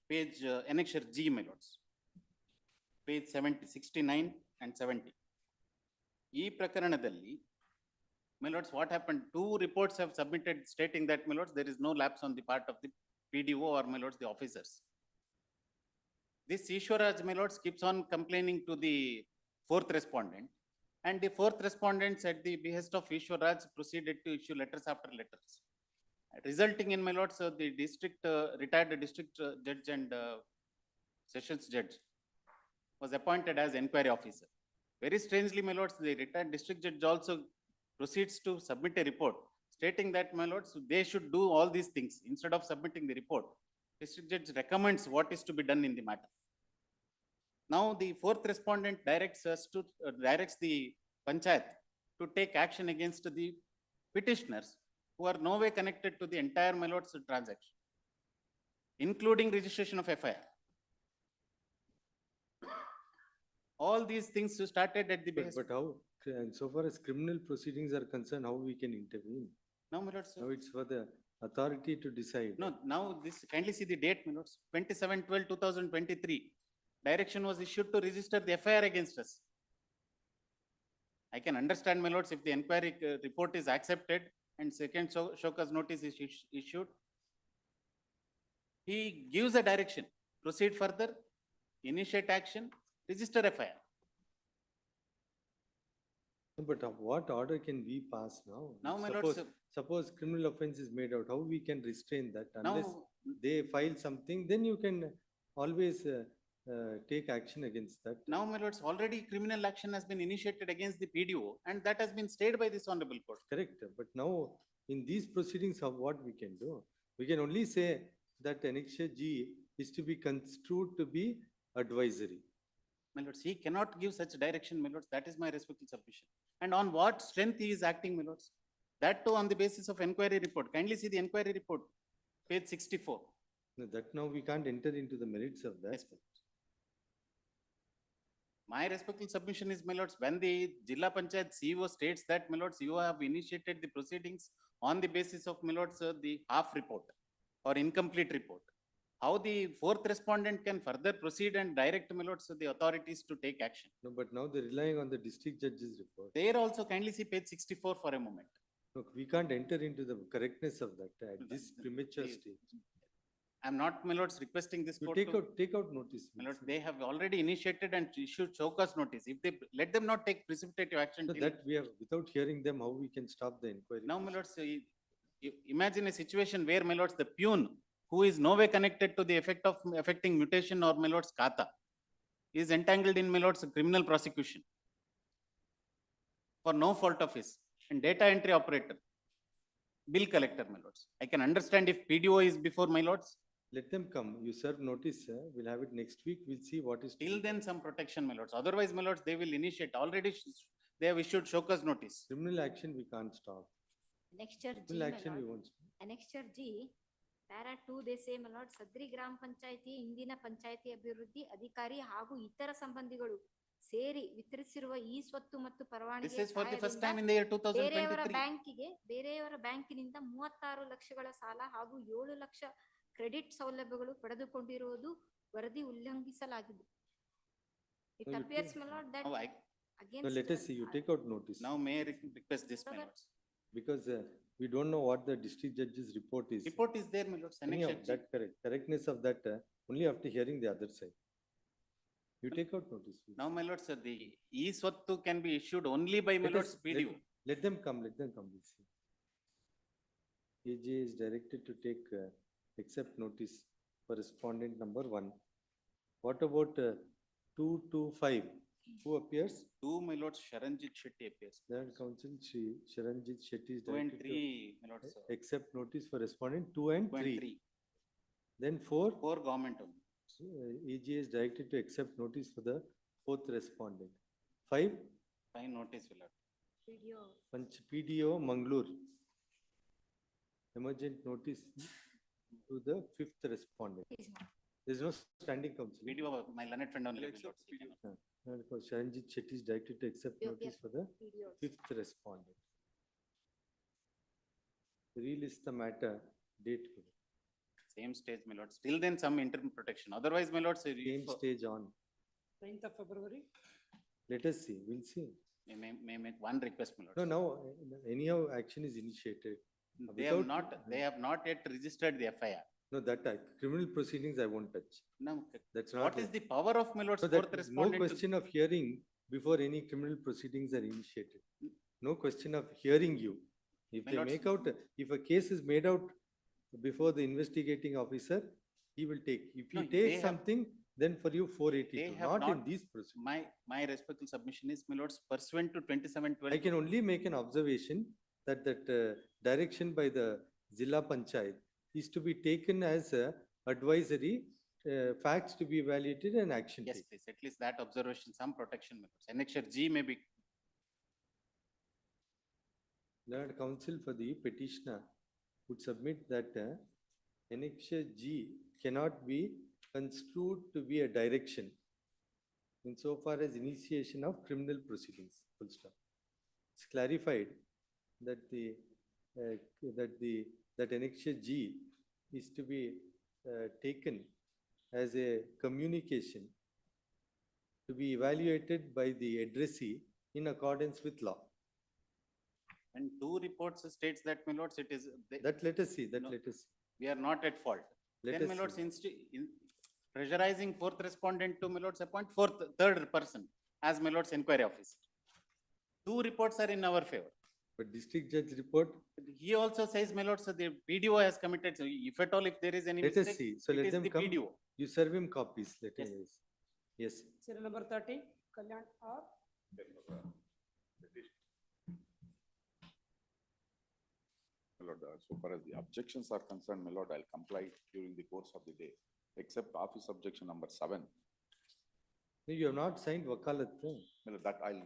Page annexure G, my lords. Page 69 and 70. ಈ ಪ್ರಕರಣದಲ್ಲಿ, my lords, what happened? 2 reports have submitted stating that, my lords, there is no lapse on the part of the PDO or, my lords, the officers. This Ishwaraj, my lords, keeps on complaining to the 4th respondent, and the 4th respondent at the behest of Ishwaraj proceeded to issue letters after letters, resulting in, my lords, the district, retired district judge and sessions judge was appointed as inquiry officer. Very strangely, my lords, the retired district judge also proceeds to submit a report stating that, my lords, they should do all these things. Instead of submitting the report, district judge recommends what is to be done in the matter. Now the 4th respondent directs us to, directs the panchayat to take action against the petitioners who are no way connected to the entire, my lords, transaction, including registration of FIR. All these things started at the base. But how, and so far as criminal proceedings are concerned, how we can intervene? Now, my lords, Now it's for the authority to decide. no, now this, kindly see the date, my lords, 27/12/2023. Direction was issued to register the FIR against us. I can understand, my lords, if the inquiry report is accepted and second show cause notice is issued. He gives a direction, proceed further, initiate action, register FIR. But what order can we pass now? Now, my Suppose- lords, Suppose criminal offense is made out, how we can restrain that? Now- Unless they file something, then you can always take action against that. now, my lords, already criminal action has been initiated against the PDO and that has been stayed by this honorable court. Correct, but now in these proceedings of what we can do? We can only say that annexure G is to be construed to be advisory. My lords, he cannot give such direction, my lords. That is my respectful submission. And on what strength he is acting, my lords? That too on the basis of inquiry report. Kindly see the inquiry report, page 64. No, that now we can't enter into the merits of that. Yes, my lords. My respectful submission is, my lords, when the Jilla Panchayat CEO states that, my lords, you have initiated the proceedings on the basis of, my lords, the half report or incomplete report. How the 4th respondent can further proceed and direct, my lords, the authorities to take action. No, but now they're relying on the district judge's report. There also kindly see page 64 for a moment. Look, we can't enter into the correctness of that at this premature stage. I'm not, my lords, requesting this You court take to, out, take out notice. my lords, they have already initiated and issued show cause notice. If they, let them not take precipitative action. So till- that we have, without hearing them, how we can stop the inquiry? Now, my lords, imagine a situation where, my lords, the peon, who is no way connected to the effect of affecting mutation or, my lords, kata, is entangled in, my lords, criminal prosecution for no fault of his, and data entry operator, bill collector, my lords. I can understand if PDO is before, my lords. Let them come. You serve notice, we'll have it next week. We'll see what is. to Till be then, done. some protection, my lords. Otherwise, my lords, they will initiate. Already they have issued show cause notice. Criminal action, we can't stop. Annexure G, Criminal my action, we lord. won't. stop. Annexure G, para 2, they say, my lord, ಸದ್ರಿ ಗ್ರಾಮ ಪಂಚಾಯತಿ ಇಂದಿನ ಪಂಚಾಯತಿ ಅಭಿವೃದ್ಧಿ ಅಧಿಕಾರಿ ಹಾಗೂ ಇತರ ಸಂಬಂಧಿಗಳು ಸೇರಿ ವಿತರಿಸಿರುವ ಈ ಸ್ವತ್ತು ಮತ್ತು This ಪರವಾನಗಿ is for the first time in the year ಬೇರೆಯವರ 2023. ಬೇರೆಯವರ ಬ್ಯಾಂಕಿನಿಂದ 36 ಲಕ್ಷಗಳ ಸಾಲ ಹಾಗೂ 7 ಲಕ್ಷ ಕ್ರೆಡಿಟ್ ಸೌಲಭ್ಯಗಳು ಪಡೆದುಕೊಂಡಿರುವುದು ವರದಿ ಉಲ್ಲಂಘಿಸಲಾಗಿದೆ. It No, you appears, take- my lord, that Now, No, against. let us see, you take out notice. now may I request this, my lords. Because we don't know what the district judge's report is. Report is there, my lords. Anyhow, Annexure G. that correct, correctness of that, only after hearing the other side. You take out notice. please. Now, my lords, the e-swattu can be issued only by, my Let lords, us- PDO. Let them come, we'll see. AJ is directed to take, accept notice for respondent number 1. What about 225? Who appears? 2, my lords, Sharanjit Shetty appears. Land Council, Shri Sharanjit Shetty is 2 and directed 3, to my lords. accept notice for respondent 2 and 2 and 3. 3. Then 4, 4 government only. AG is directed to accept notice for the 4th respondent. 5, 5 notice, my lord. Video. PDO Mangalore. Emergent notice to the 5th respondent. Is not. There's no standing council. BDO, my learned friend only. will not see. Because Sharanjit Shetty is directed to accept Yeah, notice yeah, for the BDO. fifth respondent. Relist the matter, date. Same stage, my lord. Still then some interim protection. Otherwise, my lord, Same stage on. 9th of February. Let us see, we'll see. may make one request, my lord. No, now anyhow action is initiated. They have not yet registered the FIR. No, that criminal proceedings I won't touch. No, That's not. what is the power of my lord's So fourth that no respondent? question of hearing before any criminal proceedings are initiated. No question of hearing you. If My they lords- make out, if a case is made out before the investigating officer, he will take. If he No, they takes have- something, then for you They 482, have not in these proceedings. My respectful submission is, my lords, pursuant to 2712. I can only make an observation that direction by the Zilla Panchayat is to be taken as a advisory, facts to be evaluated and action Yes, taken. please, at least that observation, some protection, my lords. Annexure G may be, Learned counsel for the petitioner would submit that annexure G cannot be construed to be a direction insofar as initiation of criminal proceedings. Full stop. It's clarified that that annexure G is to be taken as a communication to be evaluated by the addressee in accordance with law. and two reports states that, my lords, it is. That let us see, that No. let us see. We are not at fault. Let Then, my us lords, see. pressurizing fourth respondent to, my lords, appoint third person as my lords inquiry officer. Two reports are in our favor. But district judge report, He also says, my lords, the BDO has committed, so if at all, if there is any let mistake. us see. So it let is them the come. BDO. You serve him copies, let him. Yes. Serial number 30, Kalyan R. My lord, so far as the objections are concerned, my lord, I'll comply during the course of the day, except office objection number 7. No, you have not signed wakalat. My lord, that I'll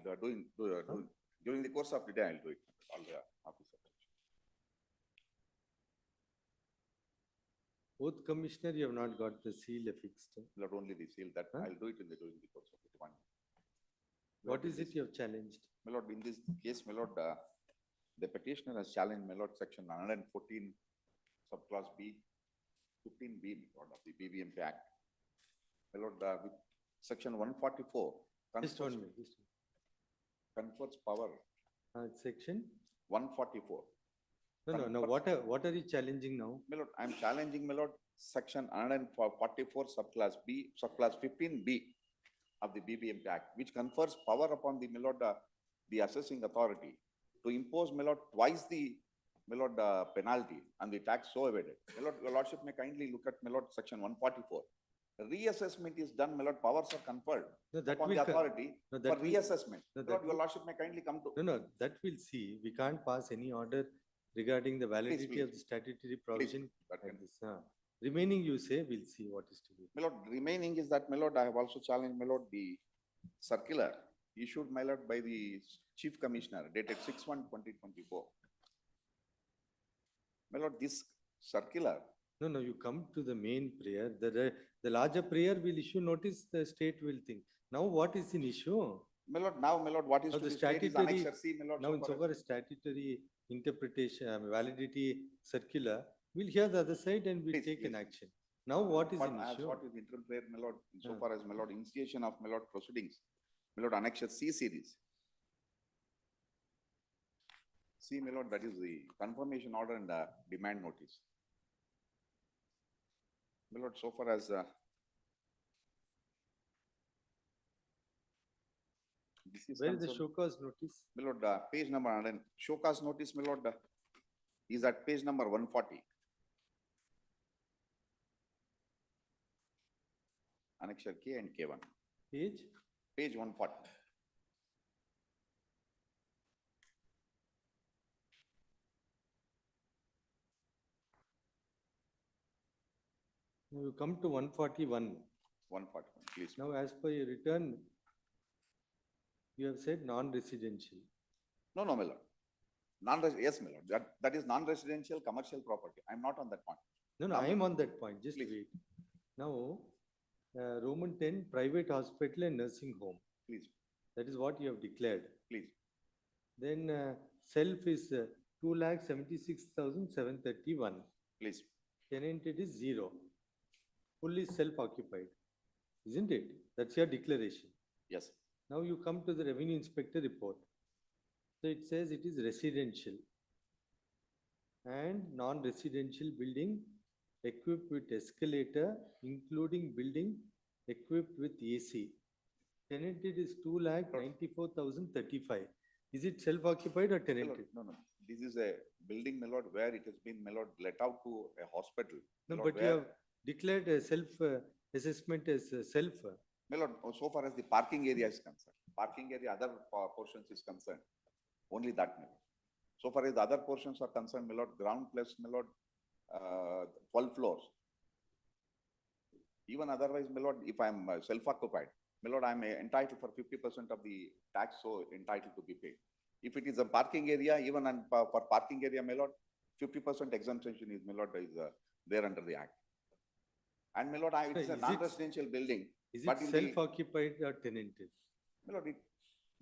during the course of the day, I'll do it, all the office objection. Both commissioner, you have not got the seal affixed. My lord, only the seal that Huh? I'll do it during the course of the one. What is it you have challenged? My lord, in this case, my lord, the petitioner has challenged, my lord, section 114, subclass B, 15B, my lord, of the BBMP Act. My lord, with section 144. Just one minute. Confers power, Section? 144. No. What are you challenging now? My lord, I'm challenging, my lord, section 144, subclass B, subclass 15B of the BBMP Act, which confers power upon the, my lord, the assessing authority to impose, my lord, twice the, my lord, penalty and the tax so evaded. My lord, your lordship may kindly look at, my lord, section 144. Reassessment is done, my lord, powers are conferred No, that upon will the co- authority no, for that will- reassessment. no, My lord, that your will- lordship may kindly come to. No, that we'll see. We can't pass any order regarding the validity of the statutory provision. that like can- this, Remaining, you say, we'll see what is to be. My lord, remaining is that, my lord, I have also challenged, my lord, the circular issued, my lord, by the chief commissioner dated 6/1/2024. My lord, this circular, No, you come to the main prayer. The larger prayer will issue notice, the state will think. Now what is in issue? my lord, now, my lord, what is Now to the be stated is statutory, annexure C, my lord. now so in far so as- far as statutory interpretation, validity circular, we'll hear the other side and we'll Please, take an please. action. Now what is in As issue? what is interim prayer, my lord, so far as, my lord, initiation of, my lord, proceedings, my lord, annexure C series. C, my lord, that is the confirmation order and demand notice. My lord, so far as this is Where is the concerned- show cause notice? My lord, page number 100, show cause notice, my lord, is at page number 140. Annexure K and K1, Page? page 140. Now you come to 141. 141, please. Now as per your return, you have said non-residential. No, my lord. Yes, my lord, that is non-residential commercial property. I'm not on that point. No, I am on that point. Just Please. wait. Now, Roman 10, private hospital and nursing home. Please, That is what you have declared. please. Then self is 2,76,731. Please. Tenanted is 0. Fully self-occupied, isn't it? That's your declaration. Yes. Now you come to the revenue inspector report. So it says it is residential and non-residential building equipped with escalator, including building equipped with AC. Tenanted is 2,94,035. Is it self-occupied or My lord, tenanted? no. This is a building, my lord, where it has been, my lord, let out to a hospital. No, My lord, but you where- have declared a self-assessment as self. My lord, so far as the parking area is concerned, parking area, other portions is concerned, only that, my lord. So far as the other portions are concerned, my lord, ground plus, my lord, 12 floors. Even otherwise, my lord, if I'm self-occupied, my lord, I'm entitled for 50% of the tax, so entitled to be paid. If it is a parking area, even for parking area, my lord, 50% exemption is, my lord, is there under the act. And my lord, it is a Is it- non-residential building. Is but it in the- self-occupied or tenanted? My lord,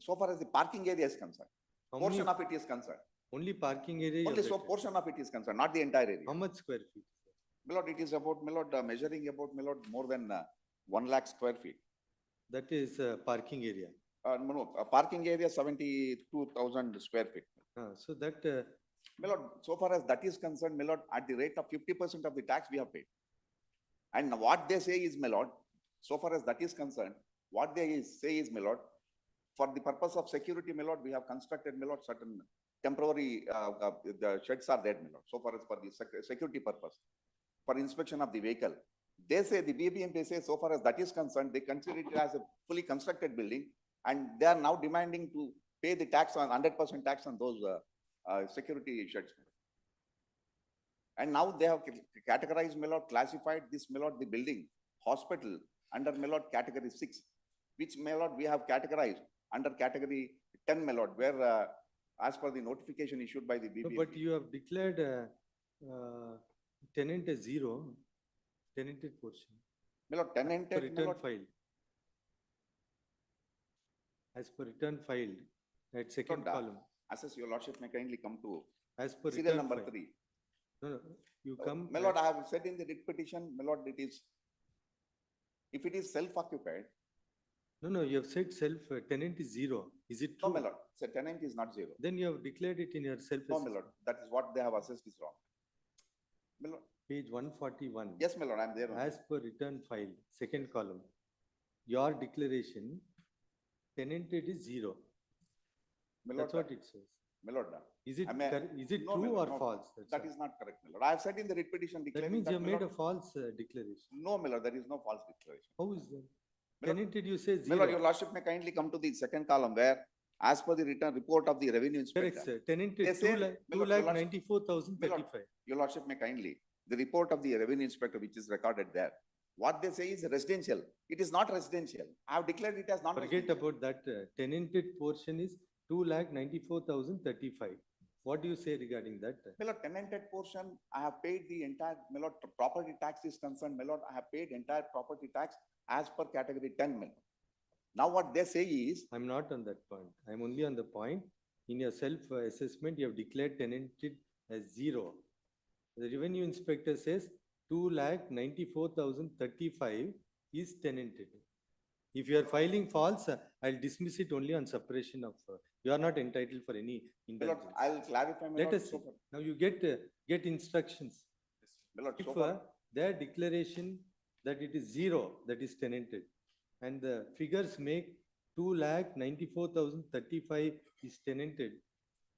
so far as the parking area is concerned, How portion many- of it is concerned. Only parking area? you Only have so declared. portion of it is concerned, not the entire area. How much square feet? My lord, it is about, my lord, measuring about, my lord, more than 1 lakh square feet. That is parking area. No, parking area 72,000 square feet. So that My lord, so far as that is concerned, my lord, at the rate of 50% of the tax we have paid. And what they say is, my lord, so far as that is concerned, what they say is, my lord, for the purpose of security, my lord, we have constructed, my lord, certain temporary the sheds are there, my lord, so far as for the security purpose, for inspection of the vehicle. They say, the BBMP says, so far as that is concerned, they consider it as a fully constructed building, and they are now demanding to pay the tax on 100% tax on those security sheds. And now they have categorized, my lord, classified this, my lord, the building, hospital, under, my lord, category 6, which, my lord, we have categorized under category 10, my lord, where as per the notification issued by the no, BBMP. but you have declared tenant as 0, tenanted portion. My lord, tenanted, my Return lord, filed. As per return filed at second Lord, column. assess your lordship may kindly come to As per serial return number filed. 3. No, you come. My lord, I have said in the writ petition, my lord, it is, if it is self-occupied, No, you have said tenant is 0. Is it no, true? my lord, so tenant is not 0. Then you have declared it in your self. No, my lord, that is what they have assessed is wrong. My lord, Page 141. yes, my lord, I am there. only. As per return file, second column, your declaration, tenanted is 0. My lord, That's what it says. My lord, Is it, I may- is it no, my true lord, or no, false? That's that all. is not correct, my lord. I have said in the writ petition That declaring means that, you have my made a lord, false declaration. no, my lord, there is no false declaration. How is that? My lord- Tenanted, you say My lord, your 0. lordship may kindly come to the second column where, as per the return report of the revenue Correct, inspector. sir. Tenanted, They say, 2 lakh, my 2 lord, lakh your lordship- 94,035. Your lordship may kindly, the report of the revenue inspector which is recorded there, what they say is residential. It is not residential. I have declared it as Forget non-residential. about that. Tenanted portion is 2,94,035. What do you say regarding that? My lord, tenanted portion, I have paid the entire, my lord, property tax is concerned, my lord, I have paid entire property tax as per category 10, my lord. Now what they say is, I'm not on that point. I'm only on the point. In your self-assessment, you have declared tenanted as 0. The revenue inspector says 2,94,035 is tenanted. If you are filing false, I'll dismiss it only on suppression of, you are not entitled for any my lord, indulgence. I'll clarify, my Let lord. us see. so far- Now you get instructions. My lord, If so far, their declaration that it is 0, that is tenanted, and the figures make 2,94,035 is tenanted,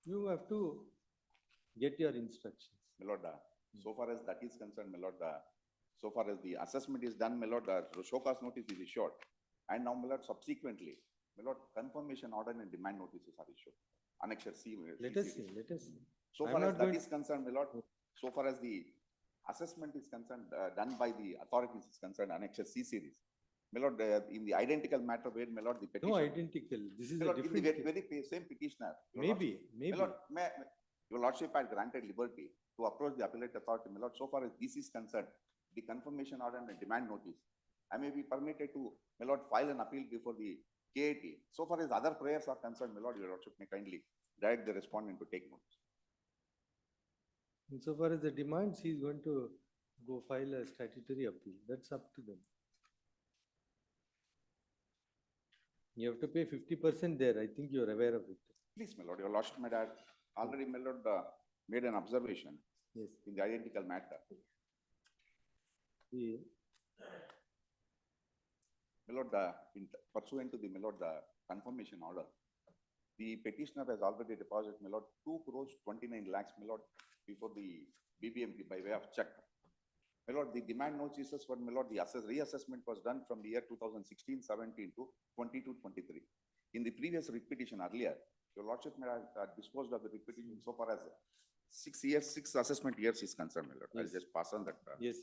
you have to get your instructions. my lord, so far as that is concerned, my lord, so far as the assessment is done, my lord, show cause notice is issued. And now, my lord, subsequently, my lord, confirmation order and demand notices are issued. Annexure C. Let us see, let us see. So I'm far as not that going- is concerned, my lord, so far as the assessment is concerned, done by the authorities is concerned, Annexure C series. My lord, in the identical matter where, my lord, the petition. No identical, this is My a lord, in the different. same petitioner. Your Maybe, lordship- maybe. My lord, your lordship had granted liberty to approach the appellate authority, my lord, so far as this is concerned. the confirmation order and the demand notice, I may be permitted to, my lord, file an appeal before the KAT. So far as other prayers are concerned, my lord, your lordship may kindly direct the respondent to take notice. Insofar as the demands, he is going to go file a statutory appeal. That's up to them. You have to pay 50% there. I think you are aware of it. Please, my lord, your lordship may have already, my lord, made an observation. Yes. In the identical matter. My lord, pursuant to the, my lord, confirmation order, the petitioner has already deposited, my lord, 2 crores 29 lakhs, my lord, before the BBMP by way of check. My lord, the demand notices for, my lord, the reassessment was done from the year 2016-17 to 22-23. In the previous repetition earlier, your lordship may have disposed of the repetition so far as 6 years, 6 assessment years is concerned, my lord. Yes. I'll just pass on that. Yes.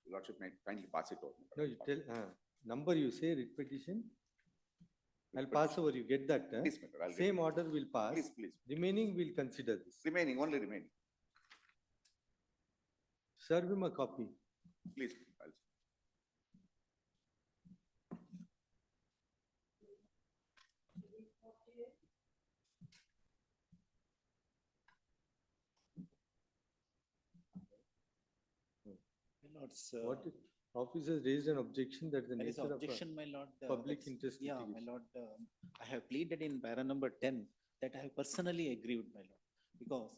Your lordship may kindly pass it over. No, you tell, number you say, writ petition. I'll pass over, you get that. Please, my lord, I'll Same get it. order will pass. Please, please. Remaining will consider this. Remaining, only remaining. Serve him a copy. Please, I'll. My lords, What if officers raised an objection that the there is nature of objection, a my lord. public that's- interest Yeah, my litigation. lord, I have pleaded in para number 10 that I have personally aggrieved, my lord, because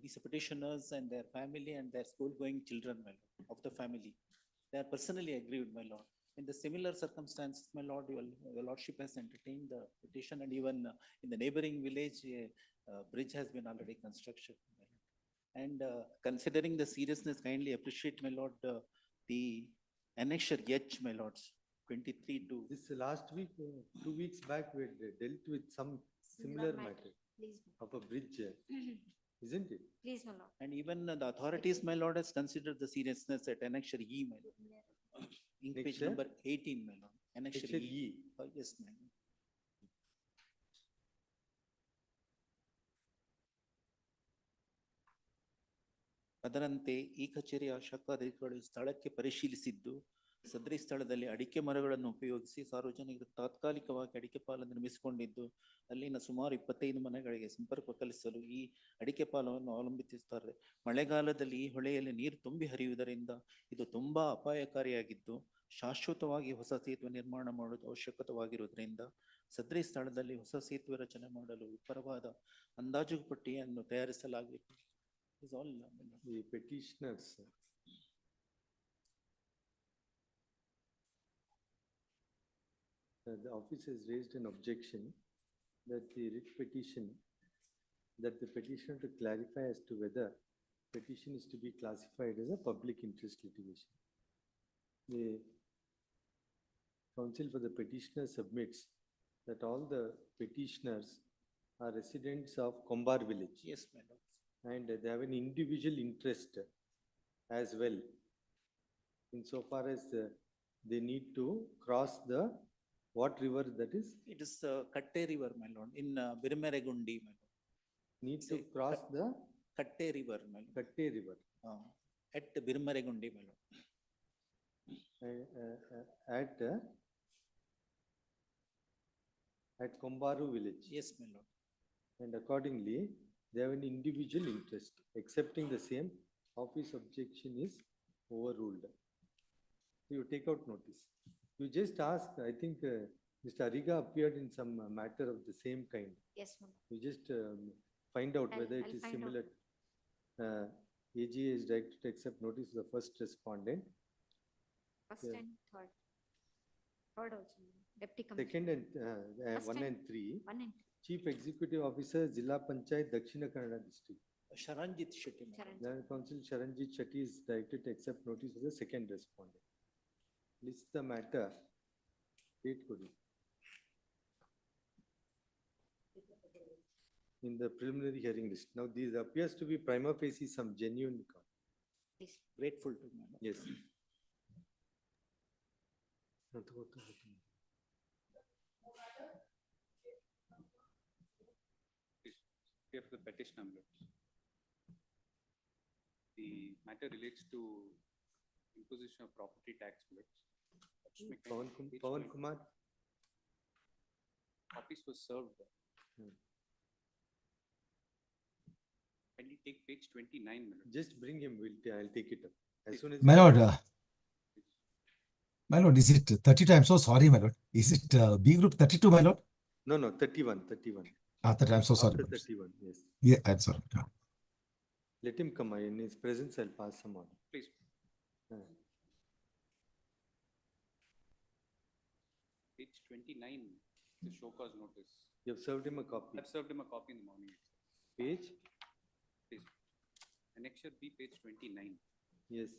these petitioners and their family and their school-going children, my lord, of the family, they are personally aggrieved, my lord. In the similar circumstances, my lord, your lordship has entertained the petition, and even in the neighboring village, a bridge has been already constructed, my lord. And considering the seriousness, kindly appreciate, my lord, the annexure H, my lords, 23 to. This last week, 2 weeks back, we had dealt with some similar matter Please, of a bridge, isn't it? please, my lord. And even the authorities, my lord, has considered the seriousness at annexure E, my lord. In page Annexure? number 18, my lord. Annexure Annexure E. E. Oh, yes, my lord. ಅದರಂತೆ ಈ ಕಚೇರಿಯ ಶಾಖಾಧಿಕಾರಿಗಳು ಸ್ಥಳಕ್ಕೆ ಪರಿಶೀಲಿಸಿದ್ದು ಸದರಿ ಸ್ಥಳದಲ್ಲಿ ಅಡಿಕೆ ಮರಗಳನ್ನು ಉಪಯೋಗಿಸಿ ಸಾರ್ವಜನಿಕರು ತಾತ್ಕಾಲಿಕವಾಗಿ ಅಡಿಕೆ ಪಾಲನ್ನು ನಿರ್ಮಿಸಿಕೊಂಡಿದ್ದು ಅಲ್ಲಿನ ಸುಮಾರು 25 ಮನೆಗಳಿಗೆ ಸಂಪರ್ಕ ಕಲ್ಪಿಸಲು ಈ ಅಡಿಕೆ ಪಾಲವನ್ನು ಅವಲಂಬಿಸುತ್ತಾರೆ. ಮಳೆಗಾಲದಲ್ಲಿ ಈ ಹೊಳೆಯಲ್ಲಿ ನೀರು ತುಂಬಿ ಹರಿಯುವುದರಿಂದ ಇದು ತುಂಬಾ ಅಪಾಯಕಾರಿಯಾಗಿದ್ದು ಶಾಶ್ವತವಾಗಿ ಹೊಸ ಸೇತುವೆ ನಿರ್ಮಾಣ ಮಾಡುವುದು ಅವಶ್ಯಕವಾಗಿರುವುದರಿಂದ ಸದರಿ ಸ್ಥಳದಲ್ಲಿ ಹೊಸ ಸೇತುವೆ ರಚನೆ ಮಾಡಲು ವಿಪರವಾದ ಅಂದಾಜು ಪಟ್ಟಿಯನ್ನು ತಯಾರಿಸಲಾಗಿದೆ. Is all the petitioners. The office has raised an objection that the writ petition, that the petitioner to clarify as to whether petition is to be classified as a public interest litigation. The counsel for the petitioner submits that all the petitioners are residents of Kombar village. Yes, my lord. And they have an individual interest as well, insofar as they need to cross the what river that is? It is Katte River, my lord, in Birmeregundi, my lord. Need to cross the Katte River, my lord. Katte River. At Birmeregundi, my lord. At Kombaru village. Yes, my lord. And accordingly, they have an individual interest. Accepting the same, office objection is overruled. You take out notice. You just asked, I think Mr. Ariga appeared in some matter of the same kind. Yes, ma'am. You just find out whether it I'll is find out. similar. AGA is directed to accept notice of the first respondent. First and third. Third also, deputy Second commissioner. and First 1 and 3. 1 and 3. Chief Executive Officer, Zilla Panchayat, Dakshina Kannada District. Sharanjit Shetty, my lord. The Council Sharanjit Shetty is directed to accept notice of the second respondent. List the matter. Date code. In the preliminary hearing list. Now, these appears to be prima facie some genuine cause. Please. Grateful to my lord. Yes. Here for the petitioner, my lords. The matter relates to imposition of property tax, my lords. That should make page Pawan 20. Kumar. Copies was served. Hmm. Kindly take page 29, my lord. Just bring him, I'll take it up. As soon as. My lord, my lord, is it 32? I'm so sorry, my lord. Is it B group 32, my lord? No, 31. After, I'm so sorry. After my lord. 31, yes. Yeah, I'm sorry. Let him come. In his presence, I'll pass some on. Please. Page 29, the show cause notice. You have served him a copy. I've served him a copy in the morning. Page? Please. Annexure B, page 29. Yes.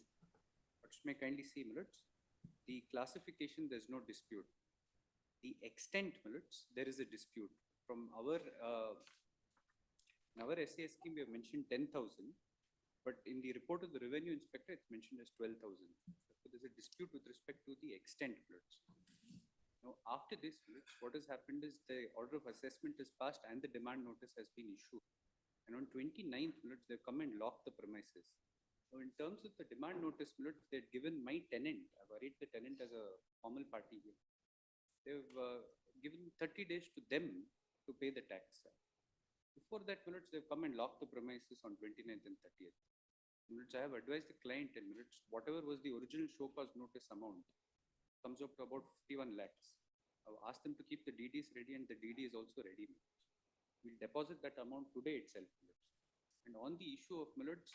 What may kindly see, my lords? The classification, there's no dispute. The extent, my lords, there is a dispute. From our, in our SAS scheme, we have mentioned 10,000, but in the report of the revenue inspector, it's mentioned as 12,000. So there's a dispute with respect to the extent, my lords. Now, after this, my lords, what has happened is the order of assessment is passed and the demand notice has been issued. And on 29th, my lords, they've come and locked the premises. So in terms of the demand notice, my lords, they'd given my tenant, I've arrayed the tenant as a formal party here. They've given 30 days to them to pay the tax. Before that, my lords, they've come and locked the premises on 29th and 30th. My lords, I have advised the client, and my lords, whatever was the original show cause notice amount comes up to about 51 lakhs. I've asked them to keep the DDs ready, and the DD is also ready. My lords. We'll deposit that amount today itself, my lords. And on the issue of, my lords,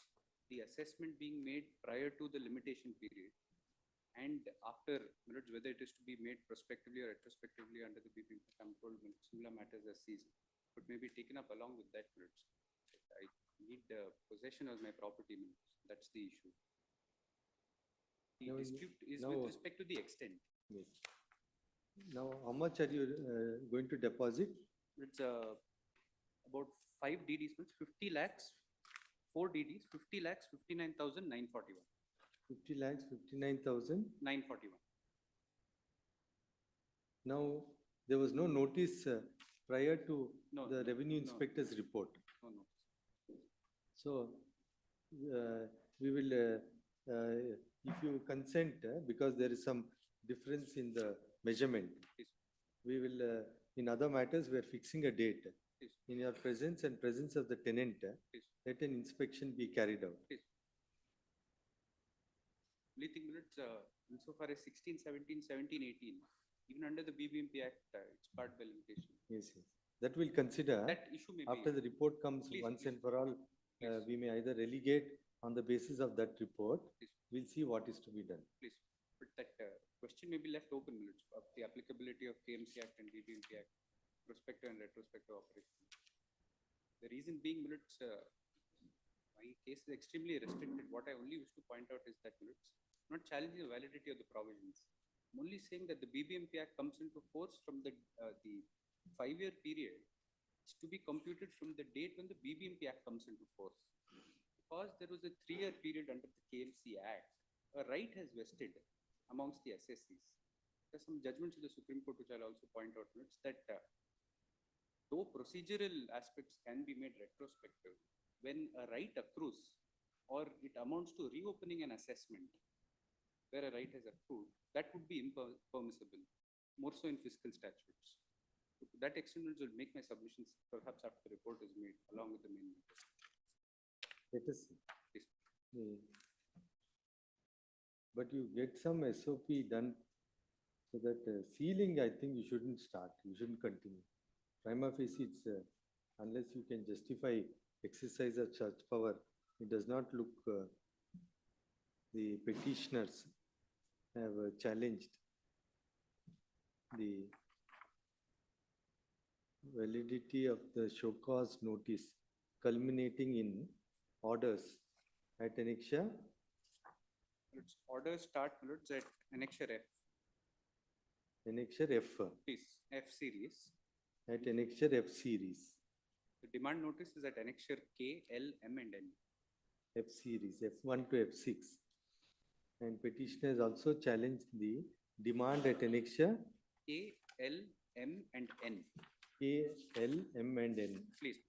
the assessment being made prior to the limitation period and after, my lords, whether it is to be made prospectively or retrospectively under the BBMP control, similar matters are seized, but may be taken up along with that, my lords. I need possession of my property, my lords. That's the issue. The dispute is with respect to the extent. Yes. Now, how much are you going to deposit? It's about 5 DDs, 50 lakhs, 4 DDs, 50 lakhs, 59,941. 50 lakhs, 59,000. 941. Now, there was no notice prior to No, the revenue no. inspector's report. No, no. So, we will, if you consent, because there is some difference in the measurement, we will, in other matters, we are fixing a date. In your presence and presence of the tenant, let an inspection be carried out. Only thing, minutes, insofar as 16, 17, 17, 18, even under the BBMP Act, it's part by limitation. Yes, yes. That we'll consider. That issue may After be. the report comes Please, once please. and for all, we may either relegate on the basis of that report. We'll see what is to be done. Please, but that question may be left open, minutes, of the applicability of KMC Act and BBMP Act, prospective and retrospective operation. The reason being, minutes, my case is extremely restricted. What I only wish to point out is that, minutes, not challenging the validity of the provisions. I'm only saying that the BBMP Act comes into force from the 5-year period. It's to be computed from the date when the BBMP Act comes into force. Because there was a 3-year period under the KMC Act, a right has vested amongst the SSCs. There's some judgments of the Supreme Court which I'll also point out, minutes, that though procedural aspects can be made retrospective, when a right accrues or it amounts to reopening an assessment where a right has accrued, that would be impermissible, more so in fiscal statutes. So to that extent, will make my submissions perhaps after the report is made along with the main matter. Let us see. Please. But you get some SOP done so that sealing, I think you shouldn't start, you shouldn't continue. Prima facie, it's, unless you can justify exercise of such power, it does not look, the petitioners have challenged the validity of the show cause notice culminating in orders at annexure. Its orders start, minutes, at annexure F. Annexure F. Please, F series. At annexure F series. The demand notice is at annexure K, L, M, and N. F series, F1 to F6. And petitioners also challenged the demand at annexure K, L, M, and N. K, L, M, and N. Please.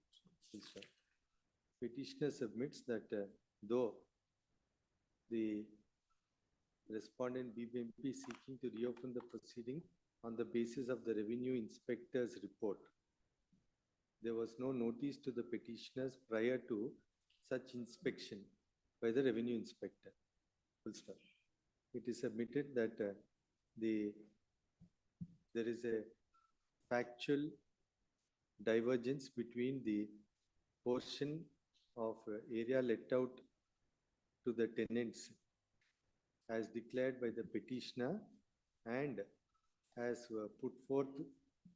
Yes, sir. Petitioner submits that though the respondent BBMP is seeking to reopen the proceeding on the basis of the revenue inspector's report. There was no notice to the petitioners prior to such inspection by the revenue inspector. Full stop. It is submitted that there is a factual divergence between the portion of area let out to the tenants as declared by the petitioner and as put forth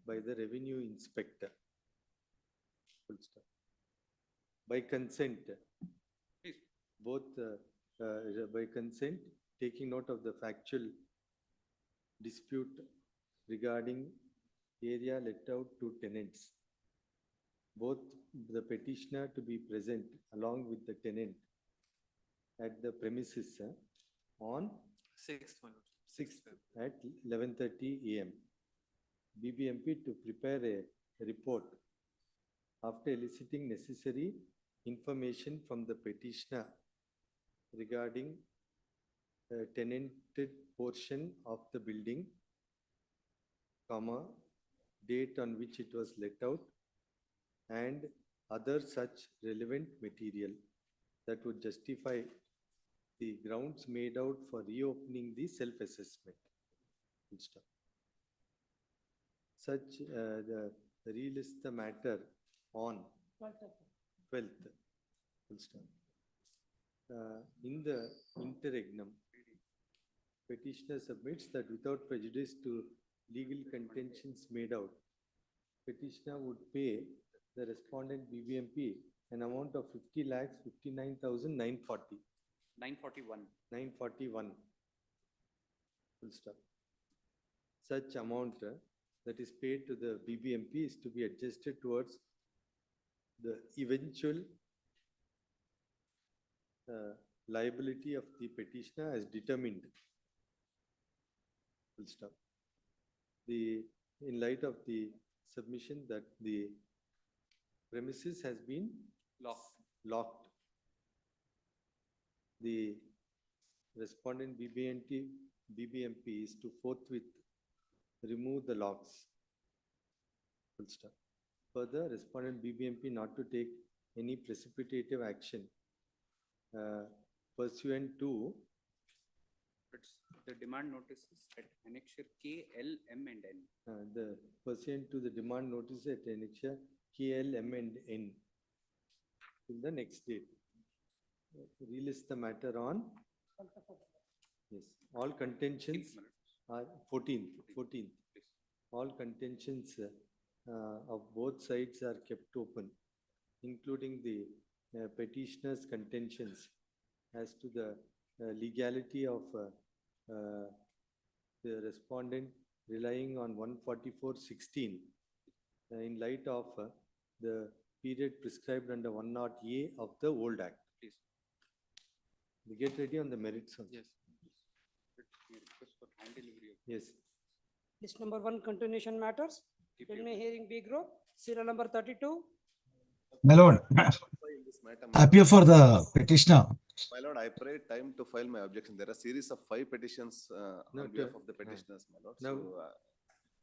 by the revenue inspector. Full stop. By consent, both by consent, taking note of the factual dispute regarding area let out to tenants, both the petitioner to be present along with the tenant at the premises on 6th at 11:30 AM. BBMP to prepare a report after eliciting necessary information from the petitioner regarding tenanted portion of the building, comma, date on which it was let out, and other such relevant material that would justify the grounds made out for reopening the self-assessment. Such the relist the matter on 12th. Full stop. In the interregnum, petitioner submits that without prejudice to legal contentions made out, petitioner would pay the respondent BBMP an amount of 50,59,940. 941. Full stop. Such amount that is paid to the BBMP is to be adjusted towards the eventual liability of the petitioner as determined. Full stop. In light of the submission that the premises has been locked. The respondent BBMP is to forthwith remove the locks. Full stop. Further, respondent BBMP not to take any precipitative action pursuant to the demand notices at annexure K, L, M and N. The pursuant to the demand notice at annexure K, L, M and N till the next date. Relist the matter on yes. All contentions are 14th. All contentions of both sides are kept open, including the petitioner's contentions as to the legality of the respondent relying on 144(16) in light of the period prescribed under 10A of the old act. Please. We get ready on the merits of Yes. Request for hand delivery of yes. List number 1, continuation matters. Preliminary hearing B group, serial number 32. My lord, appear for the petitioner. My lord, I pray time to file my objection. There are a series of 5 petitions on behalf of the petitioners, my lord. Now,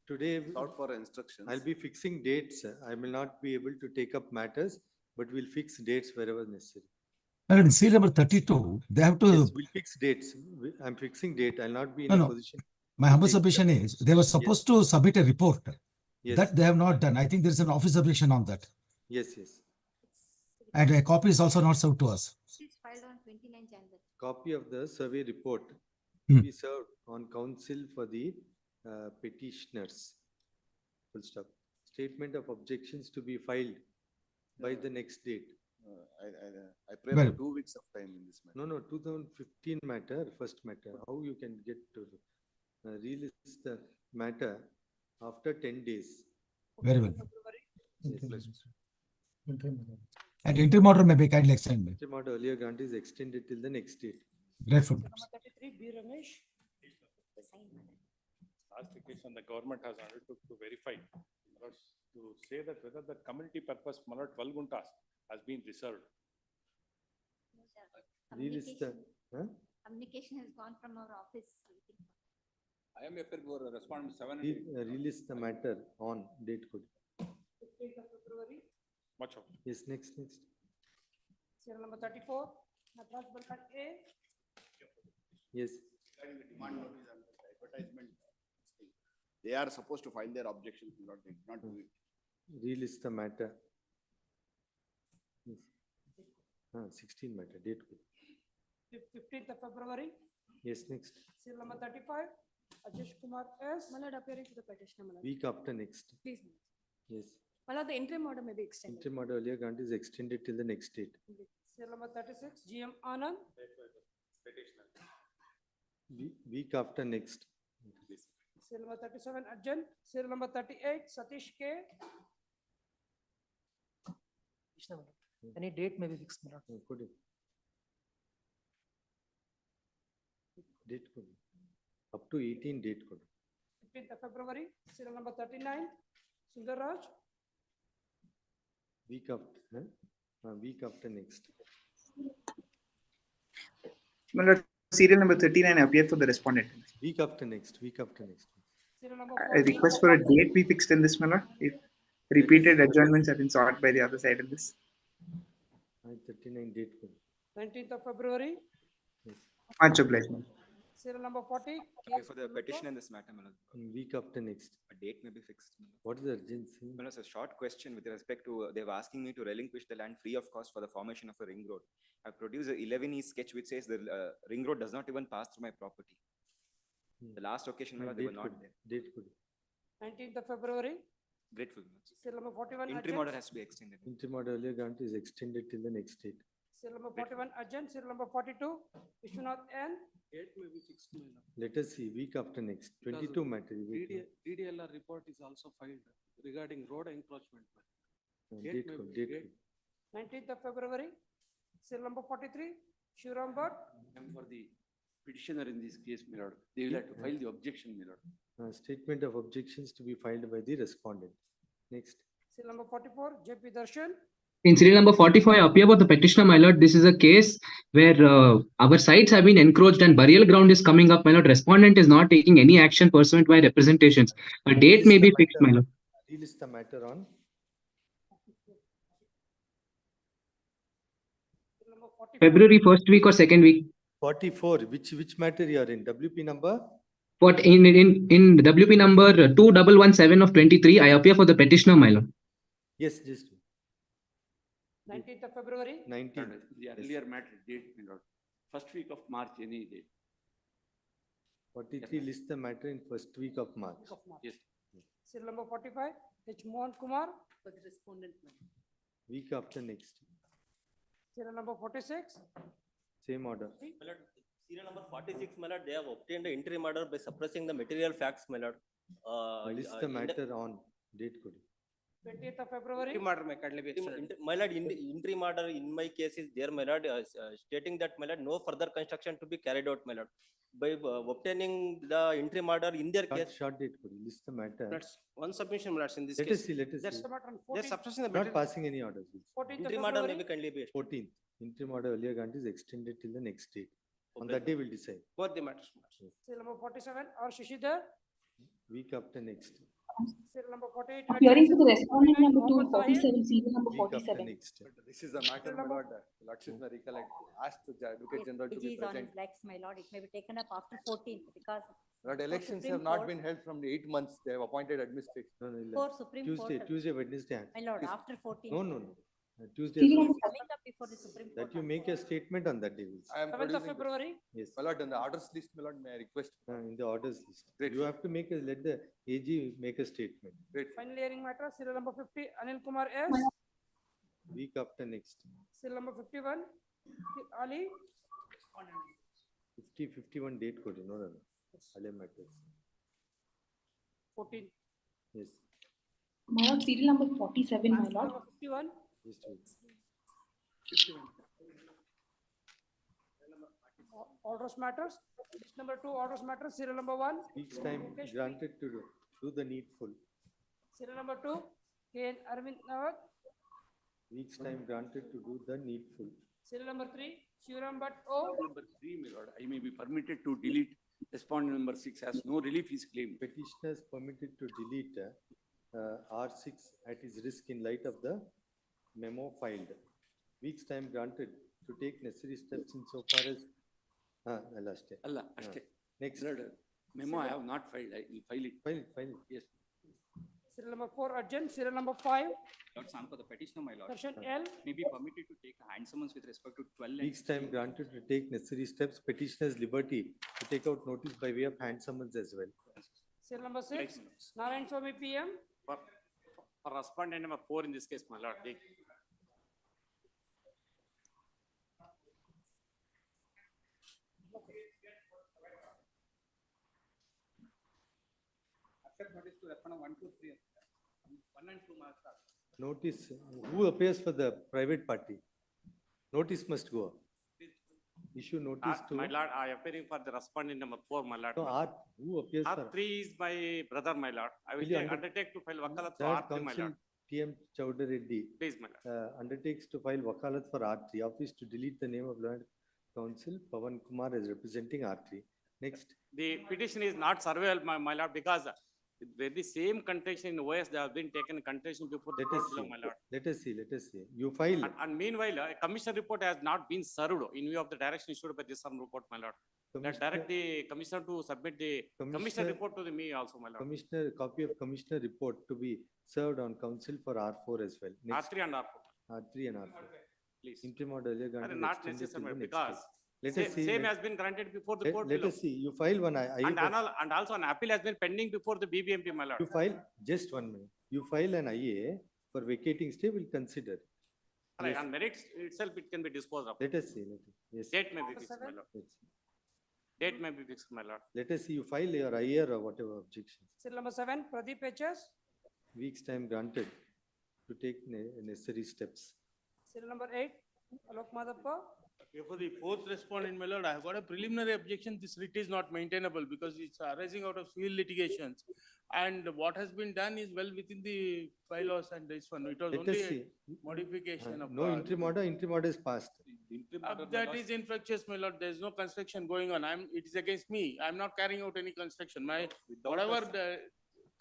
So, today, sought for instructions. I'll be fixing dates. I will not be able to take up matters, but we'll fix dates wherever necessary. My lord, in serial number 32, they have to. Yes, we'll fix dates. I'm fixing date. I'll not be in a position. My humble submission is they were supposed to submit a report. Yes. That they have not done. I think there is an office objection on that. Yes. And a copy is also not served to us. It is filed on 29 January. Copy of the survey report be served on council for the petitioners. Full stop. Statement of objections to be filed by the next date. I pray Well, for 2 weeks of time in this matter. No, 2015 matter, first matter. How you can get to release the matter after 10 days? Very well. Yes. And interim order may be kindly extended. Interim order earlier grant is extended till the next date. Grateful. Number 33, B Ramesh. Last occasion, the government has undertook to verify, to say that whether the community purpose, 12 guntas has been reserved. Release the, Communication has gone from our office. I am appearing for respondent 7 and 8. Release the matter on date code. 15th of February, Watch out. Yes, next. serial number 34, Madras Bulkan A. Yes. Regarding the demand notice and the advertisement thing, they are supposed to file their objections, my lord, they did not do it. Release the matter. Yes. 16 matter, date code. 15th of February, Yes, next. serial number 35, Ajesh Kumar S. My lord, appearing to the petitioner, my lord. Week after next. Please, my lord. Yes. My lord, the interim order may be extended. Interim order earlier grant is extended till the next date. Serial number 36, GM Anand. Week after next. Serial number 37, Arjun. Serial number 38, Satish K. Petitioner, my lord. Any date may be fixed, my lord. Could you? Date code. Up to 18 date code. 15th of February, serial number 39, Sundar Raj. Week after next. My lord, serial number 39 appear for the respondent. Week after next. Serial number I request for a date be fixed in this, my lord. If repeated adjournments have been sought by the other side in this. 39 date code. 19th of February, Yes. Much obliged, my lord. serial number 40. Okay, for the petition in this matter, my lord, Week after next. a date may be fixed. My lord. What is the urgency? My lord, it's a short question with respect to, they were asking me to relinquish the land free of cost for the formation of a ring road. I produced a 11E sketch which says the ring road does not even pass through my property. The last occasion, my lord, they were not there. Date code. 19th of February, Grateful. my lord. serial number 41. Interim Arjun. order has to be extended. Interim order earlier grant is extended till the next date. Serial number 41, Arjun. Serial number 42, Vishwanath N. Date may be fixed, my lord. Let us see, week after next. 22 matter. you wait, no? DDLR report is also filed regarding road encroachment. Date code. 19th of February, serial number 43, Shivram Bhatt. And for the petitioner in this case, my lord, they will have to file the objection, my lord. Statement of objections to be filed by the respondent. Next. Serial number 44, JP Darshan. In serial number 45, I appear for the petitioner, my lord. This is a case where our sites have been encroached and burial ground is coming up, my lord. Respondent is not taking any action pursuant by representations. A date may be fixed, my lord. Release the matter on. February first week or second week. 44, which matter you are in? WP number? But in WP number 2117 of 23, I appear for the petitioner, my lord. Yes, just 19th of February. 19. The earlier matter date, my lord. First week of March, any date. 43 list the matter in first week of March. Yes. Serial number 45, H. Mohan Kumar. For the respondent, my lord. Week after next. Serial number 46. Same order. My lord, serial number 46, my lord, they have obtained the interim order by suppressing the material facts, my lord. List the matter on date code. 20th of February. My lord, interim order in my case is there, my lord, stating that, my lord, no further construction to be carried out, my lord. By obtaining the interim order in their case. Short date code. List the matter. That's one submission, my lords, in this Let case. us see. They're They're suppressing the Not material. passing any orders. 14th of Interim order may February. be kindly be extended. 14th. Interim order earlier grant is extended till the next date. On that day we'll decide. Both the matters. Serial number 47, R. Shishidhar. Week after next. Serial number 48. Appearing to the respondent number Mohammed 247, serial number Week after 47. next. This is a matter, my lord, Lordship may recollect, asked the Advocate General to It be is on present. his legs, my lord. It may be taken up after 14th because. Lord, for elections Supreme have not Court- been held from the 8 months, they have appointed administrators. For Supreme Court. Tuesday, Wednesday. My lord, after 14th. No. Tuesday. Serial as well. number coming up before the Supreme Court. That you make a statement on that day. we'll see. I am 7th of producing. February. Yes. My lord, in the orders list, my lord, may I request? In the orders list. Great. You have to let the AG make a statement. Great. Final hearing matter, serial number 50, Anil Kumar S. Week after next. Serial number 51, Ali. 51 date code, no. Ale matters. 14. Yes. My lord, serial number 47, my lord. Number 51. Just wait. Orders matters. List number 2, orders matters, serial number 1. Week's time granted to do the needful. Serial number 2, K. Arvind Nawat. Week's time granted to do the needful. Serial number 3, Shivram Bhatt O. Number 3, my lord, I may be permitted to delete respondent number 6 as no relief is claimed. Petitioners permitted to delete R6 at his risk in light of the memo filed. Weeks time granted to take necessary steps insofar as. Last. Allah, ashte. Next. Memo I have not filed, I will file it. File it. Yes. Serial number 4 urgent. Serial number 5. Lord, San for the petitioner, my lord. Section L. May be permitted to take a hand summons with respect to 12 and Weeks time granted to take necessary steps. Petitioner's liberty to take out notice by way of hand summons as well. Serial number 6. Narayan Swamy PM. For respondent number 4 in this case, my lord, they notice to respond 1, 2, 3. 1 and 2 marks are. Notice, who appears for the private party? Notice must go up. Issue notice to. my lord, I appearing for the respondent number 4, my lord. No, who appears for? R3 is my brother, my lord. I will Will you undertake to file wakalat for Third R3, my Council lord. TM Chowdhury Reddy Please, my lord. undertakes to file wakalat for R3. Office to delete the name of Learned Council Pavan Kumar as representing R3. Next. The petition is not surveyable, my lord, because with the same contention in OS, they have been taken contention before the Let us court, see. my lord. Let us see. You file. And meanwhile, a commission report has not been served in view of the direction issued by this some report, my lord. That direct the commissioner to submit the commission report to me also, my lord. Commissioner, copy of commissioner report to be served on council for R4 as well. Next. R3 and R4, R3 and R4. please. Interim order earlier granted Not extended till necessary, the next because day. Let us see. same has been granted before the court Let below. us see. You file one. And also an appeal has been pending before the BBMP, my lord. You file, just 1 minute. You file an IA for vacating stay, will consider. Right, Yes. on merits itself, it can be disposed of. Let us see. Yes. Date may be fixed, my lord. Let's see. Date may be fixed, my lord. Let us see. You file your IA or whatever objections. Serial number 7. Pradeep HS. Weeks time granted to take necessary steps. Serial number 8. Alok Madappa. Okay, for the fourth respondent, my lord, I have got a preliminary objection. This writ is not maintainable because it's arising out of civil litigations. And what has been done is well within the bylaws and this one. It was Let us only see. a modification of. No interim order is passed. That is infructuous, my lord. There is no construction going on. It is against me. I'm not carrying out any construction. Whatever the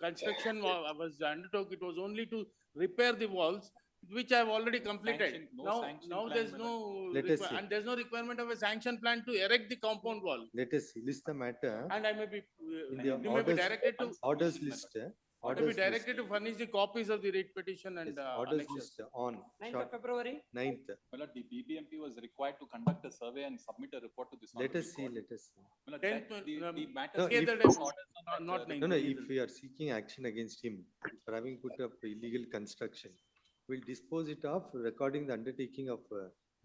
construction was undertook, it was only to repair the walls, which I have already completed. Now there's no, Let us see. and there's no requirement of a sanction plan to erect the compound wall. Let us see. List the matter. And I may be, In the you may be orders, directed to. orders list. Or to be directed to furnish the copies of the writ petition and Orders annexes. list on 9th short of February. 9th. My lord, the BBMP was required to conduct a survey and submit a report to this. Let us see. Let us see. My lord, Tenth, the matter. No, Okay, if- that is not No, no, if we are seeking action against him for having put up illegal construction, we'll dispose it off, recording the undertaking of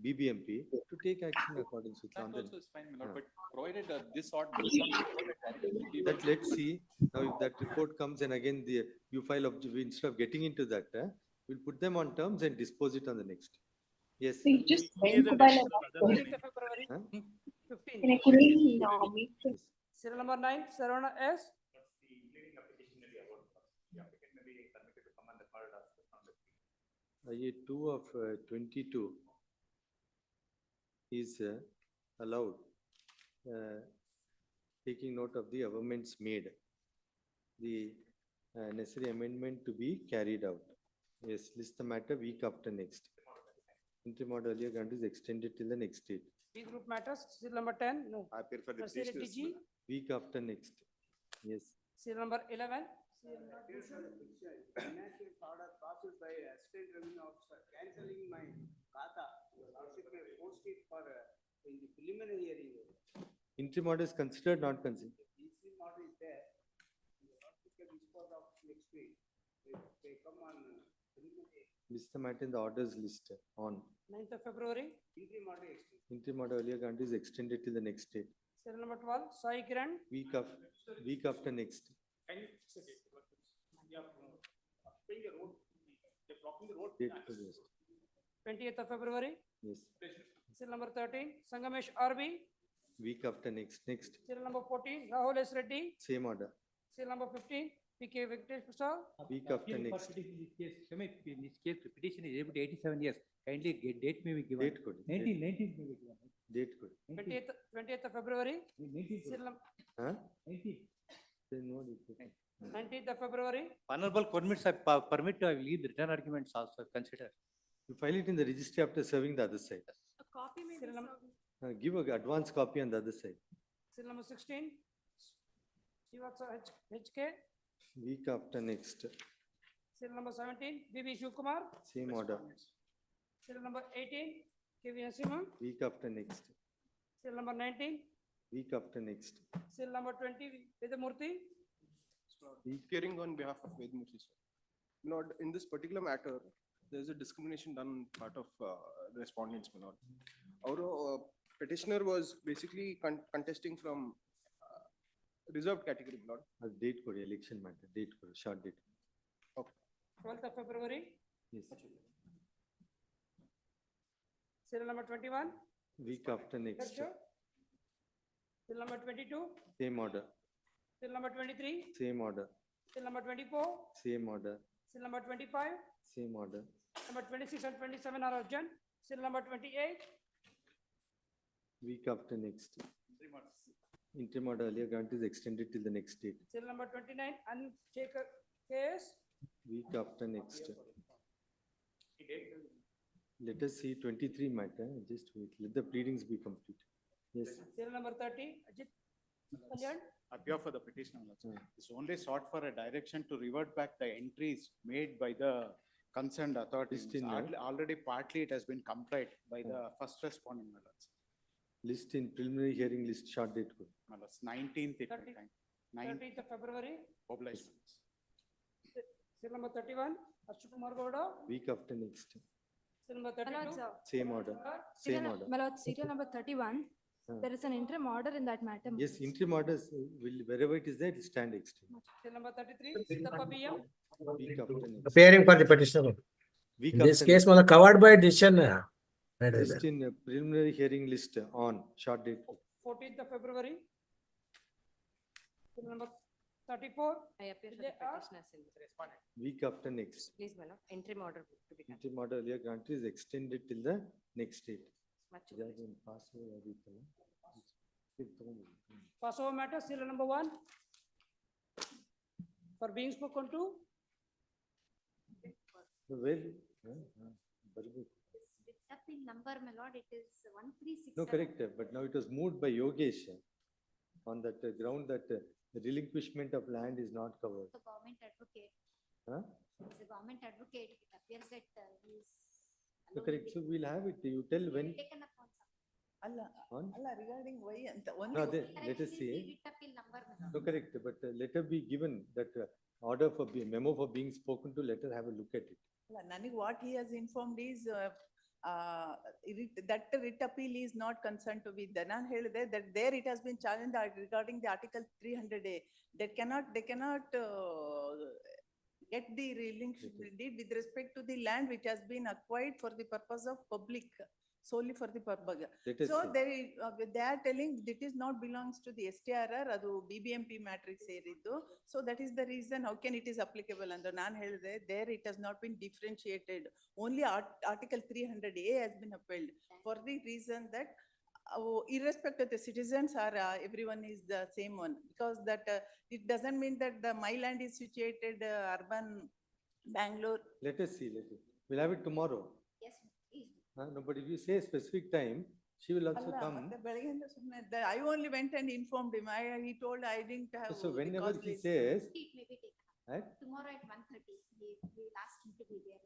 BBMP to take action according to That London. also is fine, my lord, but provided this sort. That let's see, now if that report comes and again you file, instead of getting into that, we'll put them on terms and dispose it on the next. Yes. So you just Any went other by dates like. other than- 15th of February. Huh? 15. And I couldn't meet the Serial number 9. Saravana S. IA 2 of 22 is allowed, taking note of the amendments made. The necessary amendment to be carried out. Yes, list the matter week after next. Interim order earlier granted is extended till the next date. B group matters. Serial number 10. No. I appear for the Tertiary petitioners. TG. Week after next. Yes. Serial number 11. Financial order processed by state revenue officer cancelling my kata. Lordship may post it for in the preliminary hearing. Interim order is considered, not considered. Interim order is there. The lordship can dispose of next week. They come on preliminary. List the matter in the orders list on. 9th of February. Interim order extension. Interim order earlier granted is extended till the next date. Serial number 12. Sai Kiran. Week after next. Can you, yeah, paying the road, they're blocking the road. Date for this. 20th of February. Yes. Serial number 13. Sangamesh RB. Week after next. Next. Serial number 14. Rahul S. Reddy. Same order. Serial number 15. PK Venkatesh Prasad. Week after next. In this case, in this case, the petition is able to 87 years. Kindly get date may be given. Date code. 19 may be given. Date good. 20th of February. Serial Huh? 19th. No, 19th of February. Honorable permits, permit to leave the written arguments also consider. You file it in the registry after serving the other side. A copy may be Serial number, served. Give a advance copy on the other side. serial number 16. Srivastava HK. Week after next. Serial number 17. BB Shivkumar. Same order. Serial number 18. KV Narasimhan. Week after next. Serial number 19. Week after next. Serial number 20. Vedamurthy. Appearing on behalf of Vedamurthy, sir. Lord, in this particular matter, there is a discrimination done on part of the respondents, my lord. Our petitioner was basically contesting from reserved category, my lord. Date code, election matter, date code, short date. 12th of February. Yes. Serial number 21. Week after next. Serial number 22. Same order. Serial number 23. Same order. Serial number 24. Same order. Serial number 25. Same order. Number 26 and 27 are urgent. Serial number 28. Week after next. Interim order earlier grant is extended till the next date. Serial number 29 unchecked case. Week after next. Let us see 23 matter. Just wait. Let the pleadings be complete. Yes. Serial number 30. Ajit Kalyan. Appear for the petitioner. It's only sought for a direction to revert back the entries made by the concerned authorities. List in, Already partly it has been complied by the first responding, my lords. List in preliminary hearing list short date code. My lords, 19th it 30 will time. 13th of February. Mobilized. Serial number 31. Ashkumar Gowda. Week after next. Serial number 32. Same order. Same order. My lord, serial number 31, there is an interim order in that matter. Yes, interim orders will, wherever it is there, it will stand extended. Serial number 33. Siddhappa PM. Week after next. Appearing for the petitioner. Week In this after case, next. covered by decision. List in preliminary hearing list on short date. 14th of February. Serial number 34. I appear for the They are- petitioners in the respondent. Week after next. Please, my lord, interim order to be done. Interim order earlier grant is extended till the next date. Much Judge pass over everything. Passover matter, serial number 1. For being spoken to. Well, very good. Appeal number, my lord, it is 1367. No, correct, but now it was moved by Yogesh on that ground that the relinquishment of land is not covered. The government advocate, Huh? as a government advocate, it appears that he is. No, correct, so we'll have it, you tell when. Taken upon some. On? regarding why and No, let us see. Writ appeal number, my lord. No, correct, but let her be given that order for memo for being spoken to, let her have a look at it. Nani, what he has informed is that writ appeal is not concerned to be done. And that there it has been challenged regarding the Article 300A. They cannot get the relinquishment deed with respect to the land which has been acquired for the purpose of public, solely for the purpose. Let us So see. they are telling it is not belongs to the STRR, adu BBMP matrix eridu. So that is the reason how can it is applicable under there it has not been differentiated. Only Article 300A has been upheld for the reason that irrespective of the citizens are everyone is the same one, because that it doesn't mean that my land is situated urban Bangalore. Let us see, we'll have it tomorrow. Yes, please. No, but if you say a specific time, she will also Alla, come. ಮತ್ತೆ ಬೆಳಗ್ಗೆಯಿಂದ ಸುಮ್ನೆ ಇದ್ದೆ. I only went and informed him. He told I didn't have. So whenever because he this- says, It may be taken. at Tomorrow at 1:30, we will ask him to be there.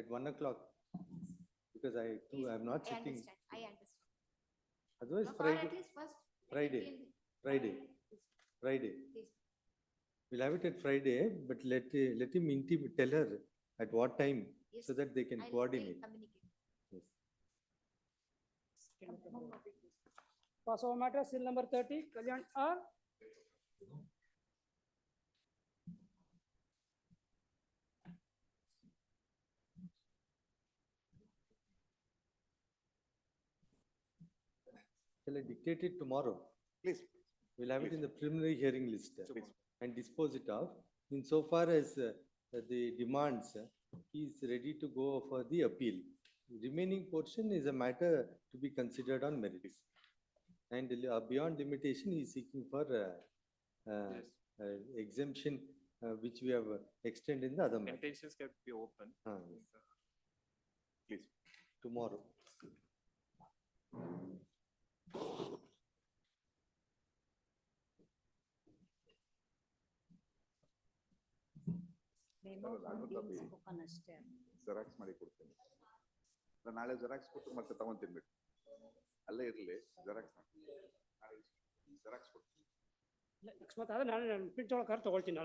at 1 o'clock, because I too am not I sitting. understand, I understand. Otherwise, Or Friday, at least first. Friday, Friday, Friday. Please. We'll have it at Friday, but let him tell her at what time, Yes, so that they can I'll coordinate. communicate. Yes. Passover matter, serial number 30. Kalyan R. Shall I dictate it tomorrow? Please. We'll have it in the preliminary hearing list and dispose it off. Insofar as the demands, he is ready to go for the appeal. remaining portion is a matter to be considered on merits. And beyond limitation, he is seeking for exemption, which we have extended in the other matter. Intentions can be open. Please, tomorrow. Xerox ಮಾಡಿ ಕೊಡ್ತೇನೆ. ನಾಳೆ xerox ಕೊಟ್ಟು ಮತ್ತೆ ತಗೊಂತೀನಿ ಬಿಟ್ಟು ಅಲ್ಲೇ ಇರ್ಲಿ. Xerox xerox ಕೊಡ್ತೀನಿ. ಅಕಸ್ಮಾತ್ ಆದ್ರೆ ನಾನು ಪ್ರಿಂಟ್ ತಗೊಳ್ತೀನಿ.